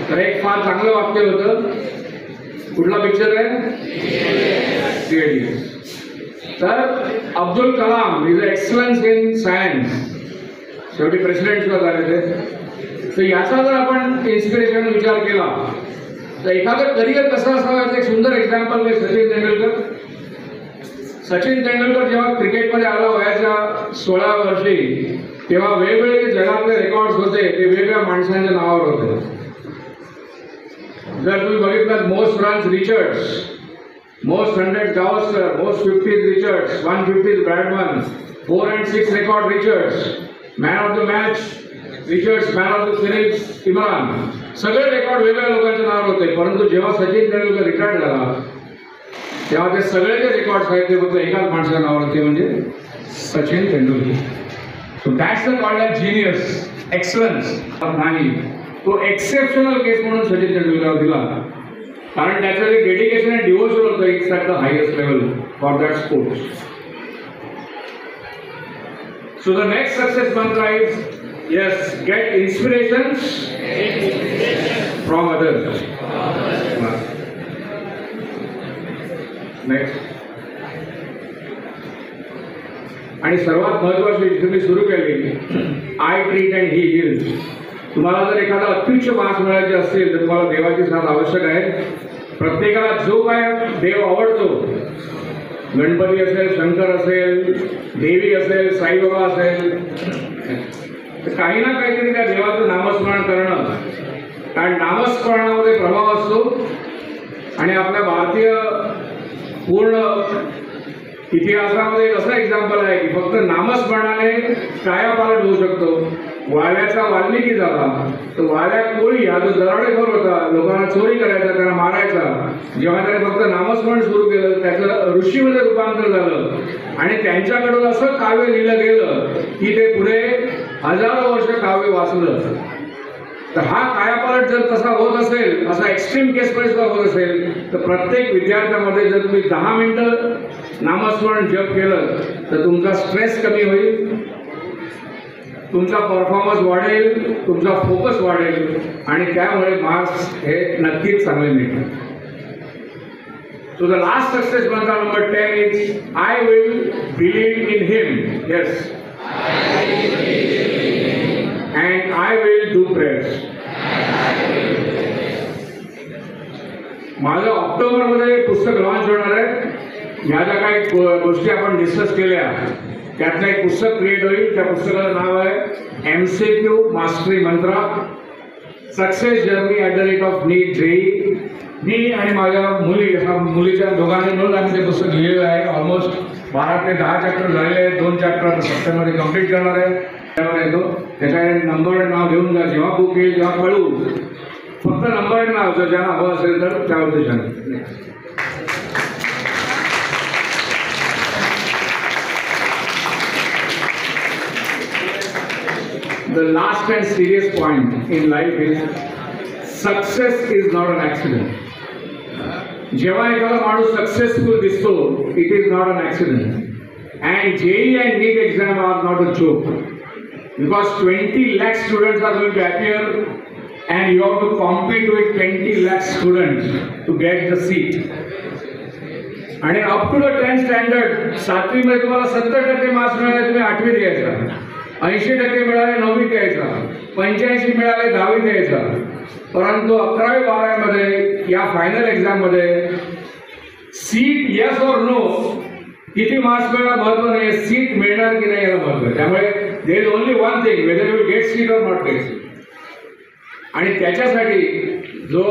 तर एक फार चांगलं वाक्य होतं. कुठला पिक्चर आहे, 3 Idiots. तर Abdul Kalam is excellence in science. शेवटी प्रेसिडेंट झाले ते. तर याचा जर आपण इन्स्पिरेशन विचार केला तर एखादं करिअर कसं असावं याचं एक सुंदर एक्झाम्पल आहे सचिन तेंडुलकर. सचिन तेंडुलकर जेव्हा क्रिकेटमध्ये आला वयाच्या 16 वर्षी, तेव्हा वेगवेगळे जगातले रेकॉर्ड्स होते ते वेगवेगळ्या माणसांच्या नावावर होते. जर तुम्ही बघितलं most runs Richards, most 100 Gavaskar, most 50 Richards, 150 Bradman, 4 and 6 record Richards, man of the match Richards, man of the series Imran. सगळे रेकॉर्ड वेगवेगळ्या लोकांच्या नावावर होते. परंतु जेव्हा सचिन तेंडुलकर रिटायर्ड झाला तेव्हा ते सगळे जे रेकॉर्ड्स आहेत ते फक्त एकाच माणसाच्या नावावर होते, म्हणजे Sachin Tendulkar. So that's the called as genius, excellence. नाही, तो एक्सेप्शनल केस म्हणून सचिन तेंडुलकर दिला, कारण त्याचं जे डेडिकेशन आणि डिवोशन होतं it's at the highest level for that sports. So the next success mantra is yes, get inspirations from others. Next आणि सर्वात महत्वाची जिथे मी सुरू केली, I treat and he heals. तुम्हाला जर एखादा अत्युच्च मार्क्स मिळायचे असतील तर तुम्हाला देवाची साथ आवश्यक आहे. प्रत्येकाला जो काय देव आवडतो, गणपती असेल, शंकर असेल, देवी असेल, साईबाबा असेल, तर काही ना काहीतरी त्या देवाचं नामस्मरण करणं. कारण नामस्मरणामध्ये प्रभाव असतो. आणि आपल्या भारतीय पूर्ण इतिहासामध्ये असं एक्झाम्पल आहे की फक्त नामस्मरणाने कायापालट होऊ शकतो. वाल्याचा वाल्मिकी झाला, तर वाल्या कोळी हा जो दरोडेखोर होता, लोकांना चोरी करायचा, त्यांना मारायचा, जेव्हा त्याने फक्त नामस्मरण सुरू केलं, त्याचं ऋषीमध्ये रूपांतर झालं आणि त्यांच्याकडून असं काव्य लिहिलं गेलं की ते पुढे हजारो वर्ष काव्य वाचलं. तर हा कायापालट जर तसा होत असेल, असा एक्स्ट्रीम केसमध्ये सुद्धा होत असेल, तर प्रत्येक विद्यार्थ्यामध्ये जर तुम्ही 10 मिनिटं नामस्मरण जप केलं तर तुमचा स्ट्रेस कमी होईल, तुमचा परफॉर्मन्स वाढेल, तुमचा फोकस वाढेल आणि त्यामुळे मार्क्स हे नक्कीच चांगले मिळतील. So the last success mantra number 10 is I will believe in him. Yes. And I will do prayers. माझं ऑक्टोबरमध्ये पुस्तक लॉन्च होणार आहे. ह्या ज्या काही गोष्टी आपण डिस्कस केल्या त्यातलं एक पुस्तक क्रिएट होईल. त्या पुस्तकाचं नाव आहे MCQ mastery mantra success journey at the rate of NEET JEE. मी आणि माझ्या मुलीच्या दोघांनी मिळून आम्ही ते पुस्तक लिहिलेलं आहे. ऑलमोस्ट 12 ते 10 चॅप्टर झालेले आहेत. 2 चॅप्टर सप्टेंबरमध्ये कम्प्लीट करणार आहे. त्यावर येतो त्याच्या नंबर नाव घेऊन जा. जेव्हा बुक येईल तेव्हा कळू. फक्त नंबर नाव जर ज्यांना हवं असेल तर त्या उद्देशाने. The last and serious point in life is success is not an accident. जेव्हा एखादा माणूस सक्सेसफुल दिसतो, it is not an accident. And JEE and NEET exam are not a joke. Because 20 lakh students are going to appear and you have to compete with 20 lakh students to get the seat. आणि up to the 10th standard 7वी मध्ये तुम्हाला 70% marks मिळाले, तुम्ही 8वीत यायचा. 80% मिळाले 9वीत यायचा. 85 मिळाले 10वीत यायचा. परंतु 11वी 12वी मध्ये या फायनल एक्झाम मध्ये सीट येस और नो, किती मार्क्स मिळायला महत्व नाही, सीट मिळणार की नाही याला महत्व आहे. त्यामुळे there is only one thing, whether you get seat or not get seat. आणि त्याच्यासाठी जो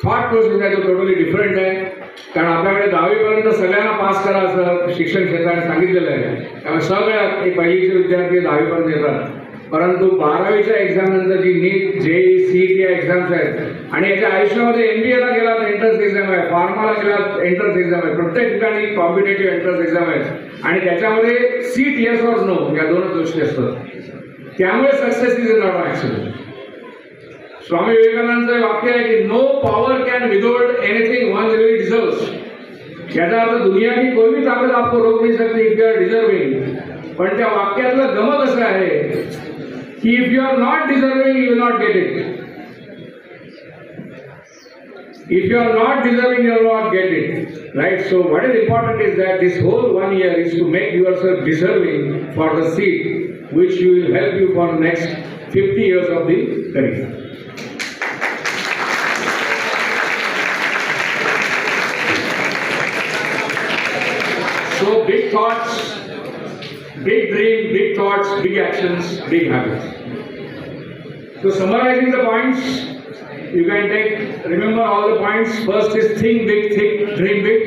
थॉट प्रोसेस आहे तो टोटली डिफरंट आहे. कारण आपल्याकडे 10वी पर्यंत सगळ्यांना पास करा असं शिक्षण क्षेत्राने सांगितलेलं आहे. त्यामुळे सगळ्या पहिलीचे विद्यार्थी 10वी पर्यंत येतात. परंतु 12वीच्या एक्झाम नंतर जी नीट JEE CET या एक्झाम्स आहेत आणि याच्या आयुष्यामध्ये MBA ला गेला तर एंट्रन्स एक्झाम आहे, फार्माला गेला एंट्रन्स एक्झाम आहे, प्रत्येक ठिकाणी कॉम्पिटेटिव्ह एंट्रन्स एक्झाम आहे आणि त्याच्यामध्ये सीट येस और नो या दोनच गोष्टी असतात. त्यामुळे success is not an accident. Swami विवेकानंदांचं वाक्य आहे की no power can withhold anything one really deserves. याचा अर्थ दुनिया की कोई भी ताकद आपको रोक नहीं सकती इफ यू आर डिझर्विंग. पण त्या वाक्यातलं गमक असं आहे की if you are not deserving you will not get it. If you are not deserving, you will not get it, right? So what is important is that this whole 1 year is to make yourself deserving for the seat which will help you for the next 50 years of the career. So big thoughts, big dream, big thoughts, big actions, big habits. So summarizing the points, you can remember all the points. First is think big, dream big.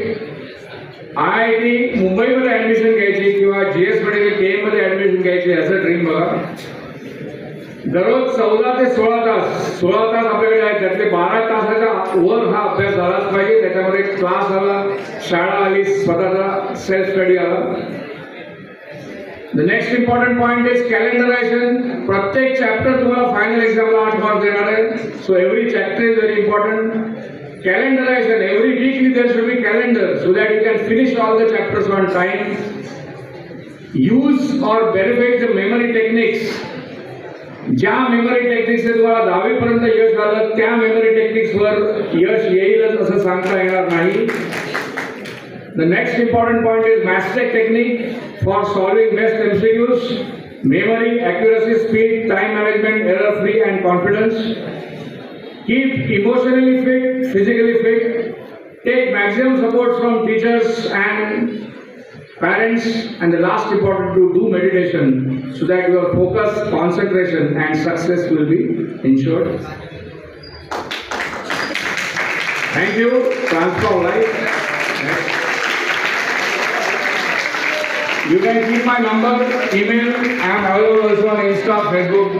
IIT मुंबईमध्ये admission घ्यायची किंवा GS मध्ये KM मध्ये admission घ्यायची असं dream बघा. दररोज 14 ते 16 तास आपल्याकडे आहेत. त्यातले 12 तासाच्या वर हा अभ्यास झालाच पाहिजे. त्याच्यामध्ये क्लास आला, शाळा आली, स्वतःचा सेल्फ स्टडी आला. The next important point is calendarization. प्रत्येक चॅप्टर तुम्हाला फायनल एक्झामला 8 मार्क्स देणार आहे. So every chapter is very important. Calendarization. Every weekly there should be calendar so that you can finish all the chapters on time. Use or benefit the memory techniques. ज्या memory टेक्निक्सने तुम्हाला 10वी पर्यंत यश आलं त्या memory टेक्निक्सवर यश येईलच असं सांगता येणार नाही. The next important point is MathStack technique for solving best MCQs. Memory, accuracy, speed, time management, error free and confidence. Keep emotionally fit, physically fit. Take maximum support from teachers and parents. And the last important, to do meditation so that your focus, concentration and success will be ensured. Thank you. Transform life. You can keep my number, email. I am available also on Insta, Facebook.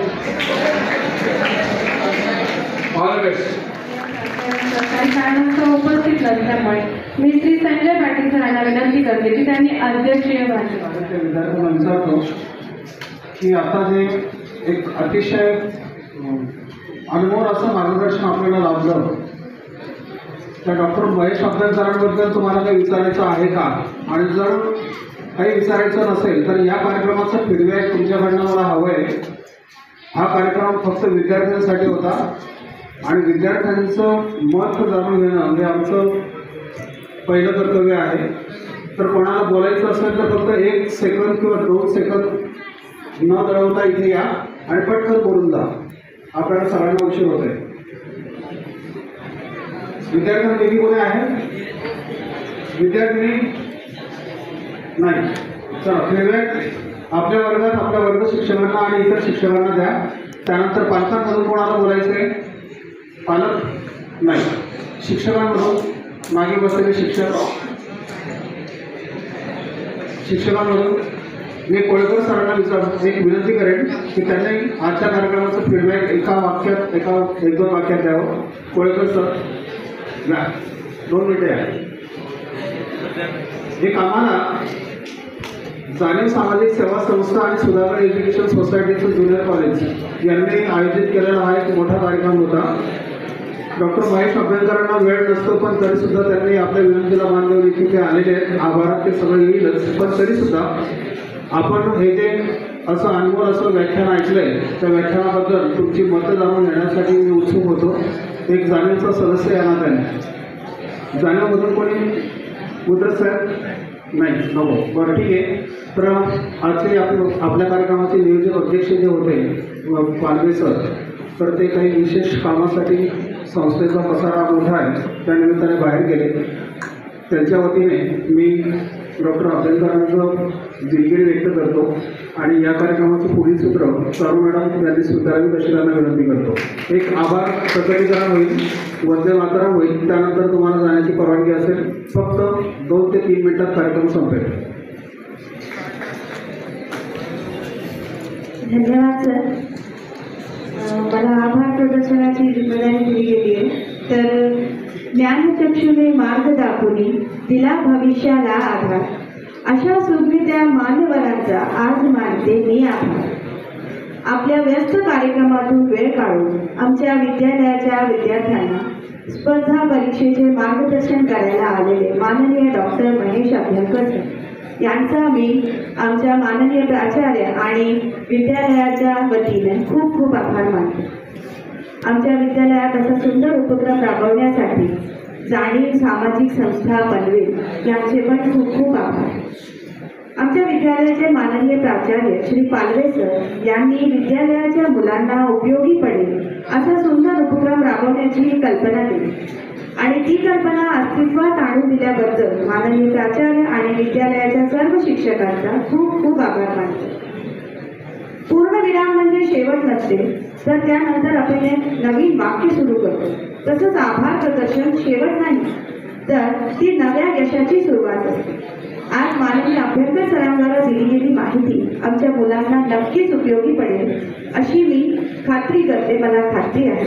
All the best. सरकारी शाळांचं उपस्थित उपस्थित नसल्यामुळे मी श्री संजय पाटील सरांना विनंती करते की त्यांनी अध्यक्षीय भाषण त्या विद्यार्थ्यांना विचारतो की आता जे एक अतिशय अनमोल असं मार्गदर्शन आपल्याला लाभलं, त्या डॉक्टर महेश अभ्यंकरांबद्दल तुम्हाला काही विचारायचं आहे का? आणि जर काही विचारायचं नसेल तर या कार्यक्रमाचं फीडबॅक तुमच्याकडनं मला हवं आहे. हा कार्यक्रम फक्त विद्यार्थ्यांसाठी होता आणि विद्यार्थ्यांचं मत जाणून घेणं हे आमचं पहिलं कर्तव्य आहे. तर कोणाला बोलायचं असेल तर फक्त 1 सेकंद किंवा 2 सेकंद न दळवता इथे या आणि पटकन बोलून जा. आपल्याला सगळ्यांना उशीर होत आहे. विद्यार्थ्यांपैकी कोणी आहे? विद्यार्थी नाही. चला, फीडबॅक आपल्या वर्गात आपल्या वर्ग शिक्षकांना आणि इतर शिक्षकांना द्या. त्यानंतर पालकांमधून कोणाला बोलायचं आहे? पालक नाही. शिक्षकांमधून मागे बसलेले शिक्षकांमधून मी कोळेकर सरांना एक विनंती करेन की त्यांनी आजच्या कार्यक्रमाचं फीडबॅक एका वाक्यात 1-2 वाक्यात द्यावं. कोळेकर सर घ्या, 2 मिनिटे आहे. एक आम्हाला जाणीव सामाजिक सेवा संस्था आणि सुधागड एज्युकेशन सोसायटीचं ज्युनियर कॉलेज यांनी आयोजित केलेला हा एक मोठा कार्यक्रम होता. डॉक्टर महेश अभ्यंकरांना वेळ नसतो, पण तरीसुद्धा त्यांनी आपल्या विनंतीला मान देऊन इथे ते आलेले आहेत. आभारात ते सगळं येईलच, पण तरीसुद्धा आपण हे जे असं अनमोल असं व्याख्यान ऐकलंय त्या व्याख्यानाबद्दल तुमची मतं जाणून घेण्यासाठी मी उत्सुक होतो. एक जाणीवचा सदस्य या नात्याने. जाणीवमधून कोणी मुद्रत साहेब? नाही, नको. बरं, ठीक आहे. तर आजचे आपल्या कार्यक्रमाचे नियोजक अध्यक्ष जे होते पालवे सर, तर ते काही विशेष कामासाठी संस्थेचा पसारा मोठा आहे त्यानिमित्ताने बाहेर गेले. त्यांच्या वतीने मी डॉक्टर अभ्यंकरांचं दिलगिरी व्यक्त करतो आणि या कार्यक्रमाचं पुढील सूत्र चारू मॅडम यांनी स्वीकारावी अशी त्यांना विनंती करतो. एक आभार प्रकटीकरण होईल, वंदे मातरम होईल, त्यानंतर तुम्हाला जाण्याची परवानगी असेल. फक्त 2 ते 3 मिनिटात कार्यक्रम संपेल. धन्यवाद सर. मला आभार प्रदर्शनाची जिम्मेदारी दिली गेली आहे. तर ज्ञानचक्षुने मार्ग दाखवून दिला भविष्याला आधार, अशा सुज्ञित्या मान्यवरांचा आज मानते मी आभार. आपल्या व्यस्त कार्यक्रमातून वेळ काढून आमच्या विद्यालयाच्या विद्यार्थ्यांना स्पर्धा परीक्षेचे मार्गदर्शन करायला आलेले माननीय डॉक्टर महेश अभ्यंकर यांचा मी आमच्या माननीय प्राचार्य आणि विद्यालयाच्या वतीने खूप खूप आभार मानते. आमच्या विद्यालयात असा सुंदर उपक्रम राबवण्यासाठी जाणीव सामाजिक संस्था पनवेल यांचे पण खूप खूप आभार. आमच्या विद्यालयाचे माननीय प्राचार्य श्री पालवे सर यांनी विद्यालयाच्या मुलांना उपयोगी पडेल असा सुंदर उपक्रम राबवण्याची कल्पना दिली आणि ती कल्पना अस्तित्वात आणून दिल्याबद्दल माननीय प्राचार्य आणि विद्यालयाच्या सर्व शिक्षकांचा खूप खूप आभार मानते. पूर्णविराम म्हणजे शेवट नसते, तर त्यानंतर आपण एक नवीन वाक्य सुरू करतो. तसंच आभार प्रदर्शन शेवट नाही, तर ती नव्या यशाची सुरुवात असते. आज माननीय अभ्यंकर सरांद्वारा दिली गेली माहिती आमच्या मुलांना नक्कीच उपयोगी पडेल अशी मी खात्री करते. मला खात्री आहे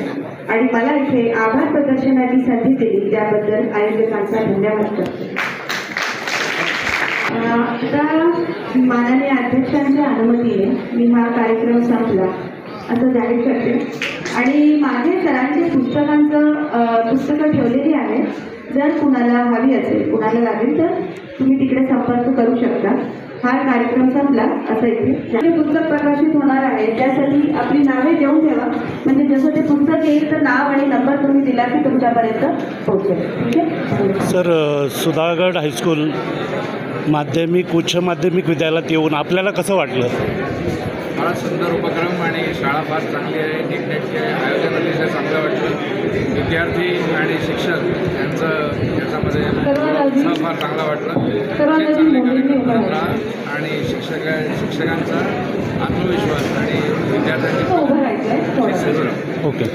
आणि मला इथे आभार प्रदर्शनाची संधी दिली त्याबद्दल आयोजकांचा धन्यवाद करते. आता माननीय अध्यक्षांच्या अनुमतीने मी हा कार्यक्रम संपला असं जाहीर करते आणि माझे सरांचे पुस्तकं ठेवलेली आहेत. जर कुणाला हवी असेल, कुणाला लागेल तर तुम्ही तिकडे संपर्क करू शकता. हा कार्यक्रम संपला असं इथे पुस्तक प्रकाशित होणार आहे, त्यासाठी आपली नावे देऊन ठेवा, म्हणजे जसं ते पुस्तक येईल तर नाव आणि नंबर तुम्ही दिला की तुमच्यापर्यंत पोहोचेल. ठीक आहे सर. सुधागड हायस्कूल माध्यमिक उच्च माध्यमिक विद्यालयात येऊन आपल्याला कसं वाटलं? फार सुंदर उपक्रम आणि शाळा फार चांगली आहे. नीटनेटके आयोजन अतिशय चांगलं वाटलं. विद्यार्थी आणि शिक्षक याच्यामध्ये फार चांगला वाटलं. चांगले कार्यक्रम करत राहा आणि शिक्षकांचा आत्मविश्वास आणि विद्यार्थ्यांची ओके.